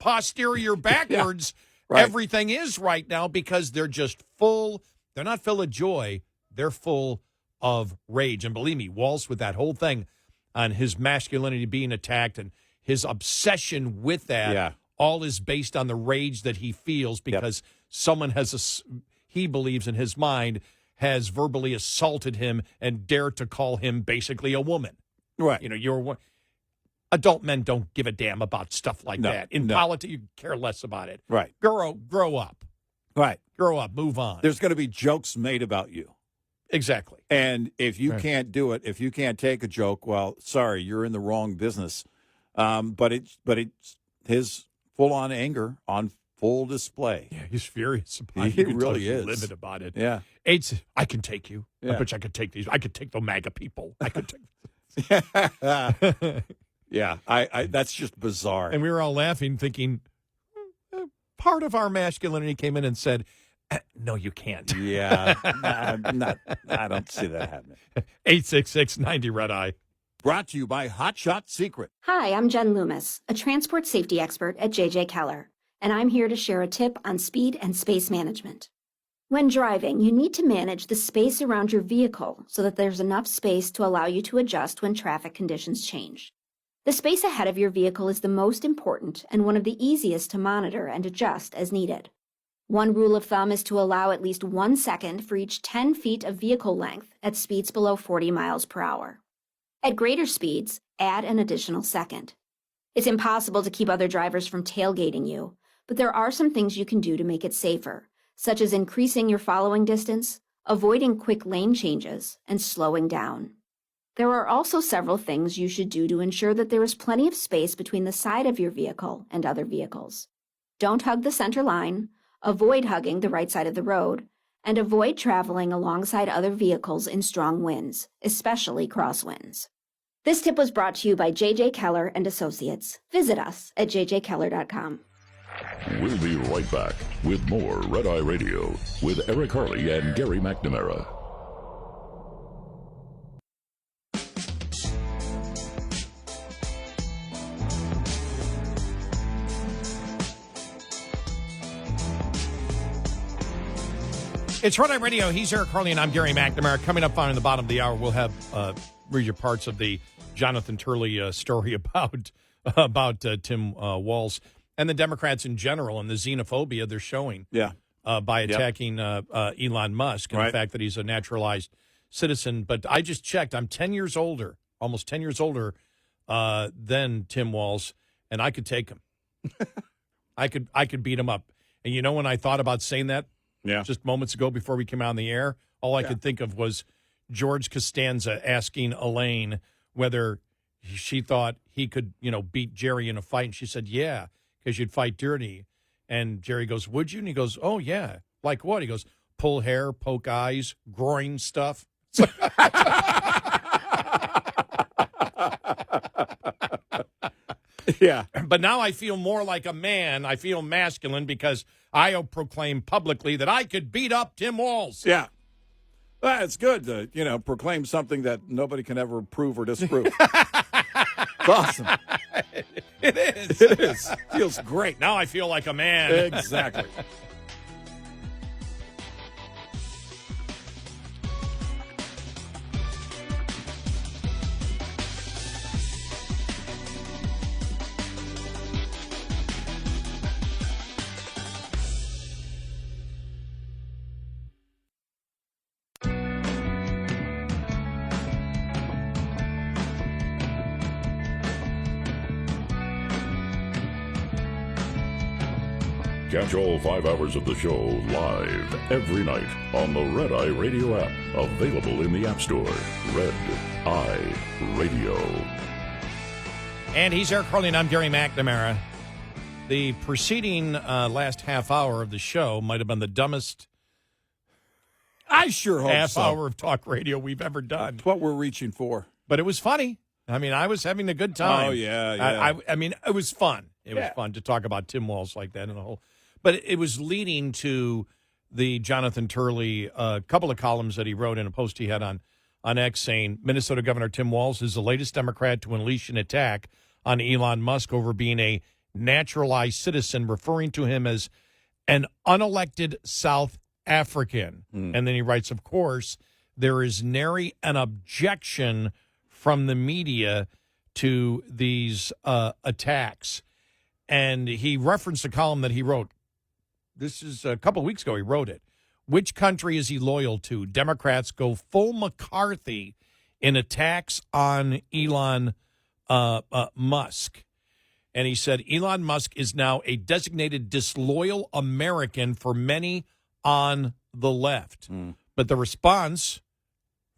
posterior backwards everything is right now, because they're just full. They're not full of joy. They're full of rage. And believe me, Walz, with that whole thing on his masculinity being attacked and his obsession with that, all is based on the rage that he feels because someone he believes in his mind has verbally assaulted him and dared to call him basically a woman. Right. Adult men don't give a damn about stuff like that. In politics, you care less about it. Right. Grow up. Right. Grow up. Move on. There's going to be jokes made about you. Exactly. And if you can't do it, if you can't take a joke, well, sorry, you're in the wrong business. But it's his full-on anger on full display. Yeah, he's furious about it. He really is livid about it. Yeah. I can take you. Yeah. I bet you I could take these. I could take the MAGA people. I could take. Yeah, I that's just bizarre. And we were all laughing, thinking part of our masculinity came in and said, "No, you can't." Yeah, I don't see that happening. 866-90 Red Eye. Brought to you by Hot Shot Secret. Hi, I'm Jen Loomis, a transport safety expert at JJ Keller, and I'm here to share a tip on speed and space management. When driving, you need to manage the space around your vehicle so that there's enough space to allow you to adjust when traffic conditions change. The space ahead of your vehicle is the most important and one of the easiest to monitor and adjust as needed. One rule of thumb is to allow at least 1 second for each 10 feet of vehicle length at speeds below 40 miles per hour. At greater speeds, add an additional second. It's impossible to keep other drivers from tailgating you, but there are some things you can do to make it safer, such as increasing your following distance, avoiding quick lane changes, and slowing down. There are also several things you should do to ensure that there is plenty of space between the side of your vehicle and other vehicles. Don't hug the center line, avoid hugging the right side of the road, and avoid traveling alongside other vehicles in strong winds, especially crosswinds. This tip was brought to you by JJ Keller and Associates. Visit us at jjkeller.com. We'll be right back with more Red Eye Radio with Eric Harley and Gary McNamara. It's Red Eye Radio. He's Eric Harley, and I'm Gary McNamara. Coming up on the bottom of the hour, we'll have read you parts of the Jonathan Turley story about Tim Walz and the Democrats in general and the xenophobia they're showing by attacking Elon Musk and the fact that he's a naturalized citizen. But I just checked. I'm 10 years older, almost 10 years older than Tim Walz, and I could take him. I could beat him up. And you know when I thought about saying that? Yeah. Just moments ago before we came out on the air, all I could think of was George Costanza asking Elaine whether she thought he could, beat Jerry in a fight. And she said, yeah, because you'd fight dirty. And Jerry goes, would you? And he goes, oh, yeah. Like what? He goes, pull hair, poke eyes, groin stuff. Yeah. But now I feel more like a man. I feel masculine because I proclaim publicly that I could beat up Tim Walz. Yeah. Well, it's good to, proclaim something that nobody can ever prove or disprove. It's awesome. It is. It is. Feels great. Now I feel like a man. Exactly. Catch all 5 hours of the show live every night on the Red Eye Radio app, available in the App Store. Red Eye Radio. And he's Eric Harley, and I'm Gary McNamara. The preceding last half hour of the show might have been the dumbest I sure hope half so. hour of talk radio we've ever done. It's what we're reaching for. But it was funny. I mean, I was having a good time. Oh, yeah. I mean, it was fun. It was fun to talk about Tim Walz like that and the whole. But it was leading to the Jonathan Turley, couple of columns that he wrote in a post he had on X saying Minnesota Governor Tim Walz is the latest Democrat to unleash an attack on Elon Musk over being a naturalized citizen, referring to him as an unelected South African. And then he writes, of course, there is nary an objection from the media to these attacks. And he referenced a column that he wrote. This is a couple of weeks ago he wrote it. Which country is he loyal to? Democrats go full McCarthy in attacks on Elon Musk. And he said, Elon Musk is now a designated disloyal American for many on the left. But the response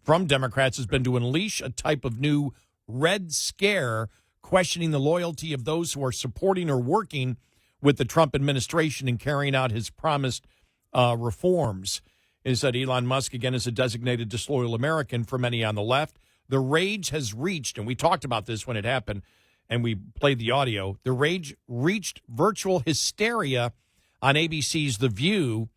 from Democrats has been to unleash a type of new red scare, questioning the loyalty of those who are supporting or working with the Trump administration in carrying out his promised reforms. Is that Elon Musk, again, is a designated disloyal American for many on the left. The rage has reached, and we talked about this when it happened, and we played the audio, the rage reached virtual hysteria on ABC's The View.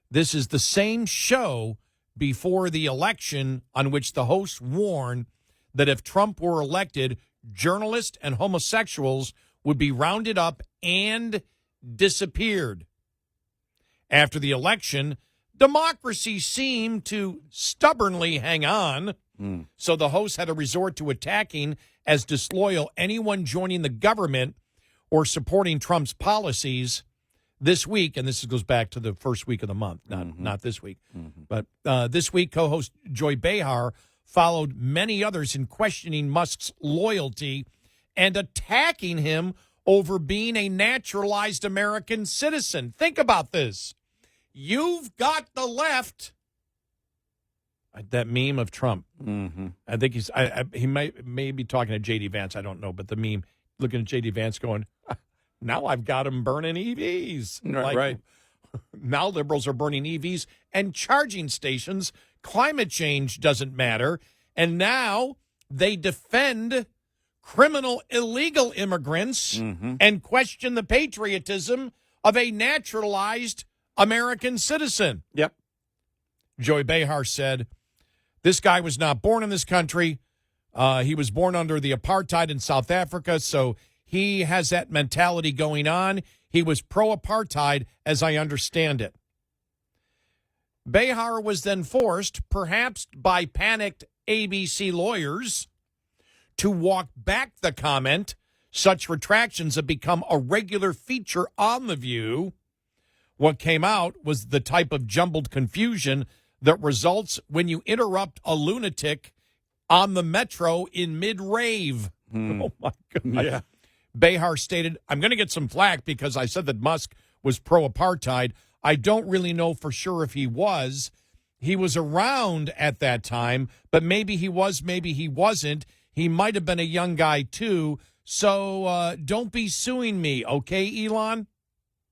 This is the same show before the election on which the hosts warned that if Trump were elected, journalists and homosexuals would be rounded up and disappeared. After the election, democracy seemed to stubbornly hang on, so the hosts had to resort to attacking as disloyal anyone joining the government or supporting Trump's policies this week. And this goes back to the first week of the month, not this week. But this week, co-host Joy Behar followed many others in questioning Musk's loyalty and attacking him over being a naturalized American citizen. Think about this. You've got the left. That meme of Trump. I think he may be talking to J.D. Vance. I don't know. But the meme, looking at J.D. Vance going, now I've got him burning EVs. Right. Now liberals are burning EVs and charging stations. Climate change doesn't matter. And now they defend criminal illegal immigrants and question the patriotism of a naturalized American citizen. Yep. Joy Behar said, this guy was not born in this country. He was born under the apartheid in South Africa, so he has that mentality going on. He was pro-apartheid, as I understand it. Behar was then forced, perhaps by panicked ABC lawyers, to walk back the comment. Such retractions have become a regular feature on The View. What came out was the type of jumbled confusion that results when you interrupt a lunatic on the metro in mid-rave. Oh, my God. Yeah. Behar stated, I'm going to get some flack because I said that Musk was pro-apartheid. I don't really know for sure if he was. He was around at that time, but maybe he was, maybe he wasn't. He might have been a young guy, too. So don't be suing me, okay, Elon?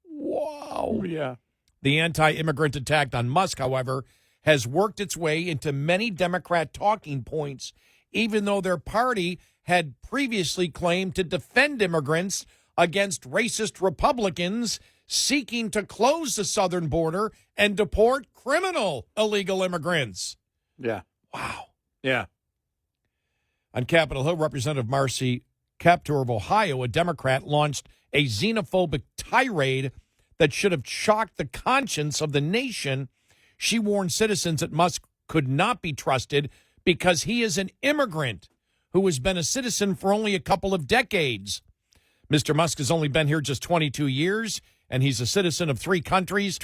Wow. Yeah. The anti-immigrant attack on Musk, however, has worked its way into many Democrat talking points, even though their party had previously claimed to defend immigrants against racist Republicans seeking to close the southern border and deport criminal illegal immigrants. Yeah. Wow. Yeah. On Capitol Hill, Representative Marcy Kaptur of Ohio, a Democrat, launched a xenophobic tirade that should have shocked the conscience of the nation. She warned citizens that Musk could not be trusted because he is an immigrant who has been a citizen for only a couple of decades. Mr. Musk has only been here just 22 years, and he's a citizen of 3 countries.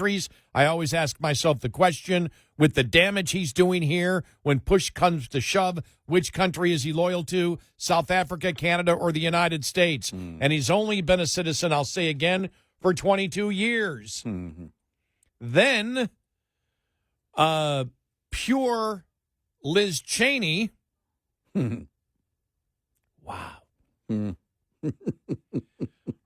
I always ask myself the question, with the damage he's doing here, when push comes to shove, which country is he loyal to, South Africa, Canada, or the United States? And he's only been a citizen, I'll say again, for 22 years. Then, pure Liz Cheney. Wow.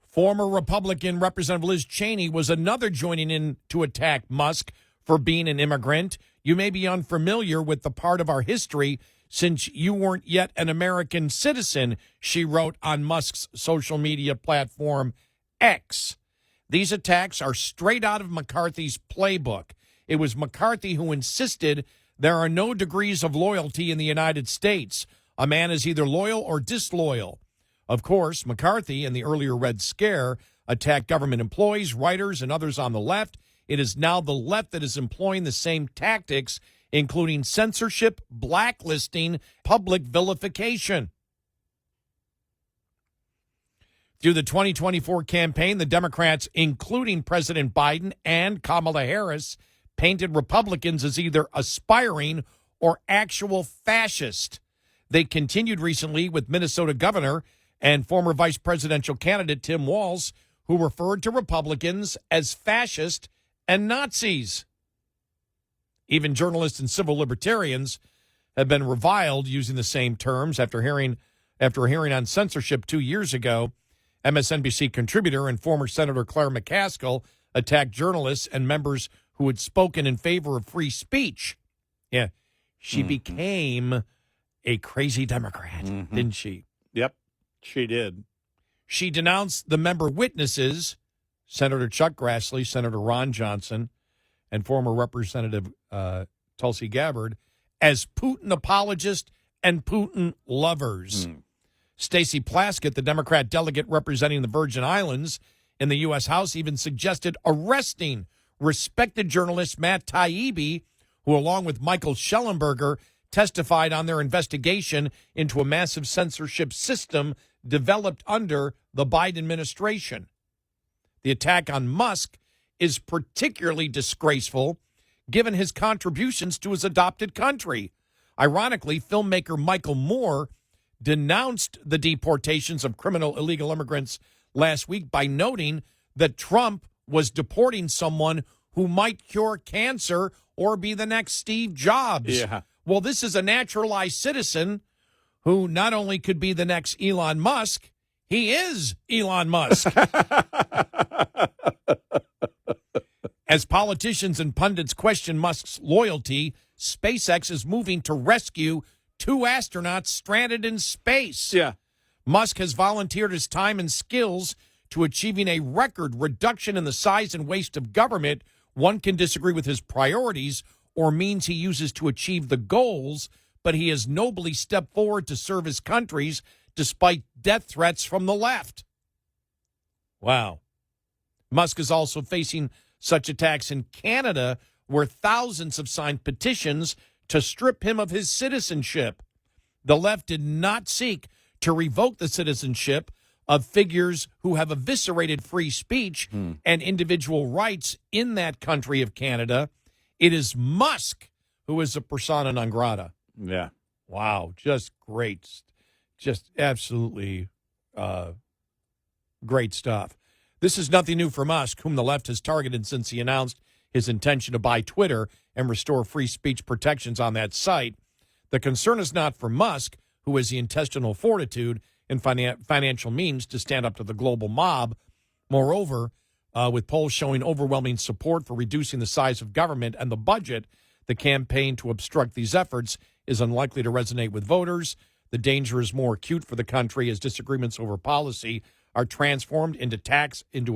Former Republican Representative Liz Cheney was another joining in to attack Musk for being an immigrant. You may be unfamiliar with the part of our history since you weren't yet an American citizen, she wrote on Musk's social media platform, X. These attacks are straight out of McCarthy's playbook. It was McCarthy who insisted there are no degrees of loyalty in the United States. A man is either loyal or disloyal. Of course, McCarthy and the earlier Red Scare attacked government employees, writers, and others on the left. It is now the left that is employing the same tactics, including censorship, blacklisting, public vilification. Through the 2024 campaign, the Democrats, including President Biden and Kamala Harris, painted Republicans as either aspiring or actual fascist. They continued recently with Minnesota Governor and former vice presidential candidate Tim Walz, who referred to Republicans as fascist and Nazis. Even journalists and civil libertarians have been reviled using the same terms after a hearing on censorship 2 years ago. MSNBC contributor and former Senator Claire McCaskill attacked journalists and members who had spoken in favor of free speech. Yeah, she became a crazy Democrat, didn't she? Yep, she did. She denounced the member witnesses, Senator Chuck Grassley, Senator Ron Johnson, and former Representative Tulsi Gabbard, as Putin apologists and Putin lovers. Stacey Plaskett, the Democrat delegate representing the Virgin Islands in the U.S. House, even suggested arresting respected journalist Matt Taibbi, who, along with Michael Schellenberger, testified on their investigation into a massive censorship system developed under the Biden administration. The attack on Musk is particularly disgraceful given his contributions to his adopted country. Ironically, filmmaker Michael Moore denounced the deportations of criminal illegal immigrants last week by noting that Trump was deporting someone who might cure cancer or be the next Steve Jobs. Yeah. Well, this is a naturalized citizen who not only could be the next Elon Musk, he is Elon Musk. As politicians and pundits question Musk's loyalty, SpaceX is moving to rescue 2 astronauts stranded in space. Yeah. Musk has volunteered his time and skills to achieving a record reduction in the size and waste of government. One can disagree with his priorities or means he uses to achieve the goals, but he has nobly stepped forward to serve his countries despite death threats from the left. Wow. Musk is also facing such attacks in Canada, where thousands have signed petitions to strip him of his citizenship. The left did not seek to revoke the citizenship of figures who have eviscerated free speech and individual rights in that country of Canada. It is Musk who is a persona non grata. Yeah. Wow. Just great. Just absolutely great stuff. This is nothing new for Musk, whom the left has targeted since he announced his intention to buy Twitter and restore free speech protections on that site. The concern is not for Musk, who has the intestinal fortitude and financial means to stand up to the global mob. Moreover, with polls showing overwhelming support for reducing the size of government and the budget, the campaign to obstruct these efforts is unlikely to resonate with voters. The danger is more acute for the country as disagreements over policy are transformed into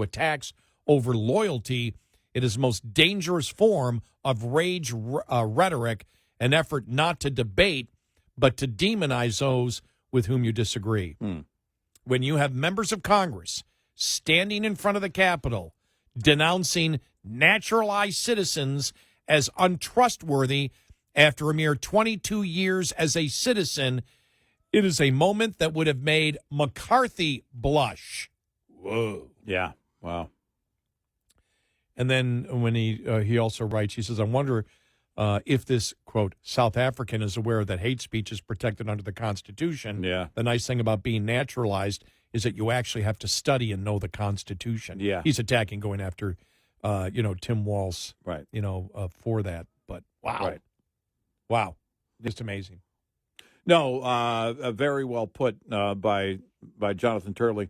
attacks over loyalty. It is the most dangerous form of rage rhetoric, an effort not to debate, but to demonize those with whom you disagree. When you have members of Congress standing in front of the Capitol denouncing naturalized citizens as untrustworthy after a mere 22 years as a citizen, it is a moment that would have made McCarthy blush. Whoa. Yeah. Wow. And then when he also writes, he says, I wonder if this, quote, South African is aware that hate speech is protected under the Constitution. Yeah. The nice thing about being naturalized is that you actually have to study and know the Constitution. Yeah. He's attacking, going after, Tim Walz, right. For that. But wow. Right. Wow. Just amazing. No, very well put by Jonathan Turley.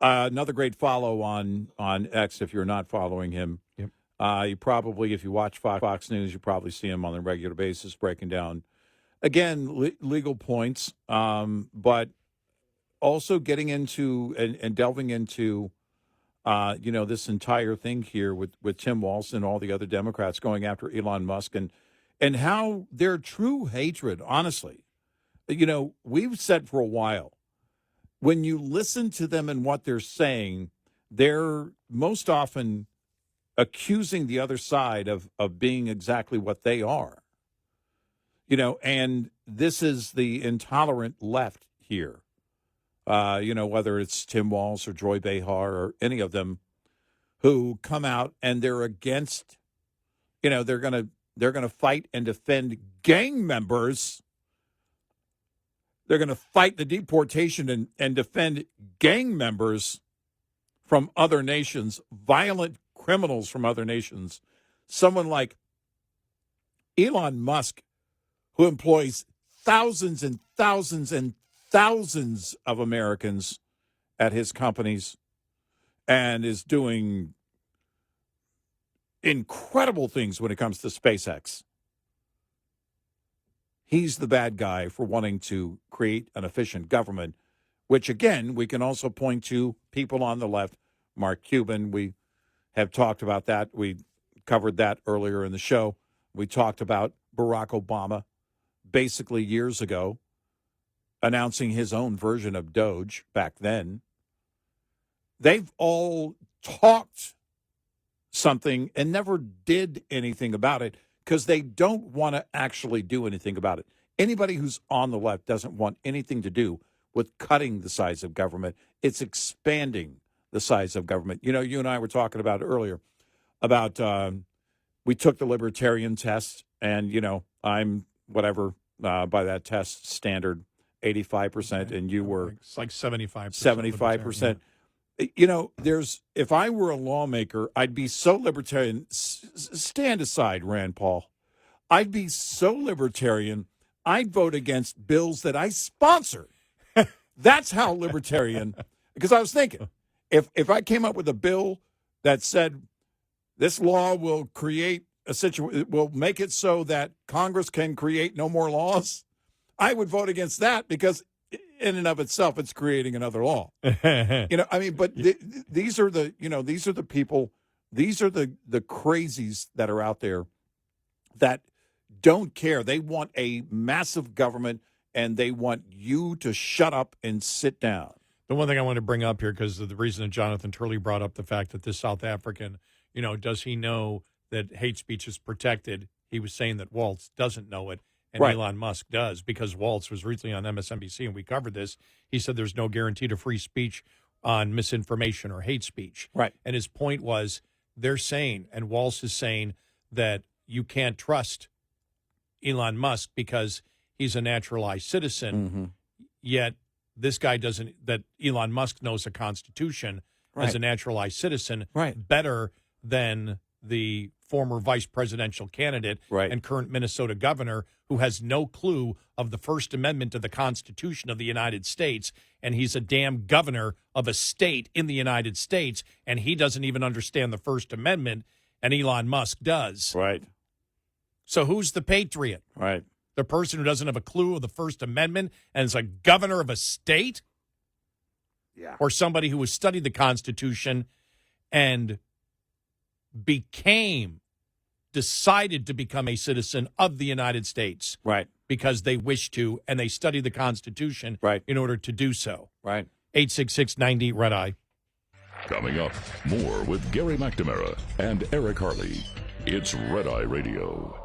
Another great follow on X if you're not following him. Yep. You probably, if you watch Fox News, you probably see him on a regular basis breaking down, again, legal points, but also getting into and delving into, this entire thing here with Tim Walz and all the other Democrats going after Elon Musk and how their true hatred, honestly, we've said for a while, when you listen to them and what they're saying, they're most often accusing the other side of being exactly what they are. And this is the intolerant left here. Whether it's Tim Walz or Joy Behar or any of them who come out and they're against, they're going to fight and defend gang members. They're going to fight the deportation and defend gang members from other nations, violent criminals from other nations. Someone like Elon Musk, who employs thousands and thousands and thousands of Americans at his companies and is doing incredible things when it comes to SpaceX. He's the bad guy for wanting to create an efficient government, which, again, we can also point to people on the left. Mark Cuban, we have talked about that. We covered that earlier in the show. We talked about Barack Obama basically years ago announcing his own version of DOGE back then. They've all talked something and never did anything about it because they don't want to actually do anything about it. Anybody who's on the left doesn't want anything to do with cutting the size of government. It's expanding the size of government. You know, you and I were talking about earlier about we took the libertarian test, and, you know, I'm whatever by that test standard, 85%, and you were it's like 75%. 75%. You know, if I were a lawmaker, I'd be so libertarian. Stand aside, Rand Paul. I'd be so libertarian, I'd vote against bills that I sponsor. That's how libertarian, because I was thinking, if I came up with a bill that said this law will create a situation, will make it so that Congress can create no more laws, I would vote against that because in and of itself, it's creating another law. You know, I mean, but these are the people, these are the crazies that are out there that don't care. They want a massive government, and they want you to shut up and sit down. The one thing I want to bring up here, because of the reason that Jonathan Turley brought up the fact that this South African, you know, does he know that hate speech is protected? He was saying that Walz doesn't know it. And right. Elon Musk does, because Walz was recently on MSNBC, and we covered this. He said there's no guarantee to free speech on misinformation or hate speech. Right. And his point was, they're saying, and Walz is saying, that you can't trust Elon Musk because he's a naturalized citizen, yet this guy doesn't, that Elon Musk knows the Constitution as a naturalized citizen better than the former vice presidential candidate and current Minnesota governor, who has no clue of the First Amendment to the Constitution of the United States, and he's a damn governor of a state in the United States, and he doesn't even understand the First Amendment, and Elon Musk does. Right. So who's the patriot? Right. The person who doesn't have a clue of the First Amendment and is a governor of a state? Yeah. Or somebody who has studied the Constitution and decided to become a citizen of the United States. Right. Because they wish to, and they study the Constitution in order to do so. Right. 866-90 Red Eye. Coming up, more with Gary McNamara and Eric Harley. It's Red Eye Radio.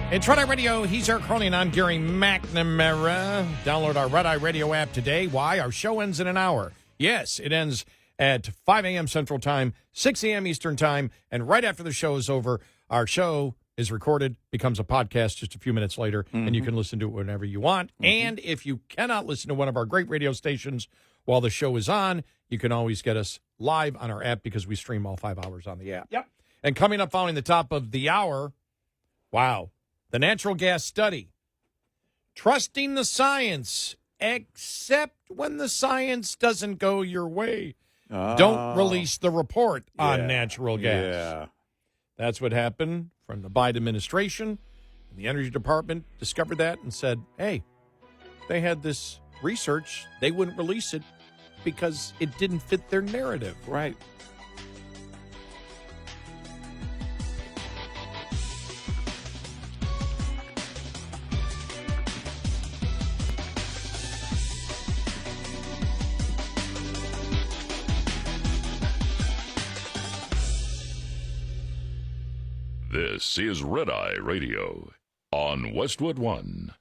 It's Red Eye Radio. He's Eric Harley, and I'm Gary McNamara. Download our Red Eye Radio app today. Why? Our show ends in an hour. Yes, it ends at 5 a.m. Central Time, 6 a.m. Eastern Time, and right after the show is over, our show is recorded, becomes a podcast just a few minutes later, and you can listen to it whenever you want. And if you cannot listen to one of our great radio stations while the show is on, you can always get us live on our app because we stream all 5 hours on the app. Yep. And coming up following the top of the hour, wow, the natural gas study. Trusting the science, except when the science doesn't go your way. Don't release the report on natural gas. Yeah. That's what happened from the Biden administration. The Energy Department discovered that and said, hey, they had this research. They wouldn't release it because it didn't fit their narrative. Right. This is Red Eye Radio on Westwood One.